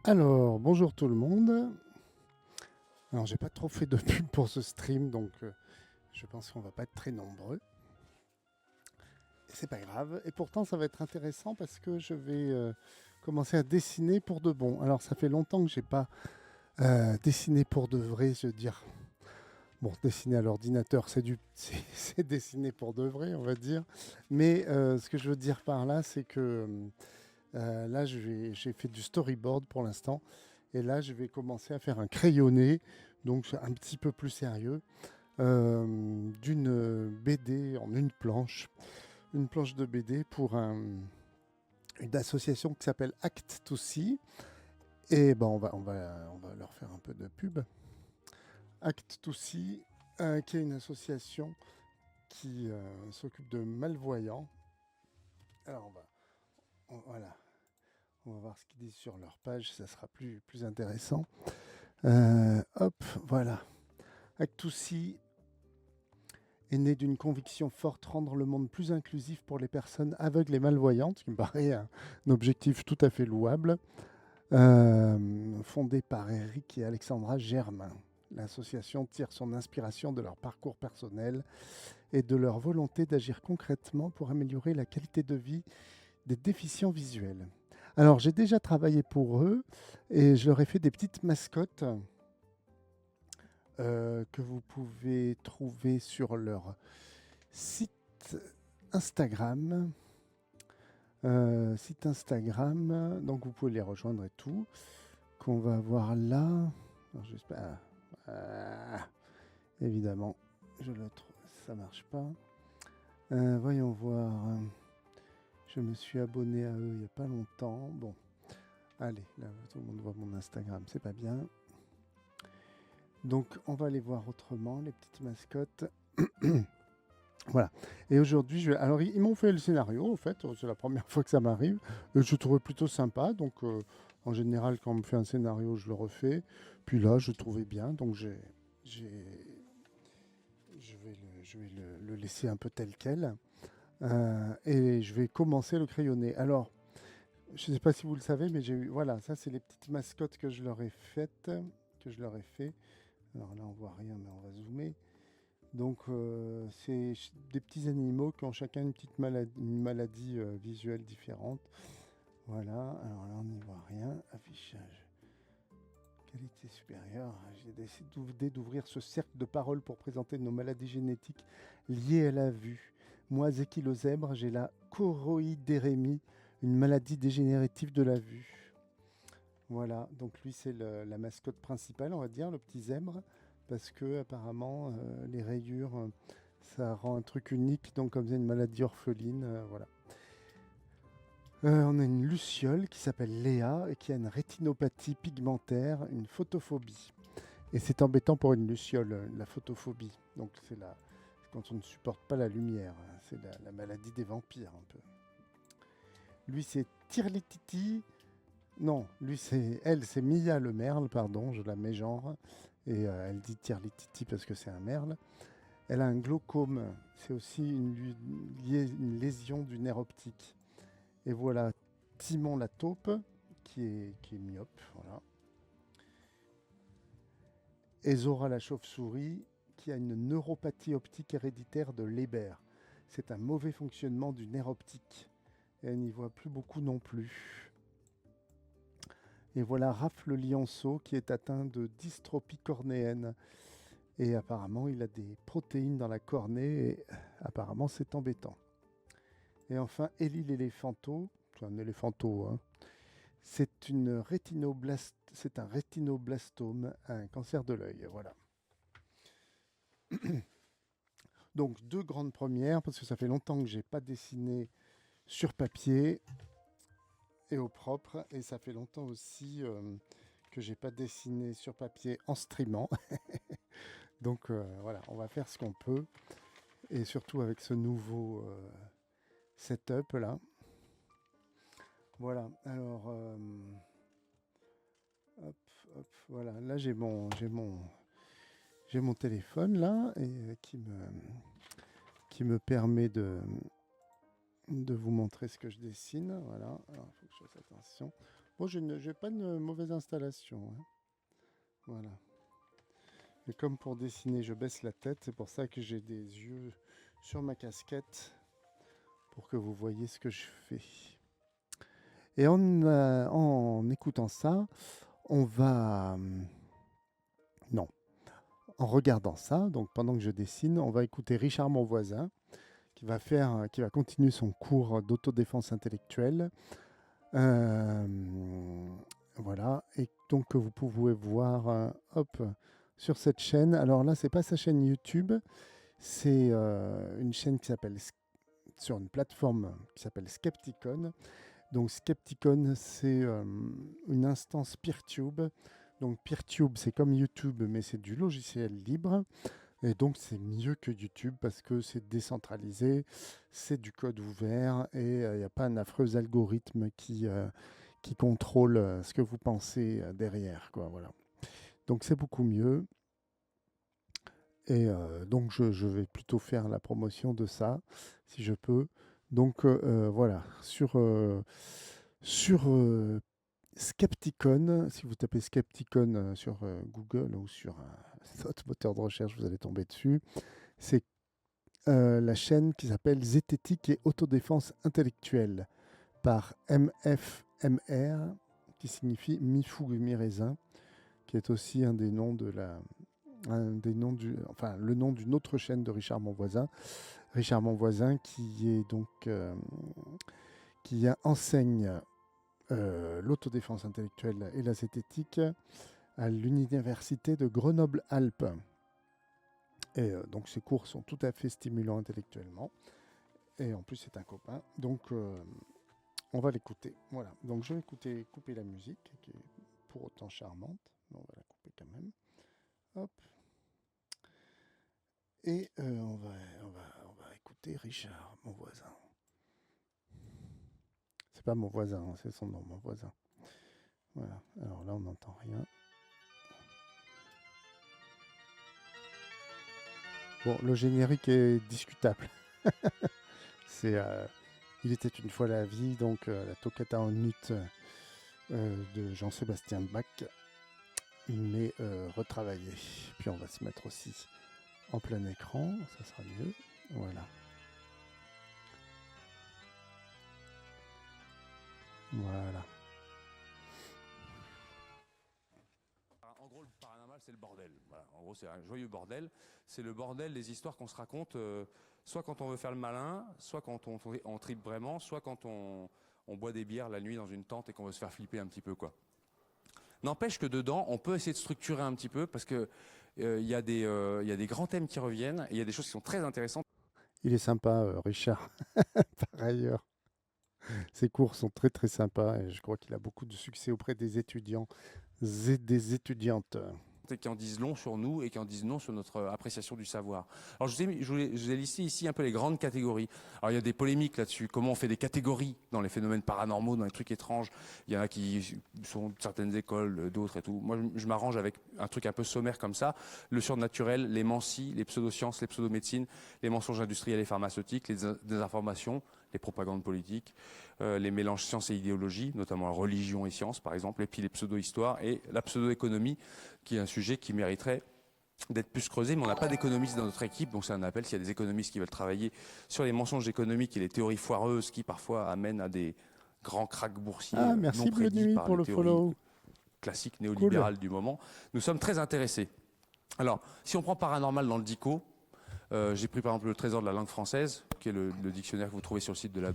Alors, bonjour tout le monde. Alors, j'ai pas trop fait de pub pour ce stream, donc je pense qu'on va pas être très nombreux. Et c'est pas grave. Et pourtant, ça va être intéressant parce que je vais commencer à dessiner pour de bon. Alors, ça fait longtemps que j'ai pas dessiné pour de vrai, je veux dire. Bon, dessiner à l'ordinateur, c'est dessiner pour de vrai, on va dire. Mais ce que je veux dire par là, c'est que là, j'ai fait du storyboard pour l'instant. Et là, je vais commencer à faire un crayonné, donc un petit peu plus sérieux, d'une BD en une planche de BD pour une association qui s'appelle Act to See. Et ben, on va leur faire un peu de pub. Act to See, qui est une association qui s'occupe de malvoyants. Alors, voilà, on va voir ce qu'ils disent sur leur page, ça sera plus intéressant. Hop, voilà. Act to See est né d'une conviction forte, rendre le monde plus inclusif pour les personnes aveugles et malvoyantes, ce qui me paraît un objectif tout à fait louable, fondé par Eric et Alexandra Germain. L'association tire son inspiration de leur parcours personnel et de leur volonté d'agir concrètement pour améliorer la qualité de vie des déficients visuels. Alors j'ai déjà travaillé pour eux et je leur ai fait des petites mascottes que vous pouvez trouver sur leur site Instagram. Site Instagram, donc vous pouvez les rejoindre et tout. Qu'on va voir là. Alors, j'espère. Évidemment, je le trouve. Ça marche pas. Voyons voir. Je me suis abonné à eux il n'y a pas longtemps. Bon, allez, là tout le monde voit mon Instagram, c'est pas bien. Donc on va aller voir autrement les petites mascottes. Voilà. Et aujourd'hui, alors ils m'ont fait le scénario, en fait, c'est la première fois que ça m'arrive. Je trouvais plutôt sympa, donc en général, quand on me fait un scénario, je le refais. Puis là, je trouvais bien, donc je vais le laisser un peu tel quel. Et je vais commencer le crayonné. Alors, je ne sais pas si vous le savez, mais voilà, ça c'est les petites mascottes que je leur ai faites, que je leur ai fait. Alors là, on voit rien, mais on va zoomer. Donc, c'est des petits animaux qui ont chacun une maladie visuelle différente. Voilà, alors là, on n'y voit rien. Affichage, qualité supérieure. J'ai décidé d'ouvrir ce cercle de parole pour présenter nos maladies génétiques liées à la vue. Moi, Zeki le zèbre, j'ai la choroïdérémie, une maladie dégénérative de la vue. Voilà, donc lui, c'est la mascotte principale, on va dire, le petit zèbre, parce que apparemment, les rayures, ça rend un truc unique, donc comme c'est une maladie orpheline, voilà. On a une luciole qui s'appelle Léa et qui a une rétinopathie pigmentaire, une photophobie. Et c'est embêtant pour une luciole, la photophobie. Donc quand on ne supporte pas la lumière, c'est la maladie des vampires un peu. Lui, c'est Tirlititi. Non, c'est Mia le merle, pardon, je la mets genre. Et elle dit Tirlititi parce que c'est un merle. Elle a un glaucome, c'est aussi une lésion du nerf optique. Et voilà Timon la taupe, qui est myope, voilà. Et Zora la chauve-souris, qui a une neuropathie optique héréditaire de Leber. C'est un mauvais fonctionnement du nerf optique. Et elle n'y voit plus beaucoup non plus. Et voilà Raph le lionceau qui est atteint de dystropie cornéenne. Et apparemment, il a des protéines dans la cornée et apparemment, c'est embêtant. Et enfin, Ellie l'éléphanto, c'est un éléphanto, hein. C'est un rétinoblastome, un cancer de l'œil, voilà. Donc deux grandes premières, parce que ça fait longtemps que j'ai pas dessiné sur papier et au propre, et ça fait longtemps aussi que j'ai pas dessiné sur papier en streamant. Donc voilà, on va faire ce qu'on peut, et surtout avec ce nouveau setup là. Voilà, alors hop, hop, voilà, là j'ai mon téléphone là et qui me permet de vous montrer ce que je dessine. Voilà, alors il faut que je fasse attention. Moi, je n'ai pas une mauvaise installation, hein. Voilà. Et comme pour dessiner, je baisse la tête. C'est pour ça que j'ai des yeux sur ma casquette pour que vous voyez ce que je fais. Et en écoutant ça, on va... Non. En regardant ça, donc pendant que je dessine, on va écouter Richard Monvoisin qui va continuer son cours d'autodéfense intellectuelle. Euh, voilà. Et donc vous pouvez voir hop, sur cette chaîne. Alors là, c'est pas sa chaîne YouTube, c'est une chaîne qui s'appelle sur une plateforme qui s'appelle Skepticon. Donc Skepticon, c'est une instance PeerTube. Donc PeerTube, c'est comme YouTube, mais c'est du logiciel libre. Et donc c'est mieux que YouTube parce que c'est décentralisé, c'est du code ouvert et il n'y a pas un affreux algorithme qui contrôle ce que vous pensez derrière, quoi, voilà. Donc c'est beaucoup mieux. Et donc je vais plutôt faire la promotion de ça, si je peux. Donc voilà, sur Skepticon, si vous tapez Skepticon sur Google ou sur votre moteur de recherche, vous allez tomber dessus. C'est la chaîne qui s'appelle Zététique et Autodéfense Intellectuelle par MFMR, qui signifie Mi-Fougue Mi-Raisin, qui est aussi un des noms de le nom d'une autre chaîne de Richard Monvoisin. Richard Monvoisin qui est donc qui enseigne l'autodéfense intellectuelle et la zététique à l'université de Grenoble-Alpes. Et donc ces cours sont tout à fait stimulants intellectuellement. Et en plus c'est un copain. Donc on va l'écouter. Voilà. Donc je vais couper la musique qui est pour autant charmante. Mais on va la couper quand même. Hop. Et on va écouter Richard, mon voisin. C'est pas mon voisin, hein, c'est son nom, mon voisin. Voilà. Alors là on n'entend rien. Bon, le générique est discutable. C'est Il était une fois la vie, donc la toccata en ut de Jean-Sébastien Bach, mais retravaillée. Puis on va se mettre aussi en plein écran, ça sera mieux. Voilà. Voilà. En gros, le paranormal, c'est le bordel. Voilà. En gros, c'est un joyeux bordel. C'est le bordel des histoires qu'on se raconte, soit quand on veut faire le malin, soit quand on tripe vraiment, soit quand on boit des bières la nuit dans une tente et qu'on veut se faire flipper un petit peu, quoi. N'empêche que dedans, on peut essayer de structurer un petit peu parce que il y a des grands thèmes qui reviennent et il y a des choses qui sont très intéressantes. Il est sympa, Richard, par ailleurs. Ses cours sont très très sympas et je crois qu'il a beaucoup de succès auprès des étudiants et des étudiantes. Et qui en disent long sur nous et qui en disent long sur notre appréciation du savoir. Alors je vous ai listé ici un peu les grandes catégories. Alors il y a des polémiques là-dessus. Comment on fait des catégories dans les phénomènes paranormaux, dans les trucs étranges. Il y en a qui sont de certaines écoles, d'autres et tout. Moi je m'arrange avec un truc un peu sommaire comme ça. Le surnaturel, les mancies, les pseudosciences, les pseudomédecines, les mensonges industriels et pharmaceutiques, les désinformations, les propagandes politiques, les mélanges sciences et idéologie, notamment religion et science par exemple, et puis les pseudo-histoires et la pseudo-économie, qui est un sujet qui mériterait d'être plus creusé, mais on n'a pas d'économistes dans notre équipe, donc c'est un appel s'il y a des économistes qui veulent travailler sur les mensonges économiques et les théories foireuses qui parfois amènent à des grands cracks boursiers Ah, non merci Bleu prédits Nuit par pour les le théories follow. classiques néolibérales du moment. Nous sommes très intéressés. Alors, si on prend paranormal dans le dico, j'ai pris par exemple le Trésor de la langue française, qui est le dictionnaire que vous trouvez sur le site de la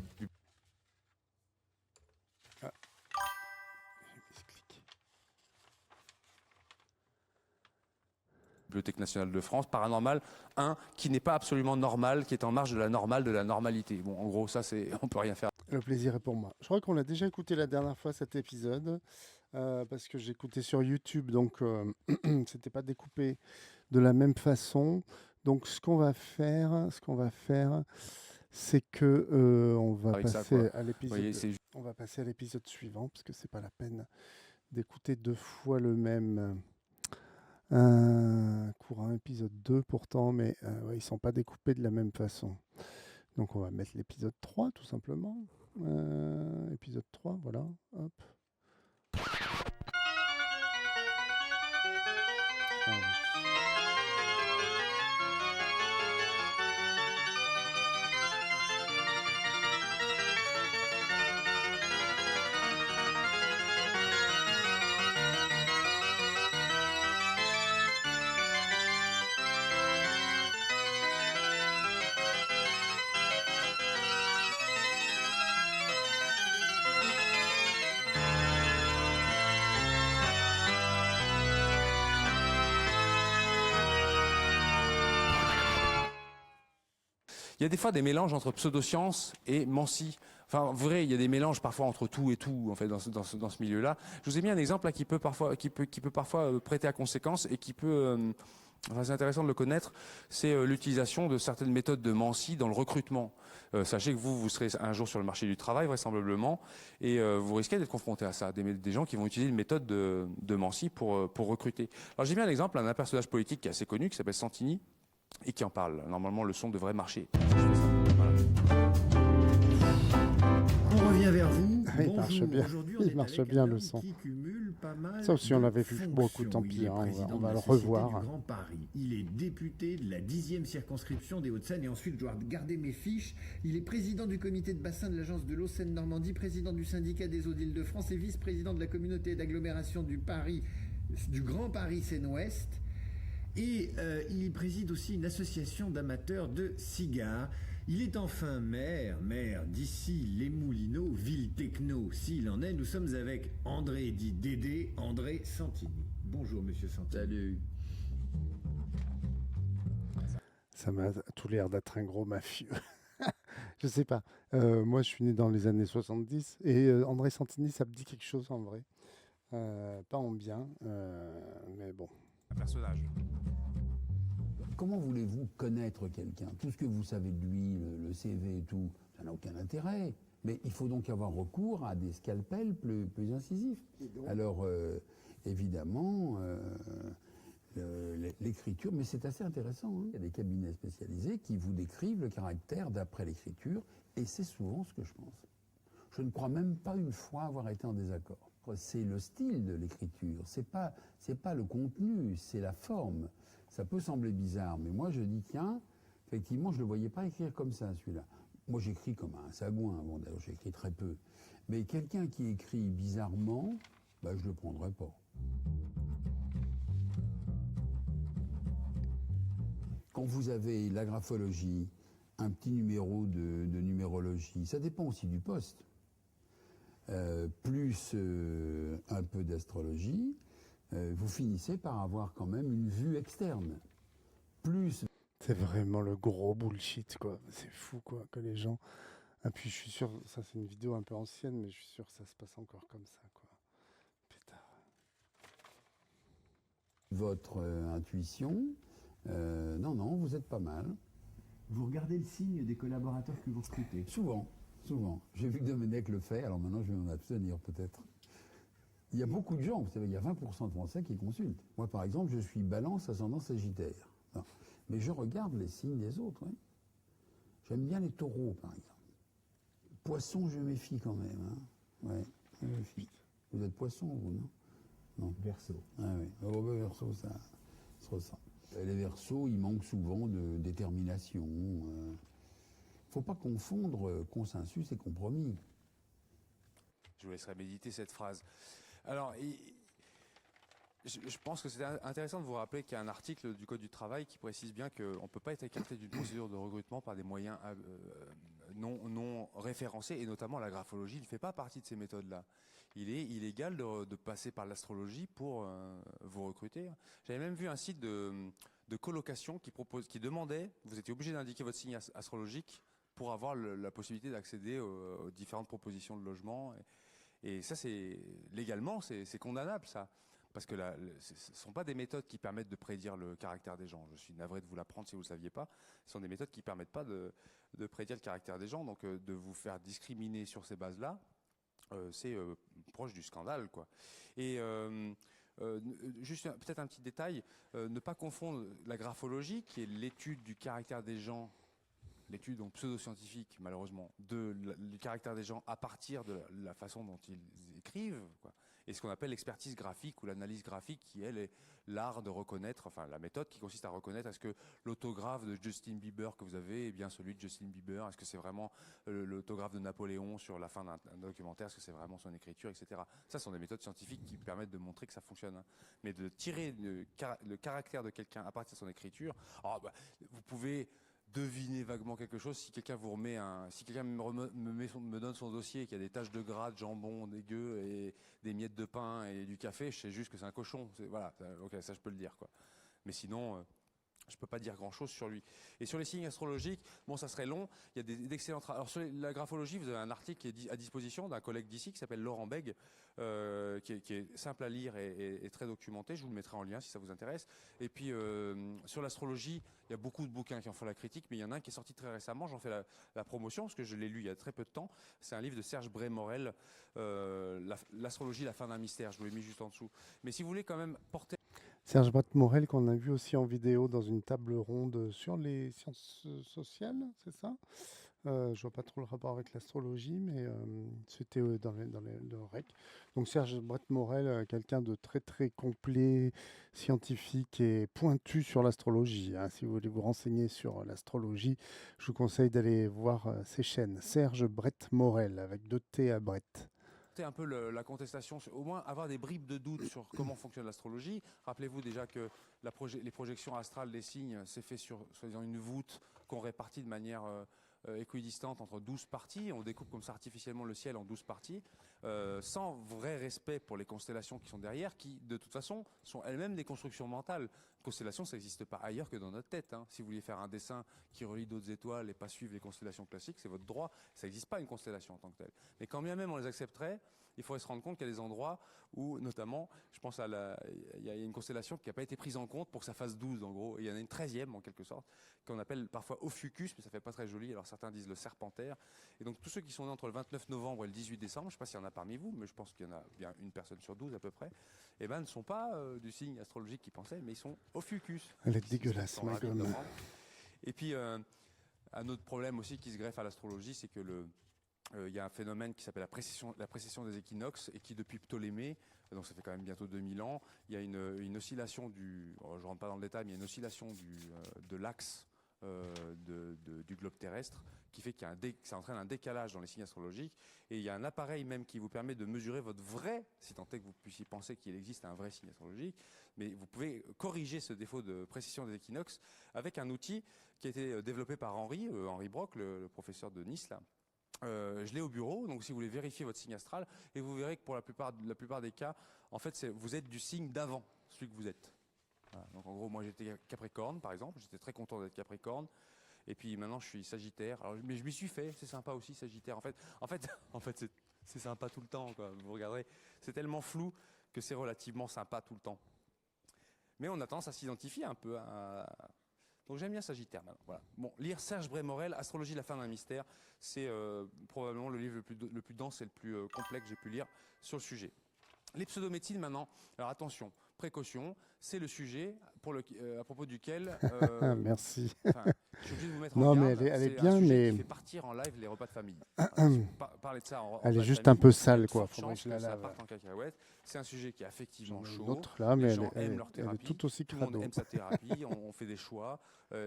Bibliothèque nationale de France. Paranormal, un qui n'est pas absolument normal, qui est en marge de la normale, de la normalité. Bon, en gros, ça, c'est, on peut rien faire. Le plaisir est pour moi. Je crois qu'on l'a déjà écouté la dernière fois cet épisode parce que j'ai écouté sur YouTube, donc c'était pas découpé de la même façon. Donc c'est que on va Avec ça, passer quoi. à Vous l'épisode. voyez, c'est On va passer à l'épisode suivant parce que c'est pas la peine d'écouter deux fois le même. Courant épisode 2 pourtant, mais ouais, ils sont pas découpés de la même façon. Donc on va mettre l'épisode 3 tout simplement. Épisode 3, voilà. Hop. Il y a des fois des mélanges entre pseudosciences et Mansi. Enfin, vrai, il y a des mélanges parfois entre tout et tout, en fait, dans ce milieu-là. Je vous ai mis un exemple là qui peut parfois prêter à conséquence et qui peut. Enfin, c'est intéressant de le connaître. C'est l'utilisation de certaines méthodes de Mansi dans le recrutement. Sachez que vous serez un jour sur le marché du travail, vraisemblablement, et vous risquez d'être confronté à ça. Des gens qui vont utiliser une méthode de Mansi pour recruter. Alors, j'ai mis un exemple d'un personnage politique qui est assez connu, qui s'appelle Santini, et qui en parle. Normalement, le son devrait marcher. Voilà. On revient vers vous. Il marche bien. Il marche bien le son. Ça aussi, on l'avait vu beaucoup, tant pis, hein, on va le revoir. Du Grand Paris. Il est député de la 10e circonscription des Hauts-de-Seine et ensuite je dois garder mes fiches. Il est président du comité de bassin de l'agence de l'eau Seine-Normandie, président du syndicat des eaux d'Île-de-France et vice-président de la communauté d'agglomération du Grand Paris Seine-Ouest. Et il préside aussi une association d'amateurs de cigares. Il est enfin maire d'ici les Moulineaux, ville techno, s'il en est. Nous sommes avec André, dit Dédé, André Santini. Bonjour, monsieur Santini. Salut. Ça m'a tout l'air d'être un gros mafieux. Je sais pas. Moi, je suis né dans les années 70 et André Santini, ça me dit quelque chose en vrai. Pas en bien, mais bon. Un personnage. Comment voulez-vous connaître quelqu'un? Tout ce que vous savez de lui, le CV et tout, ça n'a aucun intérêt. Mais il faut donc avoir recours à des scalpels plus incisifs. Alors, évidemment, l'écriture, mais c'est assez intéressant. Hein. Il y a des cabinets spécialisés qui vous décrivent le caractère d'après l'écriture, et c'est souvent ce que je pense. Je ne crois même pas une fois avoir été en désaccord. C'est le style de l'écriture, c'est pas le contenu, c'est la forme. Ça peut sembler bizarre, mais moi je dis tiens, effectivement je ne le voyais pas écrire comme ça celui-là. Moi j'écris comme un sagouin, bon d'ailleurs j'écris très peu. Mais quelqu'un qui écrit bizarrement, bah, je ne le prendrais pas. Quand vous avez la graphologie, un petit numéro de numérologie, ça dépend aussi du poste. Plus un peu d'astrologie, vous finissez par avoir quand même une vue externe. Plus... C'est vraiment le gros bullshit, quoi. C'est fou, quoi, que les gens... Et puis, je suis sûr, ça c'est une vidéo un peu ancienne, mais je suis sûr que ça se passe encore comme ça, quoi. Putain. Votre intuition, non, vous êtes pas mal. Vous regardez le signe des collaborateurs que vous recrutez? Souvent. J'ai vu que Domenech le fait, alors maintenant je vais m'en abstenir peut-être. Il y a beaucoup de gens, vous savez, il y a 20% de Français qui consultent. Moi, par exemple, je suis Balance, ascendant Sagittaire. Non. Mais je regarde les signes des autres. Hein. J'aime bien les taureaux, par exemple. Poisson, je méfie quand même. Hein. Ouais, je méfie. Vous êtes poisson, vous, non? Non. Verseau. Ah oui. Oh, bah, Verseau, ça se ressent. Les Verseaux, ils manquent souvent de détermination. Il ne faut pas confondre consensus et compromis. Je vous laisserai méditer cette phrase. Alors, je pense que c'est intéressant de vous rappeler qu'il y a un article du Code du travail qui précise bien qu'on ne peut pas être écarté d'une procédure de recrutement par des moyens non référencés, et notamment la graphologie ne fait pas partie de ces méthodes-là. Il est illégal de passer par l'astrologie pour vous recruter. J'avais même vu un site de colocation qui demandait, vous étiez obligé d'indiquer votre signe astrologique pour avoir la possibilité d'accéder aux différentes propositions de logement. Et ça, légalement, c'est condamnable, ça. Parce que ce ne sont pas des méthodes qui permettent de prédire le caractère des gens. Je suis navré de vous l'apprendre si vous ne le saviez pas. Ce sont des méthodes qui ne permettent pas de prédire le caractère des gens. Donc, de vous faire discriminer sur ces bases-là, c'est proche du scandale, quoi. Et juste peut-être un petit détail, ne pas confondre la graphologie, qui est l'étude du caractère des gens, l'étude donc pseudo-scientifique, malheureusement, du caractère des gens à partir de la façon dont ils écrivent, quoi. Et ce qu'on appelle l'expertise graphique ou l'analyse graphique, qui elle est l'art de reconnaître, enfin la méthode qui consiste à reconnaître est-ce que l'autographe de Justin Bieber que vous avez est bien celui de Justin Bieber, est-ce que c'est vraiment l'autographe de Napoléon sur la fin d'un documentaire, est-ce que c'est vraiment son écriture, etc. Ça sont des méthodes scientifiques qui permettent de montrer que ça fonctionne. Hein. Mais de tirer le caractère de quelqu'un à partir de son écriture, vous pouvez deviner vaguement quelque chose si quelqu'un vous remet si quelqu'un me donne son dossier et qu'il y a des taches de gras, de jambon dégueu et des miettes de pain et du café, je sais juste que c'est un cochon. Voilà, ok, ça je peux le dire, quoi. Mais sinon, je ne peux pas dire grand-chose sur lui. Et sur les signes astrologiques, bon, ça serait long. Il y a d'excellents travaux. Alors sur la graphologie, vous avez un article qui est à disposition d'un collègue d'ici qui s'appelle Laurent Bègue, qui est simple à lire et très documenté. Je vous le mettrai en lien si ça vous intéresse. Et puis sur l'astrologie, il y a beaucoup de bouquins qui en font la critique, mais il y en a un qui est sorti très récemment. J'en fais la promotion parce que je l'ai lu il y a très peu de temps. C'est un livre de Serge Bray-Morel, l'astrologie, la fin d'un mystère. Je vous l'ai mis juste en dessous. Mais si vous voulez quand même porter Serge Bray-Morel, qu'on a vu aussi en vidéo dans une table ronde sur les sciences sociales, c'est ça? Je vois pas trop le rapport avec l'astrologie, mais c'était le REC. Donc Serge Bray-Morel, quelqu'un de très très complet, scientifique et pointu sur l'astrologie, hein. Si vous voulez vous renseigner sur l'astrologie, je vous conseille d'aller voir ses chaînes. Serge Bray-Morel, avec 2 T à Brett. un peu la contestation, au moins avoir des bribes de doute sur comment fonctionne l'astrologie. Rappelez-vous déjà que les projections astrales des signes, c'est fait sur soi-disant une voûte qu'on répartit de manière équidistante entre 12 parties. On découpe comme ça artificiellement le ciel en 12 parties, sans vrai respect pour les constellations qui sont derrière, qui de toute façon sont elles-mêmes des constructions mentales. Constellation, ça n'existe pas ailleurs que dans notre tête, hein. Si vous vouliez faire un dessin qui relie d'autres étoiles et pas suivre les constellations classiques, c'est votre droit. Ça n'existe pas une constellation en tant que telle. Mais quand bien même on les accepterait, il faudrait se rendre compte qu'il y a des endroits où, notamment, je pense il y a une constellation qui n'a pas été prise en compte pour que ça fasse 12 en gros. Et il y en a une 13e en quelque sorte, qu'on appelle parfois Ophiuchus, mais ça fait pas très joli. Alors certains disent le Serpentaire. Et donc tous ceux qui sont nés entre le 29 novembre et le 18 décembre, je ne sais pas s'il y en a parmi vous, mais je pense qu'il y en a bien une personne sur 12 à peu près, eh ben, ne sont pas du signe astrologique qu'ils pensaient, mais ils sont Ophiuchus. Elle est dégueulasse, ma gomme. Et puis, un autre problème aussi qui se greffe à l'astrologie, c'est que il y a un phénomène qui s'appelle la précession des équinoxes et qui, depuis Ptolémée, donc ça fait quand même bientôt 2000 ans, il y a une oscillation je ne rentre pas dans le détail, mais il y a une oscillation de l'axe du globe terrestre qui fait ça entraîne un décalage dans les signes astrologiques, et il y a un appareil même qui vous permet de mesurer votre vrai, si tant est que vous puissiez penser qu'il existe un vrai signe astrologique, mais vous pouvez corriger ce défaut de précision des équinoxes avec un outil qui a été développé par Henri Brock, le professeur de Nice là. Je l'ai au bureau, donc si vous voulez vérifier votre signe astral, et vous verrez que pour la plupart des cas, en fait, vous êtes du signe d'avant, celui que vous êtes. Voilà. Donc en gros, moi j'étais Capricorne par exemple, j'étais très content d'être Capricorne, et puis maintenant je suis Sagittaire. Alors, mais je m'y suis fait, c'est sympa aussi Sagittaire. En fait, c'est sympa tout le temps, quoi. Vous regarderez, c'est tellement flou que c'est relativement sympa tout le temps. Mais on a tendance à s'identifier un peu Donc j'aime bien Sagittaire maintenant. Voilà. Bon, lire Serge Bray-Morel, Astrologie, la fin d'un mystère, c'est probablement le livre le plus dense et le plus complet que j'ai pu lire sur le sujet. Les pseudomédecines maintenant, alors attention, précaution, c'est le sujet à propos duquel... Merci. Je suis obligé de vous mettre non, en mais garde. elle est C'est bien, un sujet mais... qui fait partir en live les repas de famille. Voilà, parler de ça en elle repas est de juste famille, un peu il y a sale, de quoi. fortes Faudrait chances que je la que ça lave. parte en cacahuète. C'est un sujet qui est effectivement J'en ai chaud. une autre là, mais Les gens aiment elle leur est thérapie. tout aussi Tout le monde crado. aime sa thérapie. On fait des choix.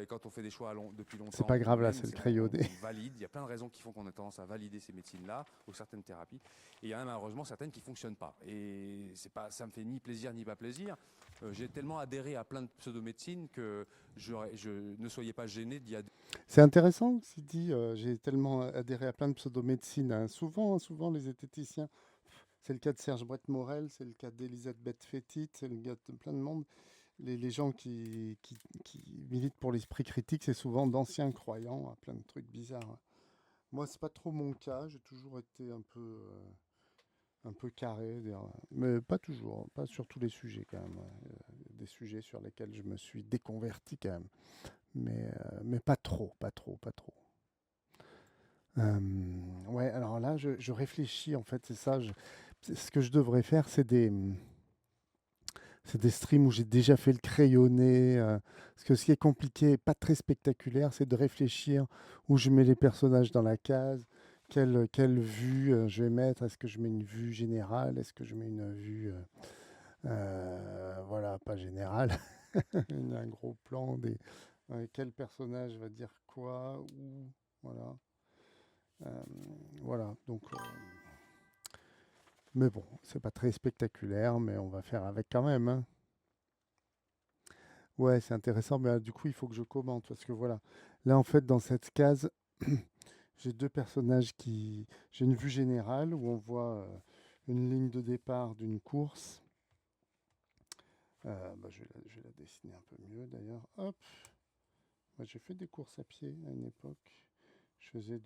Quand on fait des choix depuis longtemps, C'est pas grave, là, même, c'est le crayonné. on valide. Il y a plein de raisons qui font qu'on a tendance à valider ces médecines-là ou certaines thérapies. Et il y en a malheureusement certaines qui ne fonctionnent pas. Et ça me fait ni plaisir ni pas plaisir. J'ai tellement adhéré à plein de pseudomédecines que ne soyez pas gênés d'y adhérer. C'est intéressant aussi dit, j'ai tellement adhéré à plein de pseudomédecines, hein. Souvent les zététiciens, c'est le cas de Serge Bray-Morel, c'est le cas d'Elisabeth Fétit, c'est le cas de plein de monde. Les gens qui militent pour l'esprit critique, c'est souvent d'anciens croyants à plein de trucs bizarres. Moi, c'est pas trop mon cas, j'ai toujours été un peu carré, mais pas toujours, pas sur tous les sujets quand même. Des sujets sur lesquels je me suis déconverti quand même. Mais pas trop. Ouais, alors là, je réfléchis, en fait, c'est ça. Ce que je devrais faire, c'est des streams où j'ai déjà fait le crayonné. Parce que ce qui est compliqué, pas très spectaculaire, c'est de réfléchir où je mets les personnages dans la case, quelle vue je vais mettre. Est-ce que je mets une vue générale? Est-ce que je mets une vue, voilà, pas générale, un gros plan quel personnage va dire quoi, où, voilà. Voilà, donc... mais bon, c'est pas très spectaculaire, mais on va faire avec quand même, hein. Ouais, c'est intéressant, mais du coup, il faut que je commente, parce que voilà. Là, en fait, dans cette case, j'ai deux personnages qui... J'ai une vue générale où on voit une ligne de départ d'une course. Je vais la dessiner un peu mieux, d'ailleurs. Hop. Ouais, j'ai fait des courses à pied à une époque. Je faisais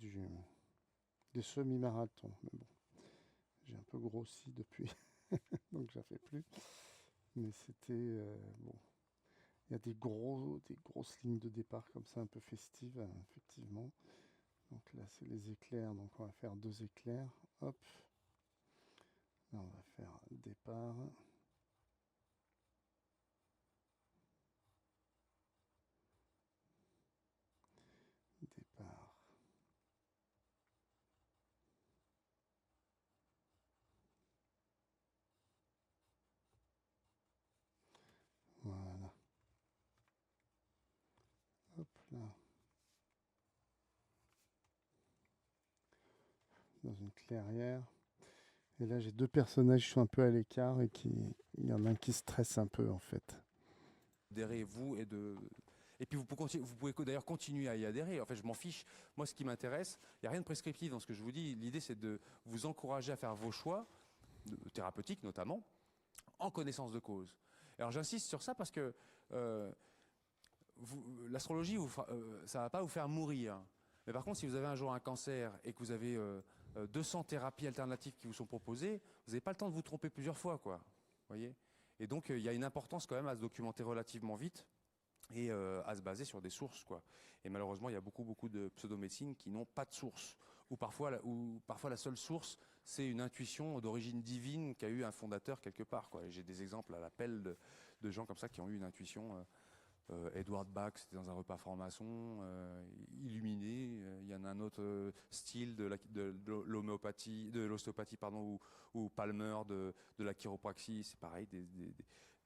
des semi-marathons. Mais bon, j'ai un peu grossi depuis, donc je ne fais plus. Mais c'était bon. Il y a des grosses lignes de départ comme ça, un peu festives, effectivement. Donc là, c'est les éclairs. Donc on va faire 2 éclairs. Hop. Là, on va faire départ. Départ. Voilà. Hop là. Dans une clairière. Et là, j'ai 2 personnages qui sont un peu à l'écart et il y en a un qui stresse un peu en fait. Adhérer vous et puis vous pouvez d'ailleurs continuer à y adhérer. En fait, je m'en fiche. Moi, ce qui m'intéresse, il n'y a rien de prescriptif dans ce que je vous dis. L'idée, c'est de vous encourager à faire vos choix, thérapeutiques notamment, en connaissance de cause. Alors, j'insiste sur ça parce que l'astrologie, ça ne va pas vous faire mourir. Mais par contre, si vous avez un jour un cancer et que vous avez 200 thérapies alternatives qui vous sont proposées, vous n'avez pas le temps de vous tromper plusieurs fois, quoi. Voyez ? Et donc, il y a une importance quand même à se documenter relativement vite et à se baser sur des sources, quoi. Et malheureusement, il y a beaucoup de pseudomédecines qui n'ont pas de source. Ou parfois la seule source, c'est une intuition d'origine divine qu'a eu un fondateur quelque part, quoi. Et j'ai des exemples à l'appel de gens comme ça qui ont eu une intuition. Edward Bach, c'était dans un repas franc-maçon, illuminé. Il y en a un autre style de l'homéopathie, de l'ostéopathie, pardon, ou Palmer de la chiropraxie. C'est pareil,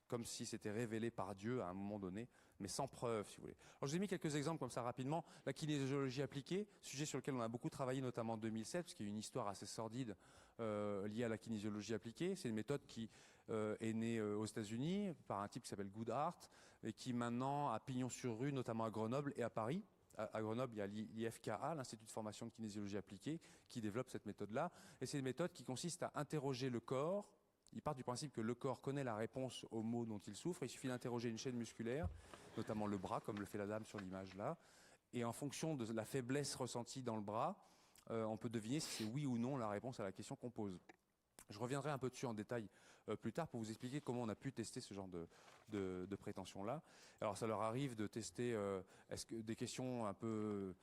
comme si c'était révélé par Dieu à un moment donné, mais sans preuve, si vous voulez. Alors, je vous ai mis quelques exemples comme ça rapidement. La kinésiologie appliquée, sujet sur lequel on a beaucoup travaillé, notamment en 2007, parce qu'il y a une histoire assez sordide liée à la kinésiologie appliquée. C'est une méthode qui est née aux États-Unis par un type qui s'appelle Goodhart et qui maintenant a pignon sur rue, notamment à Grenoble et à Paris. À Grenoble, il y a l'IFKA, l'Institut de formation de kinésiologie appliquée, qui développe cette méthode-là. Et c'est une méthode qui consiste à interroger le corps. Il part du principe que le corps connaît la réponse aux maux dont il souffre. Il suffit d'interroger une chaîne musculaire, notamment le bras, comme le fait la dame sur l'image là. Et en fonction de la faiblesse ressentie dans le bras, on peut deviner si c'est oui ou non la réponse à la question qu'on pose. Je reviendrai un peu dessus en détail plus tard pour vous expliquer comment on a pu tester ce genre de prétention-là. Alors ça leur arrive de tester des questions un peu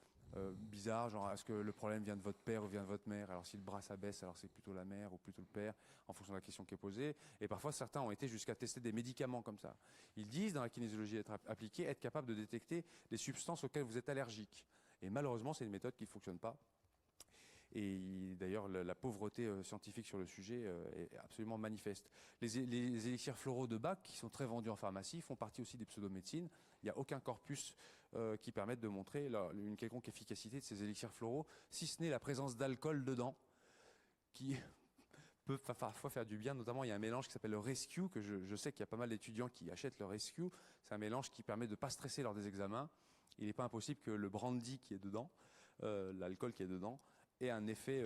bizarres, genre est-ce que le problème vient de votre père ou vient de votre mère? Alors si le bras s'abaisse, alors c'est plutôt la mère ou plutôt le père, en fonction de la question qui est posée. Et parfois certains ont été jusqu'à tester des médicaments comme ça. Ils disent dans la kinésiologie appliquée être capable de détecter des substances auxquelles vous êtes allergique. Et malheureusement c'est une méthode qui ne fonctionne pas. Et d'ailleurs, la pauvreté scientifique sur le sujet est absolument manifeste. Les élixirs floraux de Bach, qui sont très vendus en pharmacie, font partie aussi des pseudomédecines. Il n'y a aucun corpus qui permette de montrer une quelconque efficacité de ces élixirs floraux, si ce n'est la présence d'alcool dedans, qui peut parfois faire du bien. Notamment, il y a un mélange qui s'appelle le Rescue, que je sais qu'il y a pas mal d'étudiants qui achètent le Rescue. C'est un mélange qui permet de ne pas stresser lors des examens. Il n'est pas impossible que le brandy qui est dedans, l'alcool qui est dedans, ait un effet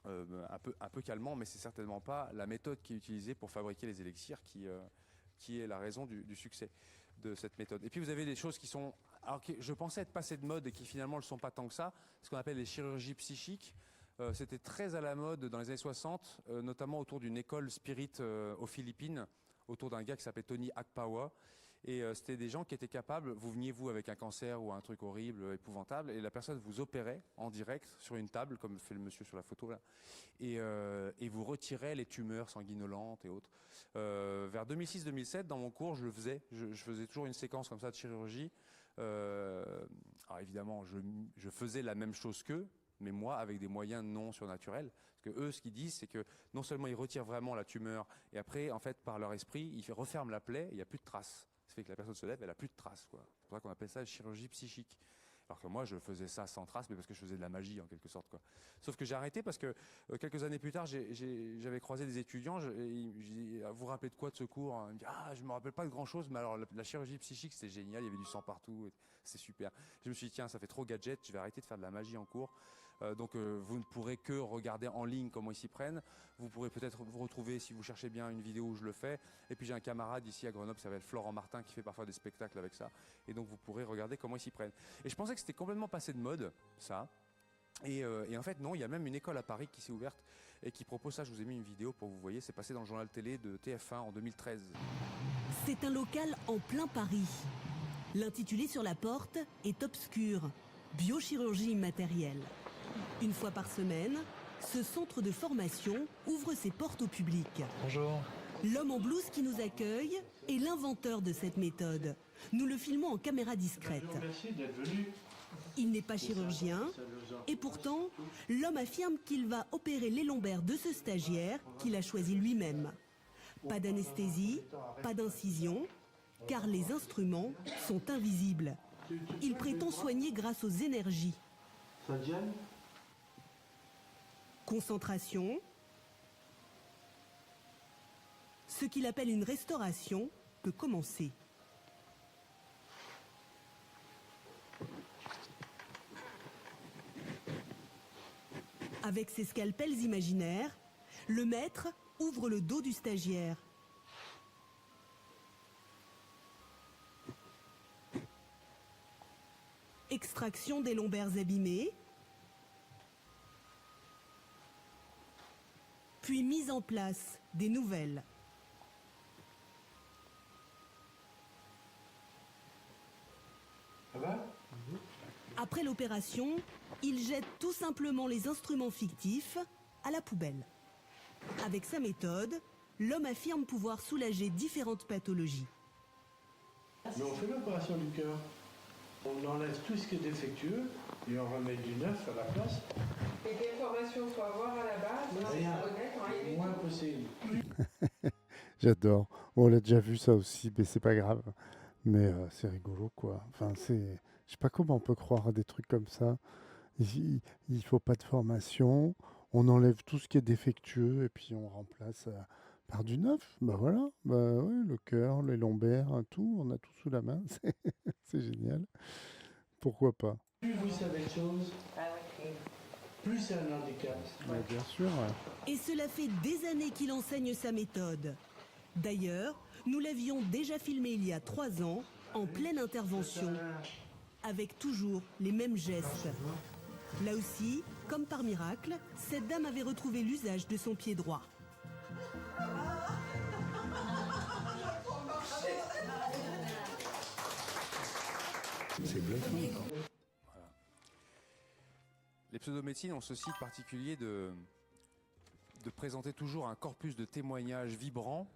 un peu calmant, mais c'est certainement pas la méthode qui est utilisée pour fabriquer les élixirs qui est la raison du succès de cette méthode. Et puis vous avez des choses qui sont, alors que je pensais être passées de mode et qui finalement ne le sont pas tant que ça, ce qu'on appelle les chirurgies psychiques. C'était très à la mode dans les années 60, notamment autour d'une école spirit aux Philippines, autour d'un gars qui s'appelait Tony Akpawa. Et c'était des gens qui étaient capables, vous veniez vous avec un cancer ou un truc horrible, épouvantable, et la personne vous opérait en direct sur une table, comme fait le monsieur sur la photo là, et vous retirait les tumeurs sanguinolentes et autres. Vers 2006-2007, dans mon cours, je le faisais. Je faisais toujours une séquence comme ça de chirurgie. Alors évidemment, je faisais la même chose qu'eux, mais moi avec des moyens non surnaturels. Parce que eux, ce qu'ils disent, c'est que non seulement ils retirent vraiment la tumeur, et après, en fait, par leur esprit, ils referment la plaie, et il n'y a plus de traces. Ça fait que la personne se lève, elle n'a plus de traces, quoi. C'est pour ça qu'on appelle ça la chirurgie psychique. Alors que moi, je faisais ça sans traces, mais parce que je faisais de la magie, en quelque sorte, quoi. Sauf que j'ai arrêté parce que quelques années plus tard, j'avais croisé des étudiants. J'ai dit, vous vous rappelez de quoi de ce cours? Ils me disent, je me rappelle pas de grand-chose, mais alors la chirurgie psychique, c'était génial, il y avait du sang partout, c'était super. Je me suis dit, tiens, ça fait trop gadget, je vais arrêter de faire de la magie en cours. Donc vous ne pourrez que regarder en ligne comment ils s'y prennent. Vous pourrez peut-être vous retrouver, si vous cherchez bien, une vidéo où je le fais. Et puis j'ai un camarade ici à Grenoble qui s'appelle Florent Martin qui fait parfois des spectacles avec ça. Et donc vous pourrez regarder comment ils s'y prennent. Et je pensais que c'était complètement passé de mode, ça. Et en fait non, il y a même une école à Paris qui s'est ouverte et qui propose ça. Je vous ai mis une vidéo pour que vous voyez, c'est passé dans le journal télé de TF1 en 2013. C'est un local en plein Paris. L'intitulé sur la porte est obscur, biochirurgie immatérielle. Une fois par semaine, ce centre de formation ouvre ses portes au public. Bonjour. L'homme en blouse qui nous accueille est l'inventeur de cette méthode. Nous le filmons en caméra discrète. Merci d'être venu. Il n'est pas chirurgien et pourtant, l'homme affirme qu'il va opérer les lombaires de ce stagiaire qu'il a choisi lui-même. Pas d'anesthésie, pas d'incision, car les instruments sont invisibles. Il prétend soigner grâce aux énergies. Ça te gêne? Concentration. Ce qu'il appelle une restauration peut commencer. Avec ses scalpels imaginaires, le maître ouvre le dos du stagiaire. Extraction des lombaires abîmés, puis mise en place des nouvelles. Ça va? Après l'opération, il jette tout simplement les instruments fictifs à la poubelle. Avec sa méthode, l'homme affirme pouvoir soulager différentes pathologies. Mais on fait l'opération du cœur. On enlève tout ce qui est défectueux et on remet du neuf à la place. Et quelle formation faut avoir à la base? Rien. Rien du Moins tout. possible. J'adore. Bon, on l'a déjà vu ça aussi, mais c'est pas grave. Mais c'est rigolo, quoi. Enfin, c'est... Je sais pas comment on peut croire à des trucs comme ça. Il faut pas de formation. On enlève tout ce qui est défectueux et puis on remplace par du neuf. Bah voilà. Bah oui, le cœur, les lombaires, tout. On a tout sous la main. C'est génial. Pourquoi pas? Plus vous savez de choses, plus c'est un handicap. Ouais, bien sûr. Ouais. Et cela fait des années qu'il enseigne sa méthode. D'ailleurs, nous l'avions déjà filmé il y a 3 ans, en pleine intervention, avec toujours les mêmes gestes. Là aussi, comme par miracle, cette dame avait retrouvé l'usage de son pied droit. C'est bluffant. Les pseudomédecines ont ce site particulier de présenter toujours un corpus de témoignages vibrants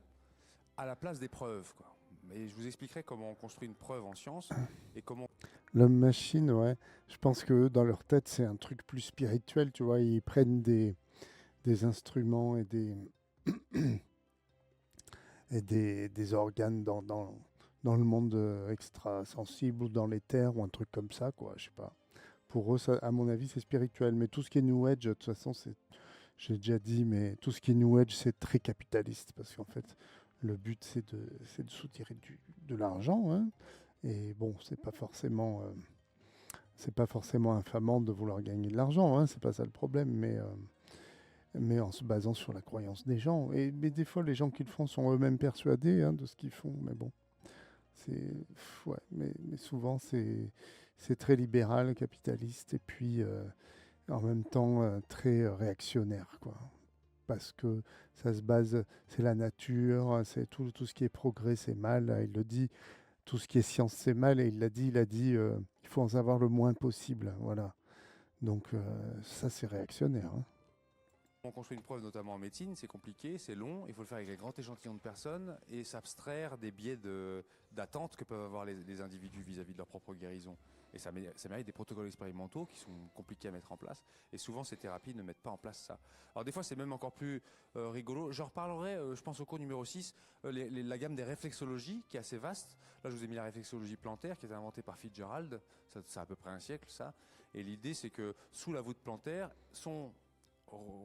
à la place des preuves, quoi. Et je vous expliquerai comment on construit une preuve en science et comment... L'homme-machine, ouais. Je pense que dans leur tête, c'est un truc plus spirituel, tu vois. Ils prennent des instruments et des organes dans le monde extra-sensible ou dans l'éther ou un truc comme ça, quoi. Je sais pas. Pour eux, ça, à mon avis, c'est spirituel. Mais tout ce qui est New Age, de toute façon, j'ai déjà dit, mais tout ce qui est New Age, c'est très capitaliste. Parce qu'en fait, le but, c'est de soutirer de l'argent, hein. Et bon, c'est pas forcément infamant de vouloir gagner de l'argent, hein, c'est pas ça le problème, mais en se basant sur la croyance des gens. Mais des fois, les gens qui le font sont eux-mêmes persuadés, hein, de ce qu'ils font, mais bon, ouais, mais souvent c'est très libéral, capitaliste, et puis en même temps très réactionnaire, quoi. Parce que ça se base, c'est la nature, c'est tout ce qui est progrès, c'est mal, il le dit. Tout ce qui est science, c'est mal, et il a dit il faut en savoir le moins possible. Voilà. Donc ça, c'est réactionnaire, hein. On construit une preuve, notamment en médecine, c'est compliqué, c'est long, il faut le faire avec un grand échantillon de personnes et s'abstraire des biais d'attente que peuvent avoir les individus vis-à-vis de leur propre guérison. Et ça mérite des protocoles expérimentaux qui sont compliqués à mettre en place. Et souvent, ces thérapies ne mettent pas en place ça. Alors des fois, c'est même encore plus rigolo. J'en reparlerai, je pense, au cours numéro 6, la gamme des réflexologies, qui est assez vaste. Là, je vous ai mis la réflexologie plantaire, qui a été inventée par Fitzgerald. Ça a à peu près un siècle, ça. Et l'idée, c'est que sous la voûte plantaire sont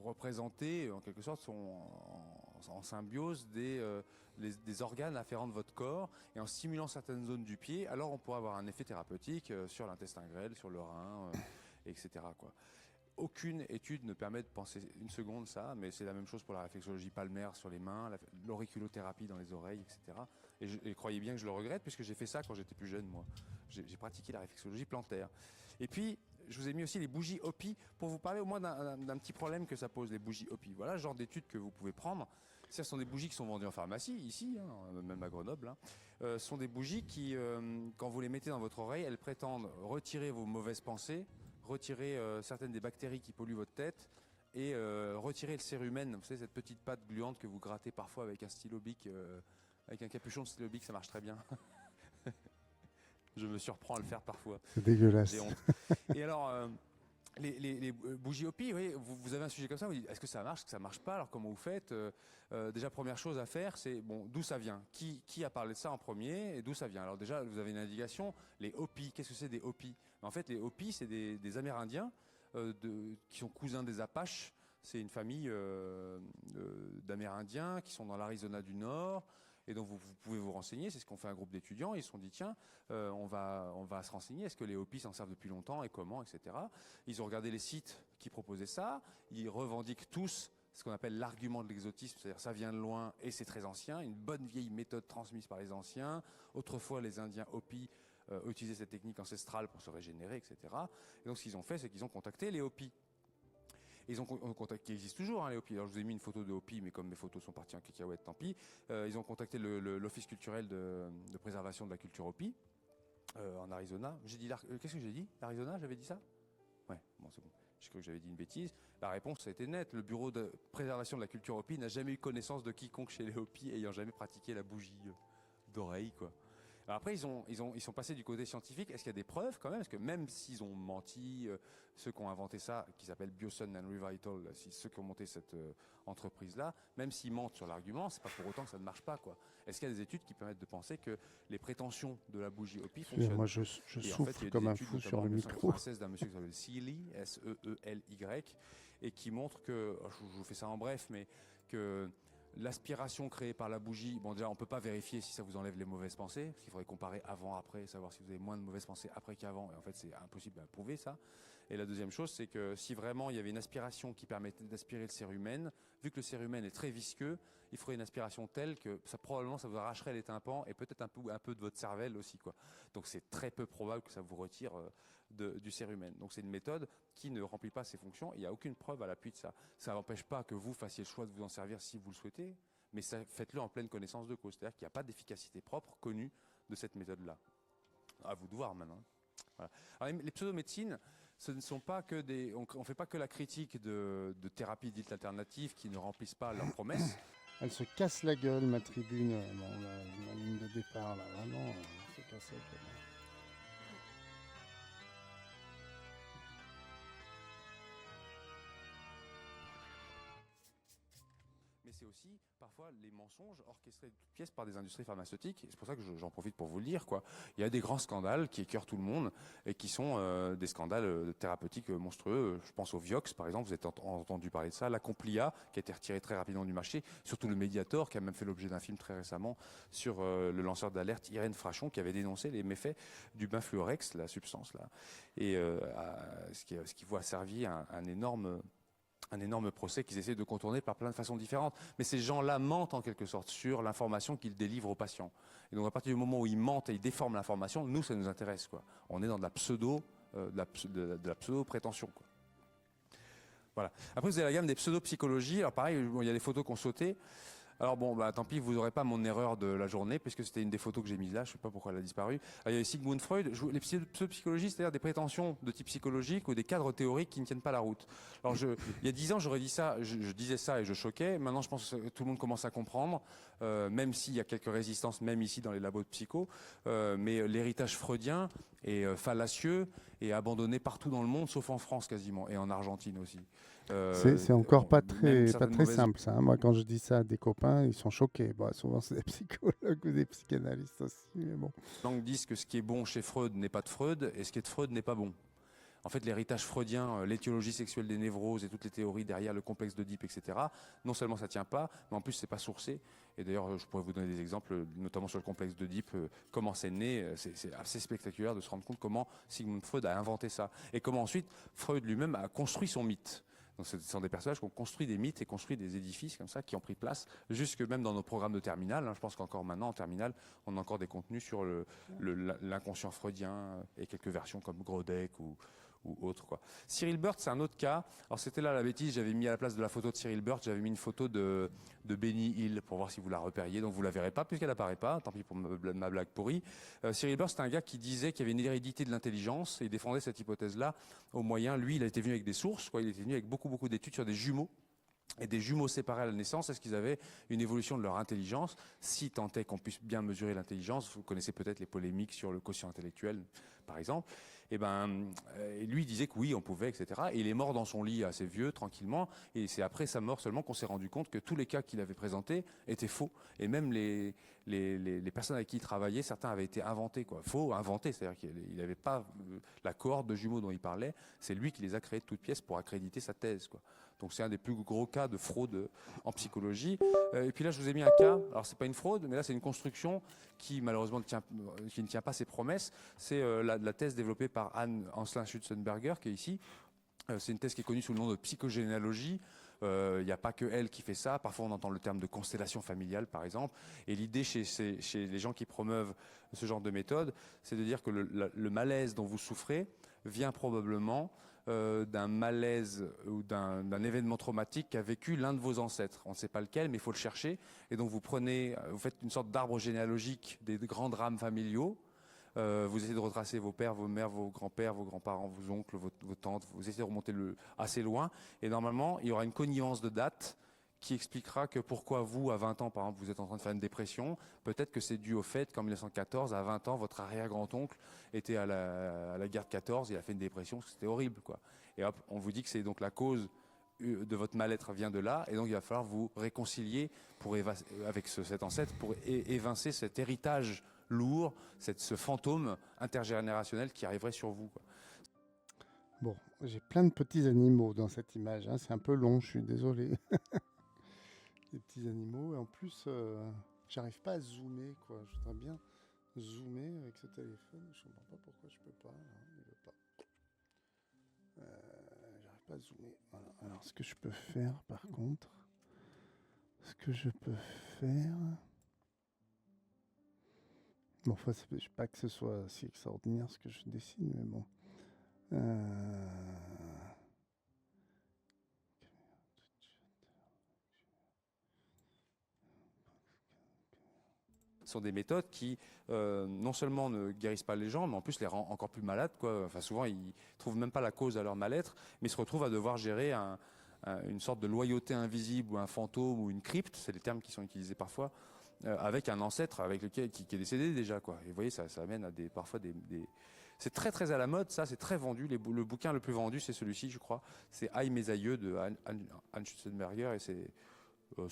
représentés, en quelque sorte, sont en symbiose des organes afférents de votre corps, et en stimulant certaines zones du pied, alors on pourra avoir un effet thérapeutique sur l'intestin grêle, sur le rein, etc., quoi. aucune étude ne permet de penser une seconde ça, mais c'est la même chose pour la réflexologie palmaire sur les mains, l'auriculothérapie dans les oreilles, etc. Et croyez bien que je le regrette, puisque j'ai fait ça quand j'étais plus jeune, moi. J'ai pratiqué la réflexologie plantaire. Et puis, je vous ai mis aussi les bougies Hopi pour vous parler au moins d'un petit problème que ça pose, les bougies Hopi. Voilà le genre d'études que vous pouvez prendre. Ce sont des bougies qui sont vendues en pharmacie, ici, hein, même à Grenoble. Hein. Ce sont des bougies qui, quand vous les mettez dans votre oreille, elles prétendent retirer vos mauvaises pensées, retirer certaines des bactéries qui polluent votre tête et retirer le cérumen. Vous savez, cette petite pâte gluante que vous grattez parfois avec un stylo bic, avec un capuchon de stylo bic, ça marche très bien. Je me surprends à le faire parfois. C'est dégueulasse. J'ai honte. Et alors, les bougies Hopi, oui, vous avez un sujet comme ça, vous dites, est-ce que ça marche, est-ce que ça marche pas, alors comment vous faites déjà, première chose à faire, c'est, bon, d'où ça vient, qui a parlé de ça en premier, et d'où ça vient. Alors déjà, vous avez une indication, les Hopi, qu'est-ce que c'est des Hopi? En fait, les Hopi, c'est des Amérindiens qui sont cousins des Apaches. C'est une famille d'Amérindiens qui sont dans l'Arizona du Nord. Et donc vous pouvez vous renseigner, c'est ce qu'ont fait un groupe d'étudiants. Ils se sont dit tiens, on va se renseigner, est-ce que les Hopis s'en servent depuis longtemps et comment, etc. Ils ont regardé les sites qui proposaient ça, ils revendiquent tous ce qu'on appelle l'argument de l'exotisme, c'est-à-dire ça vient de loin et c'est très ancien, une bonne vieille méthode transmise par les anciens. Autrefois les Indiens Hopis utilisaient cette technique ancestrale pour se régénérer, etc. Et donc ce qu'ils ont fait, c'est qu'ils ont contacté les Hopis. Ils ont contacté, qui existe toujours, hein, les Hopis. Alors je vous ai mis une photo de Hopi, mais comme mes photos sont parties en cacahuète, tant pis. Ils ont contacté l'Office culturel de préservation de la culture Hopi en Arizona. J'ai dit, qu'est-ce que j'ai dit? L'Arizona, j'avais dit ça? Ouais, bon c'est bon. J'ai cru que j'avais dit une bêtise. La réponse ça a été nette. Le bureau de préservation de la culture Hopi n'a jamais eu connaissance de quiconque chez les Hopis ayant jamais pratiqué la bougie d'oreille, quoi. Alors après, ils sont passés du côté scientifique. Est-ce qu'il y a des preuves quand même? Parce que même s'ils ont menti, ceux qui ont inventé ça, qui s'appelle Biosun and Revital, ceux qui ont monté cette entreprise-là, même s'ils mentent sur l'argument, c'est pas pour autant que ça ne marche pas, quoi. Est-ce qu'il y a des études qui permettent de penser que les prétentions de la bougie Hopi fonctionnent? Moi, je souffle comme un fou sur le micro. D'un monsieur qui s'appelle Seely, S-E-E-L-Y, et qui montre que, je vous fais ça en bref, mais que l'aspiration créée par la bougie, bon déjà on peut pas vérifier si ça vous enlève les mauvaises pensées, parce qu'il faudrait comparer avant, après, savoir si vous avez moins de mauvaises pensées après qu'avant, et en fait c'est impossible à prouver ça. Et la deuxième chose, c'est que si vraiment il y avait une aspiration qui permettait d'aspirer le cérumen, vu que le cérumen est très visqueux, il faudrait une aspiration telle que ça probablement ça vous arracherait les tympans et peut-être un peu de votre cervelle aussi, quoi. Donc c'est très peu probable que ça vous retire du cérumen. Donc c'est une méthode qui ne remplit pas ses fonctions. Il n'y a aucune preuve à l'appui de ça. Ça n'empêche pas que vous fassiez le choix de vous en servir si vous le souhaitez, mais faites-le en pleine connaissance de cause. C'est-à-dire qu'il n'y a pas d'efficacité propre connue de cette méthode-là. À vous de voir maintenant. Voilà. Alors, les pseudomédecines, ce ne sont pas que des. On ne fait pas que la critique de thérapies dites alternatives qui ne remplissent pas leurs promesses. Elle se casse la gueule, ma tribune, la ligne de départ, là, vraiment, elle se casse la gueule. Mais c'est aussi parfois les mensonges orchestrés de toutes pièces par des industries pharmaceutiques. Et c'est pour ça que j'en profite pour vous le dire, quoi. Il y a des grands scandales qui écœurent tout le monde et qui sont des scandales thérapeutiques monstrueux. Je pense au Vioxx, par exemple, vous avez entendu parler de ça. La Complia, qui a été retirée très rapidement du marché. Surtout le Mediator, qui a même fait l'objet d'un film très récemment sur le lanceur d'alerte Irène Frachon, qui avait dénoncé les méfaits du Benfluorex, la substance là. Et ce qui voit servir un énorme procès qu'ils essaient de contourner par plein de façons différentes. Mais ces gens-là mentent en quelque sorte sur l'information qu'ils délivrent aux patients. Et donc à partir du moment où ils mentent et ils déforment l'information, nous ça nous intéresse, quoi. On est dans de la pseudo-prétention, quoi. Voilà. Après vous avez la gamme des pseudo-psychologies. Alors pareil, il y a des photos qui ont sauté. Alors bon, tant pis, vous n'aurez pas mon erreur de la journée, puisque c'était une des photos que j'ai mises là, je ne sais pas pourquoi elle a disparu. Alors, il y a Sigmund Freud, les pseudo-psychologies, c'est-à-dire des prétentions de type psychologique ou des cadres théoriques qui ne tiennent pas la route. Alors il y a 10 ans, j'aurais dit ça, je disais ça et je choquais. Maintenant, je pense que tout le monde commence à comprendre, même s'il y a quelques résistances, même ici dans les labos de psycho, mais l'héritage freudien est fallacieux et abandonné partout dans le monde, sauf en France quasiment, et en Argentine aussi. C'est encore pas très simple, ça. Moi, quand je dis ça à des copains, ils sont choqués. Bon, souvent, c'est des psychologues ou des psychanalystes aussi, mais bon. Les langues disent que ce qui est bon chez Freud n'est pas de Freud, et ce qui est de Freud n'est pas bon. en fait, l'héritage freudien, l'étiologie sexuelle des névroses et toutes les théories derrière le complexe d'Oedipe, etc., non seulement ça tient pas, mais en plus, c'est pas sourcé. Et d'ailleurs, je pourrais vous donner des exemples, notamment sur le complexe d'Oedipe, comment c'est né. C'est assez spectaculaire de se rendre compte comment Sigmund Freud a inventé ça. Et comment ensuite, Freud lui-même a construit son mythe. Donc, ce sont des personnages qui ont construit des mythes et construit des édifices comme ça, qui ont pris place, jusque même dans nos programmes de terminale. Je pense qu'encore maintenant, en terminale, on a encore des contenus sur l'inconscient freudien et quelques versions comme Grodeck ou autre, quoi. Cyril Burt, c'est un autre cas. Alors c'était là la bêtise, j'avais mis à la place de la photo de Cyril Burt, j'avais mis une photo de Benny Hill pour voir si vous la repériez. Donc vous la verrez pas puisqu'elle apparaît pas. Tant pis pour ma blague pourrie. Cyril Burt, c'est un gars qui disait qu'il y avait une hérédité de l'intelligence et il défendait cette hypothèse-là au moyen. Lui, il a été venu avec des sources, quoi. Il était venu avec beaucoup d'études sur des jumeaux. Et des jumeaux séparés à la naissance, est-ce qu'ils avaient une évolution de leur intelligence, si tant est qu'on puisse bien mesurer l'intelligence? Vous connaissez peut-être les polémiques sur le quotient intellectuel, par exemple. Et lui disait que oui, on pouvait, etc. Et il est mort dans son lit assez vieux, tranquillement. Et c'est après sa mort seulement qu'on s'est rendu compte que tous les cas qu'il avait présentés étaient faux. Et même les personnes avec qui il travaillait, certains avaient été inventés, quoi. Faux, inventés. C'est-à-dire qu'il n'avait pas la cohorte de jumeaux dont il parlait. C'est lui qui les a créés de toutes pièces pour accréditer sa thèse, quoi. Donc c'est un des plus gros cas de fraude en psychologie. Et puis là, je vous ai mis un cas. Alors c'est pas une fraude, mais là c'est une construction qui malheureusement ne tient pas ses promesses. C'est la thèse développée par Anne Ancelin-Schutzenberger qui est ici. C'est une thèse qui est connue sous le nom de psychogénéalogie. Il n'y a pas que elle qui fait ça. Parfois on entend le terme de constellation familiale par exemple. Et l'idée chez les gens qui promeuvent ce genre de méthode, c'est de dire que le malaise dont vous souffrez vient probablement d'un malaise ou d'un événement traumatique qu'a vécu l'un de vos ancêtres. On ne sait pas lequel, mais il faut le chercher. Et donc vous faites une sorte d'arbre généalogique des grands drames familiaux. Vous essayez de retracer vos pères, vos mères, vos grands-pères, vos grands-parents, vos oncles, vos tantes. Vous essayez de remonter assez loin. Et normalement, il y aura une connivence de dates qui expliquera que pourquoi vous, à 20 ans, par exemple, vous êtes en train de faire une dépression. Peut-être que c'est dû au fait qu'en 1914, à 20 ans, votre arrière-grand-oncle était à la guerre de 14, il a fait une dépression, parce que c'était horrible, quoi. Et hop, on vous dit que c'est donc la cause de votre mal-être vient de là, et donc il va falloir vous réconcilier avec cet ancêtre pour évincer cet héritage lourd, ce fantôme intergénérationnel qui arriverait sur vous, quoi. Bon, j'ai plein de petits animaux dans cette image, hein. C'est un peu long, je suis désolé. Des petits animaux, et en plus, j'arrive pas à zoomer, quoi. Je voudrais bien zoomer avec ce téléphone. Je comprends pas pourquoi je peux pas. Là. Il veut pas. J'arrive pas à zoomer. Voilà. Alors, ce que je peux faire, par contre, bon, enfin, je sais pas que ce soit si extraordinaire ce que je dessine, mais bon. Ce sont des méthodes qui non seulement ne guérissent pas les gens, mais en plus les rend encore plus malades, quoi. Enfin, souvent, ils trouvent même pas la cause à leur mal-être, mais ils se retrouvent à devoir gérer une sorte de loyauté invisible ou un fantôme ou une crypte, c'est les termes qui sont utilisés parfois, avec un ancêtre avec lequel qui est décédé déjà, quoi. Et vous voyez, ça amène à parfois des... C'est très très à la mode, ça, c'est très vendu. Le bouquin le plus vendu, c'est celui-ci, je crois. C'est Aïe mes aïeux de Anne Schutzenberger, et c'est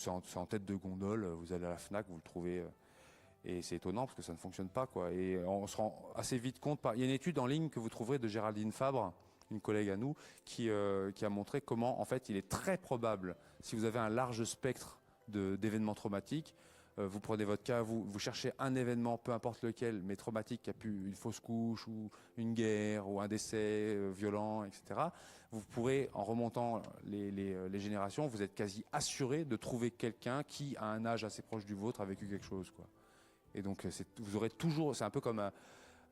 en tête de gondole. Vous allez à la Fnac, vous le trouvez. Et c'est étonnant parce que ça ne fonctionne pas, quoi. Et on se rend assez vite compte. Il y a une étude en ligne que vous trouverez de Géraldine Fabre, une collègue à nous, qui a montré comment, en fait, il est très probable, si vous avez un large spectre d'événements traumatiques, vous prenez votre cas, vous cherchez un événement, peu importe lequel, mais traumatique, qui a pu une fausse couche ou une guerre ou un décès violent, etc. Vous pourrez, en remontant les générations, vous êtes quasi assuré de trouver quelqu'un qui, à un âge assez proche du vôtre, a vécu quelque chose, quoi. Et donc, vous aurez toujours, c'est un peu comme à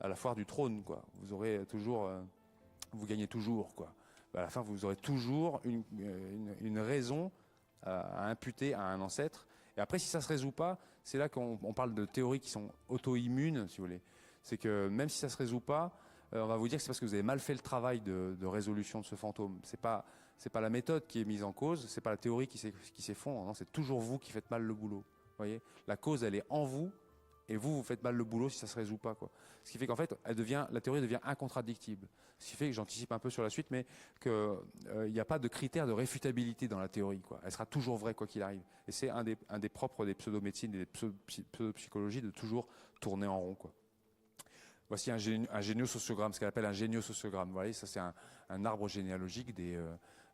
la foire du trône, quoi. Vous aurez toujours, vous gagnez toujours, quoi. À la fin, vous aurez toujours une raison à imputer à un ancêtre. Et après, si ça se résout pas, c'est là qu'on parle de théories qui sont auto-immunes, si vous voulez. C'est que même si ça se résout pas, on va vous dire que c'est parce que vous avez mal fait le travail de résolution de ce fantôme. C'est pas la méthode qui est mise en cause, c'est pas la théorie qui s'effondre. Non, c'est toujours vous qui faites mal le boulot. Vous voyez, la cause, elle est en vous. Et vous faites mal le boulot si ça se résout pas, quoi. Ce qui fait qu'en fait, la théorie devient incontradictible. Ce qui fait que j'anticipe un peu sur la suite, mais qu'il n'y a pas de critère de réfutabilité dans la théorie, quoi. Elle sera toujours vraie quoi qu'il arrive. Et c'est un des propres des pseudo-médecines et des pseudo-psychologies de toujours tourner en rond, quoi. Voici un géniosociogramme, ce qu'elle appelle un géniosociogramme. Vous voyez, ça c'est un arbre généalogique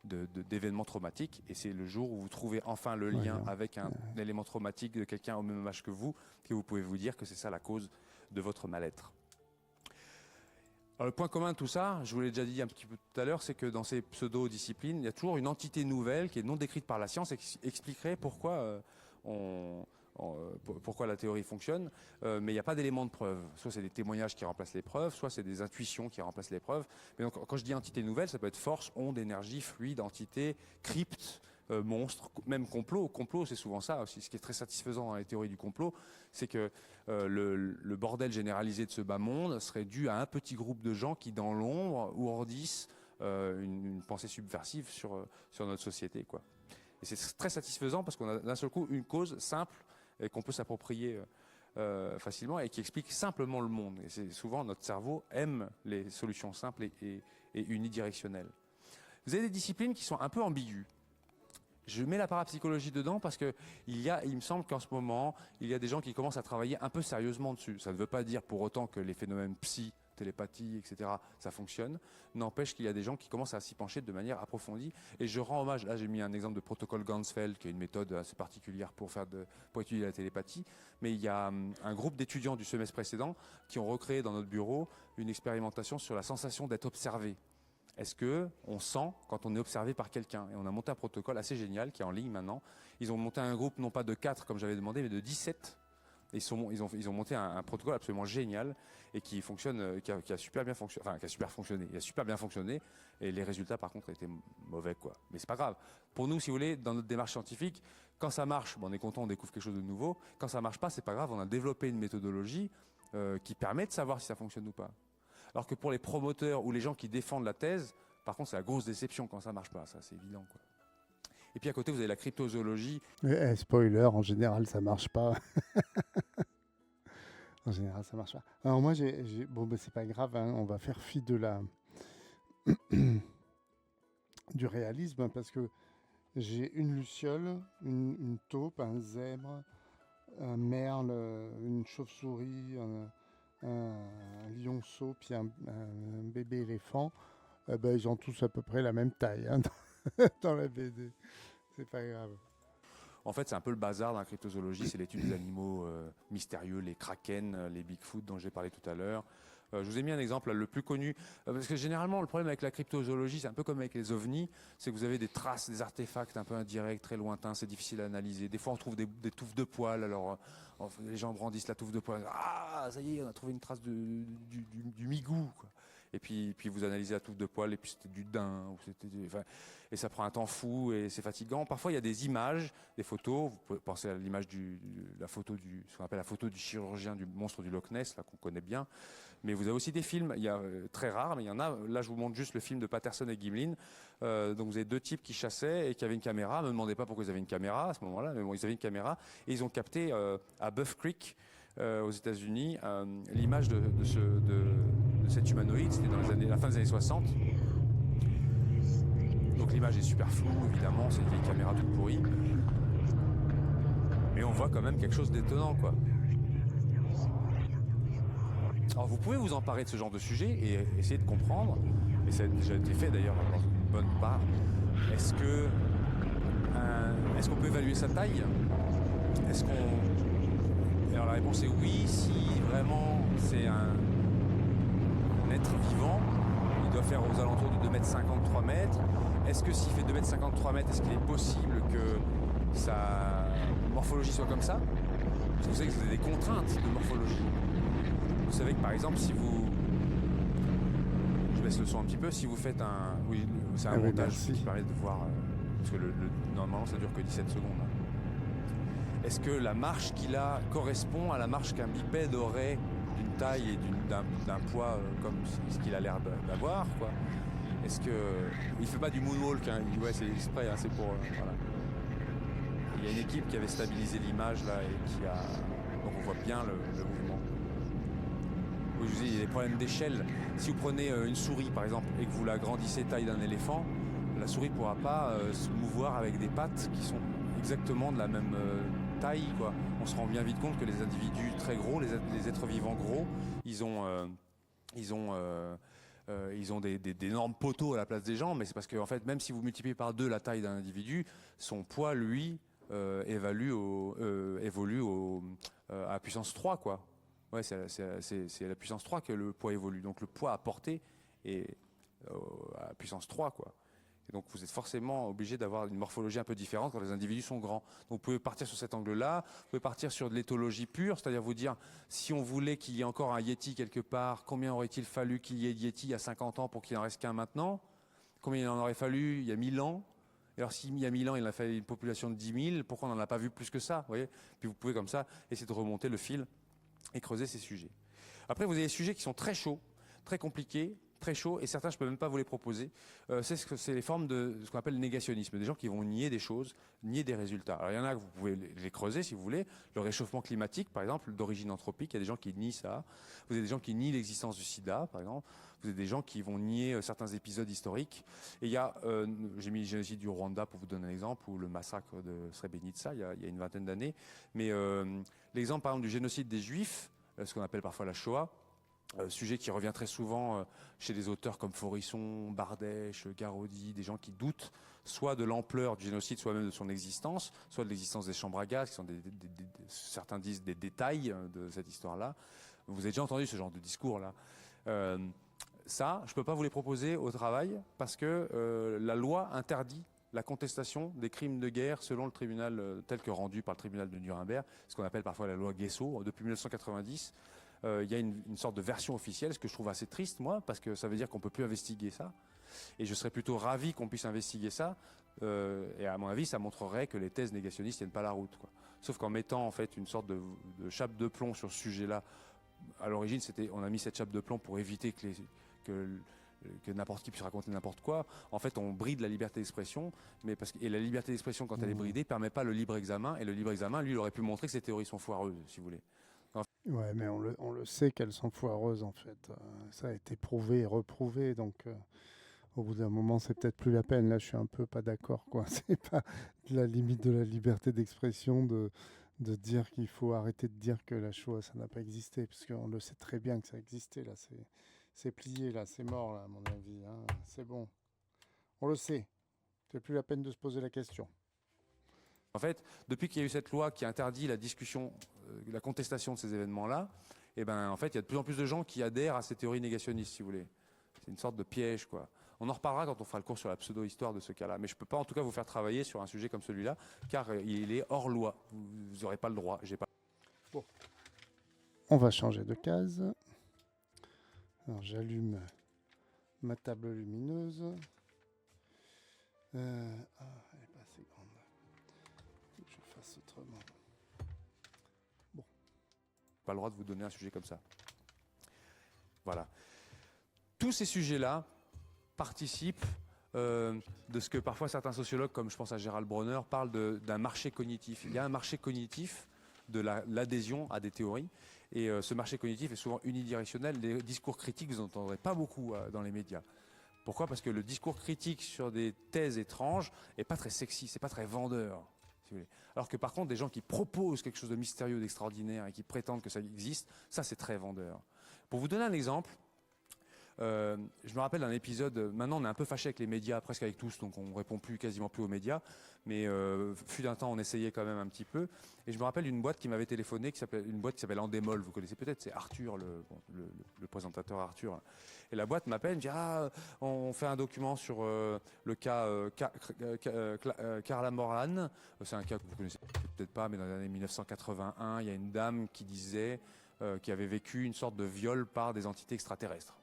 d'événements traumatiques. Et c'est le jour où vous trouvez enfin le lien avec un élément traumatique de quelqu'un au même âge que vous pouvez vous dire que c'est ça la cause de votre mal-être. Alors, le point commun de tout ça, je vous l'ai déjà dit un petit peu tout à l'heure, c'est que dans ces pseudo-disciplines, il y a toujours une entité nouvelle qui est non décrite par la science et qui expliquerait pourquoi pourquoi la théorie fonctionne, mais il n'y a pas d'éléments de preuve. Soit c'est des témoignages qui remplacent les preuves, soit c'est des intuitions qui remplacent les preuves. Mais donc, quand je dis entité nouvelle, ça peut être force, onde, énergie, fluide, entité, crypte, monstre, même complot. Complot, c'est souvent ça aussi. Ce qui est très satisfaisant dans les théories du complot, c'est que le bordel généralisé de ce bas monde serait dû à un petit groupe de gens qui, dans l'ombre, ourdissent une pensée subversive sur notre société, quoi. Et c'est très satisfaisant parce qu'on a d'un seul coup une cause simple et qu'on peut s'approprier facilement et qui explique simplement le monde. Et c'est souvent notre cerveau aime les solutions simples et unidirectionnelles. Vous avez des disciplines qui sont un peu ambiguës. Je mets la parapsychologie dedans parce que il me semble qu'en ce moment, il y a des gens qui commencent à travailler un peu sérieusement dessus. Ça ne veut pas dire pour autant que les phénomènes télépathie, etc., ça fonctionne. N'empêche qu'il y a des gens qui commencent à s'y pencher de manière approfondie. Et je rends hommage, là j'ai mis un exemple de protocole Ganzfeld, qui est une méthode assez particulière pour étudier la télépathie. Mais il y a un groupe d'étudiants du semestre précédent qui ont recréé dans notre bureau une expérimentation sur la sensation d'être observé. Est-ce qu'on sent quand on est observé par quelqu'un? Et on a monté un protocole assez génial qui est en ligne maintenant. Ils ont monté un groupe non pas de 4 comme j'avais demandé, mais de 17. Et ils ont monté un protocole absolument génial et qui fonctionne, qui a super bien fonctionné, enfin qui a super fonctionné. Il a super bien fonctionné et les résultats par contre étaient mauvais, quoi. Mais c'est pas grave. Pour nous, si vous voulez, dans notre démarche scientifique, quand ça marche, on est content, on découvre quelque chose de nouveau. Quand ça marche pas, c'est pas grave. On a développé une méthodologie qui permet de savoir si ça fonctionne ou pas. Alors que pour les promoteurs ou les gens qui défendent la thèse, par contre, c'est la grosse déception quand ça marche pas. Ça, c'est évident, quoi. Et puis à côté, vous avez la cryptozoologie. Spoiler, en général, ça marche pas. En général, ça marche pas. Alors moi, bon, ben, c'est pas grave, hein, on va faire fi de du réalisme, hein, parce que j'ai une luciole, une taupe, un zèbre, un merle, une chauve-souris, un lionceau, puis un bébé éléphant. Ben, ils ont tous à peu près la même taille, hein, dans la BD. C'est pas grave. En fait, c'est un peu le bazar dans la cryptozoologie, c'est l'étude des animaux mystérieux, les krakens, les Bigfoot dont j'ai parlé tout à l'heure. Je vous ai mis un exemple le plus connu, parce que généralement le problème avec la cryptozoologie, c'est un peu comme avec les ovnis, c'est que vous avez des traces, des artefacts un peu indirects, très lointains, c'est difficile à analyser. Des fois on trouve des touffes de poils, alors les gens brandissent la touffe de poils, ah ça y est, on a trouvé une trace du migou, quoi. Et puis vous analysez la touffe de poils et puis c'était du daim, et ça prend un temps fou et c'est fatigant. Parfois il y a des images, des photos. Vous pouvez penser à l'image ce qu'on appelle la photo du chirurgien du monstre du Loch Ness, là qu'on connaît bien. Mais vous avez aussi des films. Il y a très rares, mais il y en a. Là je vous montre juste le film de Patterson et Gimlin. Donc vous avez deux types qui chassaient et qui avaient une caméra. Ne me demandez pas pourquoi ils avaient une caméra à ce moment-là, mais bon, ils avaient une caméra et ils ont capté à Buff Creek, aux États-Unis, l'image de cet humanoïde. C'était dans la fin des années 60. Donc l'image est super floue, évidemment, c'est une vieille caméra toute pourrie. Mais on voit quand même quelque chose d'étonnant, quoi. Alors vous pouvez vous emparer de ce genre de sujet et essayer de comprendre, et ça a déjà été fait d'ailleurs dans une bonne part. Est-ce qu'on peut évaluer sa taille? Alors la réponse est oui, si vraiment c'est un être vivant, il doit faire aux alentours de 2,53 m. Est-ce que s'il fait 2,53 m, est-ce qu'il est possible que sa morphologie soit comme ça? Parce que vous savez que vous avez des contraintes de morphologie. Vous savez que par exemple, si vous... Je baisse le son un petit peu. Si vous faites un... Oui, c'est un montage qui permet de voir... Parce que normalement, ça dure que 17 secondes. Est-ce que la marche qu'il a correspond à la marche qu'un bipède aurait d'une taille et d'un poids comme ce qu'il a l'air d'avoir, quoi? Est-ce que... Il fait pas du moonwalk, hein. Ouais, c'est exprès, hein, c'est pour... voilà. Il y a une équipe qui avait stabilisé l'image, là, et qui a... Donc on voit bien le mouvement. Oui, je vous dis, il y a des problèmes d'échelle. Si vous prenez une souris, par exemple, et que vous l'agrandissez taille d'un éléphant, la souris ne pourra pas se mouvoir avec des pattes qui sont exactement de la même taille, quoi. On se rend bien vite compte que les individus très gros, les êtres vivants gros, ils ont ils ont d'énormes poteaux à la place des jambes, mais c'est parce que en fait, même si vous multipliez par 2 la taille d'un individu, son poids, lui, évolue à puissance 3, quoi. Ouais, c'est la puissance 3 que le poids évolue. Donc le poids à porter est à puissance 3, quoi. Et donc vous êtes forcément obligé d'avoir une morphologie un peu différente quand les individus sont grands. Donc vous pouvez partir sur cet angle-là, vous pouvez partir sur de l'éthologie pure, c'est-à-dire vous dire, si on voulait qu'il y ait encore un Yéti quelque part, combien aurait-il fallu qu'il y ait de Yéti il y a 50 ans pour qu'il en reste qu'un maintenant? Combien il en aurait fallu il y a 1000 ans? Et alors s'il y a 1000 ans, il en a fallu une population de 10 000, pourquoi on n'en a pas vu plus que ça, vous voyez? Puis vous pouvez comme ça essayer de remonter le fil et creuser ces sujets. Après, vous avez des sujets qui sont très chauds, très compliqués, très chauds, et certains, je ne peux même pas vous les proposer. C'est les formes de ce qu'on appelle le négationnisme, des gens qui vont nier des choses, nier des résultats. Alors il y en a que vous pouvez les creuser si vous voulez. Le réchauffement climatique, par exemple, d'origine anthropique, il y a des gens qui nient ça. Vous avez des gens qui nient l'existence du sida, par exemple. Vous avez des gens qui vont nier certains épisodes historiques. Et il y a, j'ai mis le génocide du Rwanda pour vous donner un exemple, ou le massacre de Srebrenica il y a une vingtaine d'années. Mais l'exemple, par exemple, du génocide des Juifs, ce qu'on appelle parfois la Shoah, sujet qui revient très souvent chez des auteurs comme Forisson, Bardèche, Garaudy, des gens qui doutent soit de l'ampleur du génocide, soit même de son existence, soit de l'existence des chambres à gaz, qui sont certains disent des détails de cette histoire-là. Vous avez déjà entendu ce genre de discours-là. Ça, je ne peux pas vous les proposer au travail parce que la loi interdit la contestation des crimes de guerre selon le tribunal tel que rendu par le tribunal de Nuremberg, ce qu'on appelle parfois la loi Guesso. Depuis 1990, il y a une sorte de version officielle, ce que je trouve assez triste, moi, parce que ça veut dire qu'on ne peut plus investiguer ça. Et je serais plutôt ravi qu'on puisse investiguer ça. Et à mon avis, ça montrerait que les thèses négationnistes ne tiennent pas la route, quoi. Sauf qu'en mettant en fait une sorte de chape de plomb sur ce sujet-là, à l'origine, on a mis cette chape de plomb pour éviter que n'importe qui puisse raconter n'importe quoi. En fait, on bride la liberté d'expression, et la liberté d'expression, quand elle est bridée, permet pas le libre examen. Et le libre examen, lui, il aurait pu montrer que ces théories sont foireuses, si vous voulez. Ouais, mais on le sait qu'elles sont foireuses en fait. Ça a été prouvé et reprouvé, donc au bout d'un moment, c'est peut-être plus la peine. Là, je suis un peu pas d'accord, quoi. C'est pas la limite de la liberté d'expression de dire qu'il faut arrêter de dire que la Shoah, ça n'a pas existé, parce qu'on le sait très bien que ça a existé. Là, c'est plié, là, c'est mort, là, à mon avis. Hein. C'est bon. On le sait. C'est plus la peine de se poser la question. En fait, depuis qu'il y a eu cette loi qui interdit la discussion, la contestation de ces événements-là, eh ben, en fait, il y a de plus en plus de gens qui adhèrent à ces théories négationnistes, si vous voulez. C'est une sorte de piège, quoi. On en reparlera quand on fera le cours sur la pseudo-histoire de ce cas-là. Mais je ne peux pas, en tout cas, vous faire travailler sur un sujet comme celui-là, car il est hors loi. Vous n'aurez pas le droit. J'ai pas... Bon. On va changer de case. Alors, j'allume ma table lumineuse. Elle n'est pas assez grande. Il faut que je fasse autrement. Bon. Pas le droit de vous donner un sujet comme ça. Voilà. Tous ces sujets-là participent de ce que parfois certains sociologues, comme je pense à Gérald Bronner, parlent d'un marché cognitif. Il y a un marché cognitif de l'adhésion à des théories. Et ce marché cognitif est souvent unidirectionnel. Les discours critiques, vous n'entendrez pas beaucoup dans les médias. Pourquoi ? Parce que le discours critique sur des thèses étranges n'est pas très sexy, c'est pas très vendeur. Si vous voulez. Alors que par contre, des gens qui proposent quelque chose de mystérieux, d'extraordinaire et qui prétendent que ça existe, ça c'est très vendeur. Pour vous donner un exemple, je me rappelle d'un épisode, maintenant on est un peu fâché avec les médias, presque avec tous, donc on répond quasiment plus aux médias, mais fut d'un temps on essayait quand même un petit peu, et je me rappelle d'une boîte qui m'avait téléphoné, une boîte qui s'appelle Endemol, vous connaissez peut-être, c'est Arthur, le présentateur Arthur, et la boîte m'appelle, me dit on fait un document sur le cas Carla Moran, c'est un cas que vous connaissez peut-être pas, mais dans les années 1981, il y a une dame qui disait qui avait vécu une sorte de viol par des entités extraterrestres.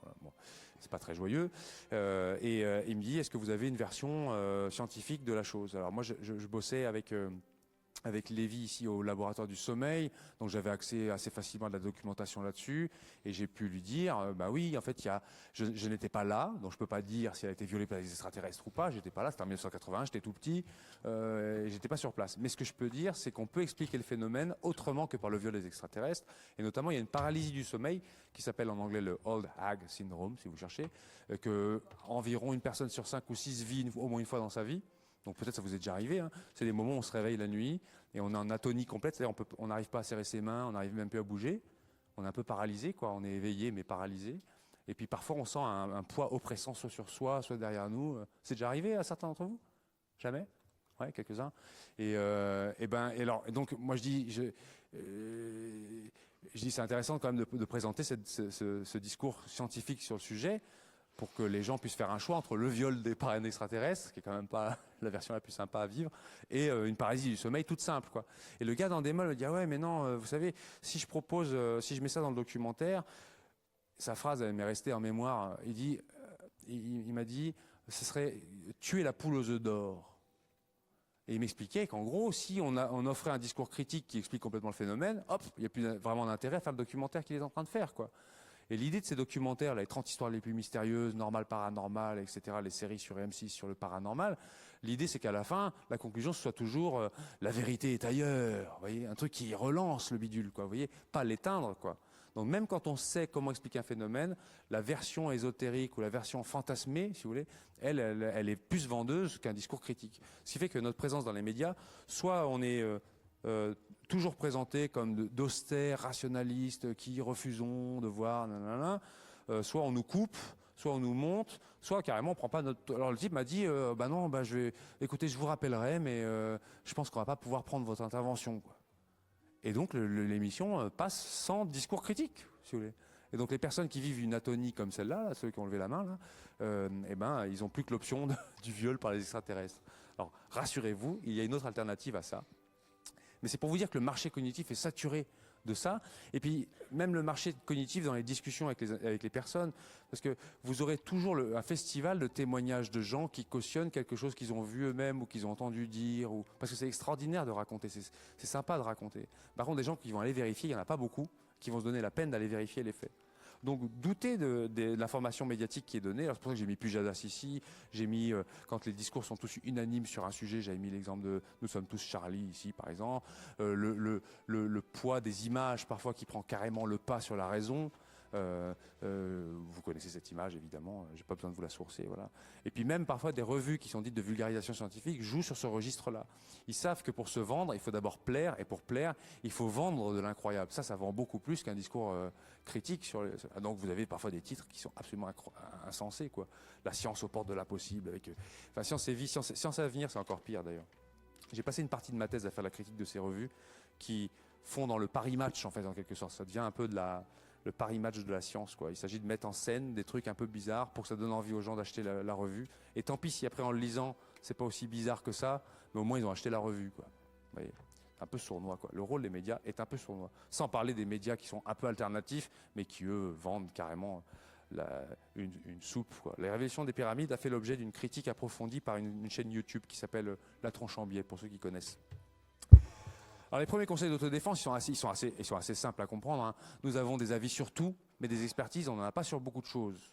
Voilà, bon, c'est pas très joyeux. Et il me dit, est-ce que vous avez une version scientifique de la chose ? Alors moi, je bossais avec Lévy ici au laboratoire du sommeil, donc j'avais accès assez facilement à de la documentation là-dessus, et j'ai pu lui dire, bah oui, en fait, je n'étais pas là, donc je peux pas dire si elle a été violée par les extraterrestres ou pas, j'étais pas là, c'était en 1981, j'étais tout petit, et j'étais pas sur place. Mais ce que je peux dire, c'est qu'on peut expliquer le phénomène autrement que par le viol des extraterrestres, et notamment il y a une paralysie du sommeil qui s'appelle en anglais le Old Hag Syndrome, si vous cherchez, que environ une personne sur 5 ou 6 vit au moins une fois dans sa vie. Donc peut-être ça vous est déjà arrivé, hein. C'est des moments où on se réveille la nuit et on est en atonie complète, c'est-à-dire on n'arrive pas à serrer ses mains, on n'arrive même plus à bouger, on est un peu paralysé, quoi. On est éveillé mais paralysé. Et puis parfois on sent un poids oppressant soit sur soi, soit derrière nous. C'est déjà arrivé à certains d'entre vous? Jamais? Ouais, quelques-uns. Et donc moi je dis, c'est intéressant quand même de présenter ce discours scientifique sur le sujet pour que les gens puissent faire un choix entre le viol des parrains extraterrestres, qui est quand même pas la version la plus sympa à vivre, et une paralysie du sommeil toute simple, quoi. Et le gars dans des molles me dit ah ouais mais non, vous savez, si je mets ça dans le documentaire, sa phrase elle m'est restée en mémoire. Il m'a dit ce serait tuer la poule aux œufs d'or. Et il m'expliquait qu'en gros, si on offrait un discours critique qui explique complètement le phénomène, hop, il n'y a plus vraiment d'intérêt à faire le documentaire qu'il est en train de faire, quoi. Et l'idée de ces documentaires, les 30 histoires les plus mystérieuses, normal, paranormal, etc., les séries sur M6 sur le paranormal, l'idée c'est qu'à la fin, la conclusion ce soit toujours la vérité est ailleurs, vous voyez, un truc qui relance le bidule, quoi, vous voyez, pas l'éteindre, quoi. Donc même quand on sait comment expliquer un phénomène, la version ésotérique ou la version fantasmée, si vous voulez, elle est plus vendeuse qu'un discours critique. Ce qui fait que notre présence dans les médias, soit on est toujours présenté comme d'austères rationalistes qui refusons de voir, soit on nous coupe, soit on nous monte, soit carrément on prend pas notre. Alors le type m'a dit, écoutez, je vous rappellerai, mais je pense qu'on va pas pouvoir prendre votre intervention, quoi. Et donc l'émission passe sans discours critique, si vous voulez. Et donc les personnes qui vivent une atonie comme celle-là, là, ceux qui ont levé la main, là, ils n'ont plus que l'option du viol par les extraterrestres. Alors rassurez-vous, il y a une autre alternative à ça. Mais c'est pour vous dire que le marché cognitif est saturé de ça. Et puis même le marché cognitif dans les discussions avec les personnes, parce que vous aurez toujours un festival de témoignages de gens qui cautionnent quelque chose qu'ils ont vu eux-mêmes ou qu'ils ont entendu dire, parce que c'est extraordinaire de raconter, c'est sympa de raconter. Par contre, des gens qui vont aller vérifier, il n'y en a pas beaucoup, qui vont se donner la peine d'aller vérifier les faits. Donc doutez de l'information médiatique qui est donnée. Alors c'est pour ça que j'ai mis Pujadas ici, j'ai mis, quand les discours sont tous unanimes sur un sujet, j'avais mis l'exemple de Nous sommes tous Charlie ici par exemple, le poids des images parfois qui prend carrément le pas sur la raison. Vous connaissez cette image évidemment, j'ai pas besoin de vous la sourcer, voilà. Et puis même parfois des revues qui sont dites de vulgarisation scientifique jouent sur ce registre-là. Ils savent que pour se vendre, il faut d'abord plaire, et pour plaire, il faut vendre de l'incroyable. Ça vend beaucoup plus qu'un discours critique donc vous avez parfois des titres qui sont absolument insensés, quoi. La science aux portes de l'impossible, enfin Science et vie, science à venir, c'est encore pire d'ailleurs. J'ai passé une partie de ma thèse à faire la critique de ces revues qui font dans le Paris Match en fait, en quelque sorte. Ça devient un peu le Paris Match de la science, quoi. Il s'agit de mettre en scène des trucs un peu bizarres pour que ça donne envie aux gens d'acheter la revue. Et tant pis si après en le lisant, c'est pas aussi bizarre que ça, mais au moins ils ont acheté la revue, quoi. Vous voyez, un peu sournois, quoi. Le rôle des médias est un peu sournois. Sans parler des médias qui sont un peu alternatifs, mais qui eux vendent carrément une soupe, quoi. La révélation des pyramides a fait l'objet d'une critique approfondie par une chaîne YouTube qui s'appelle La Tronche en Biais, pour ceux qui connaissent. Alors les premiers conseils d'autodéfense, ils sont assez simples à comprendre, hein. Nous avons des avis sur tout, mais des expertises, on n'en a pas sur beaucoup de choses.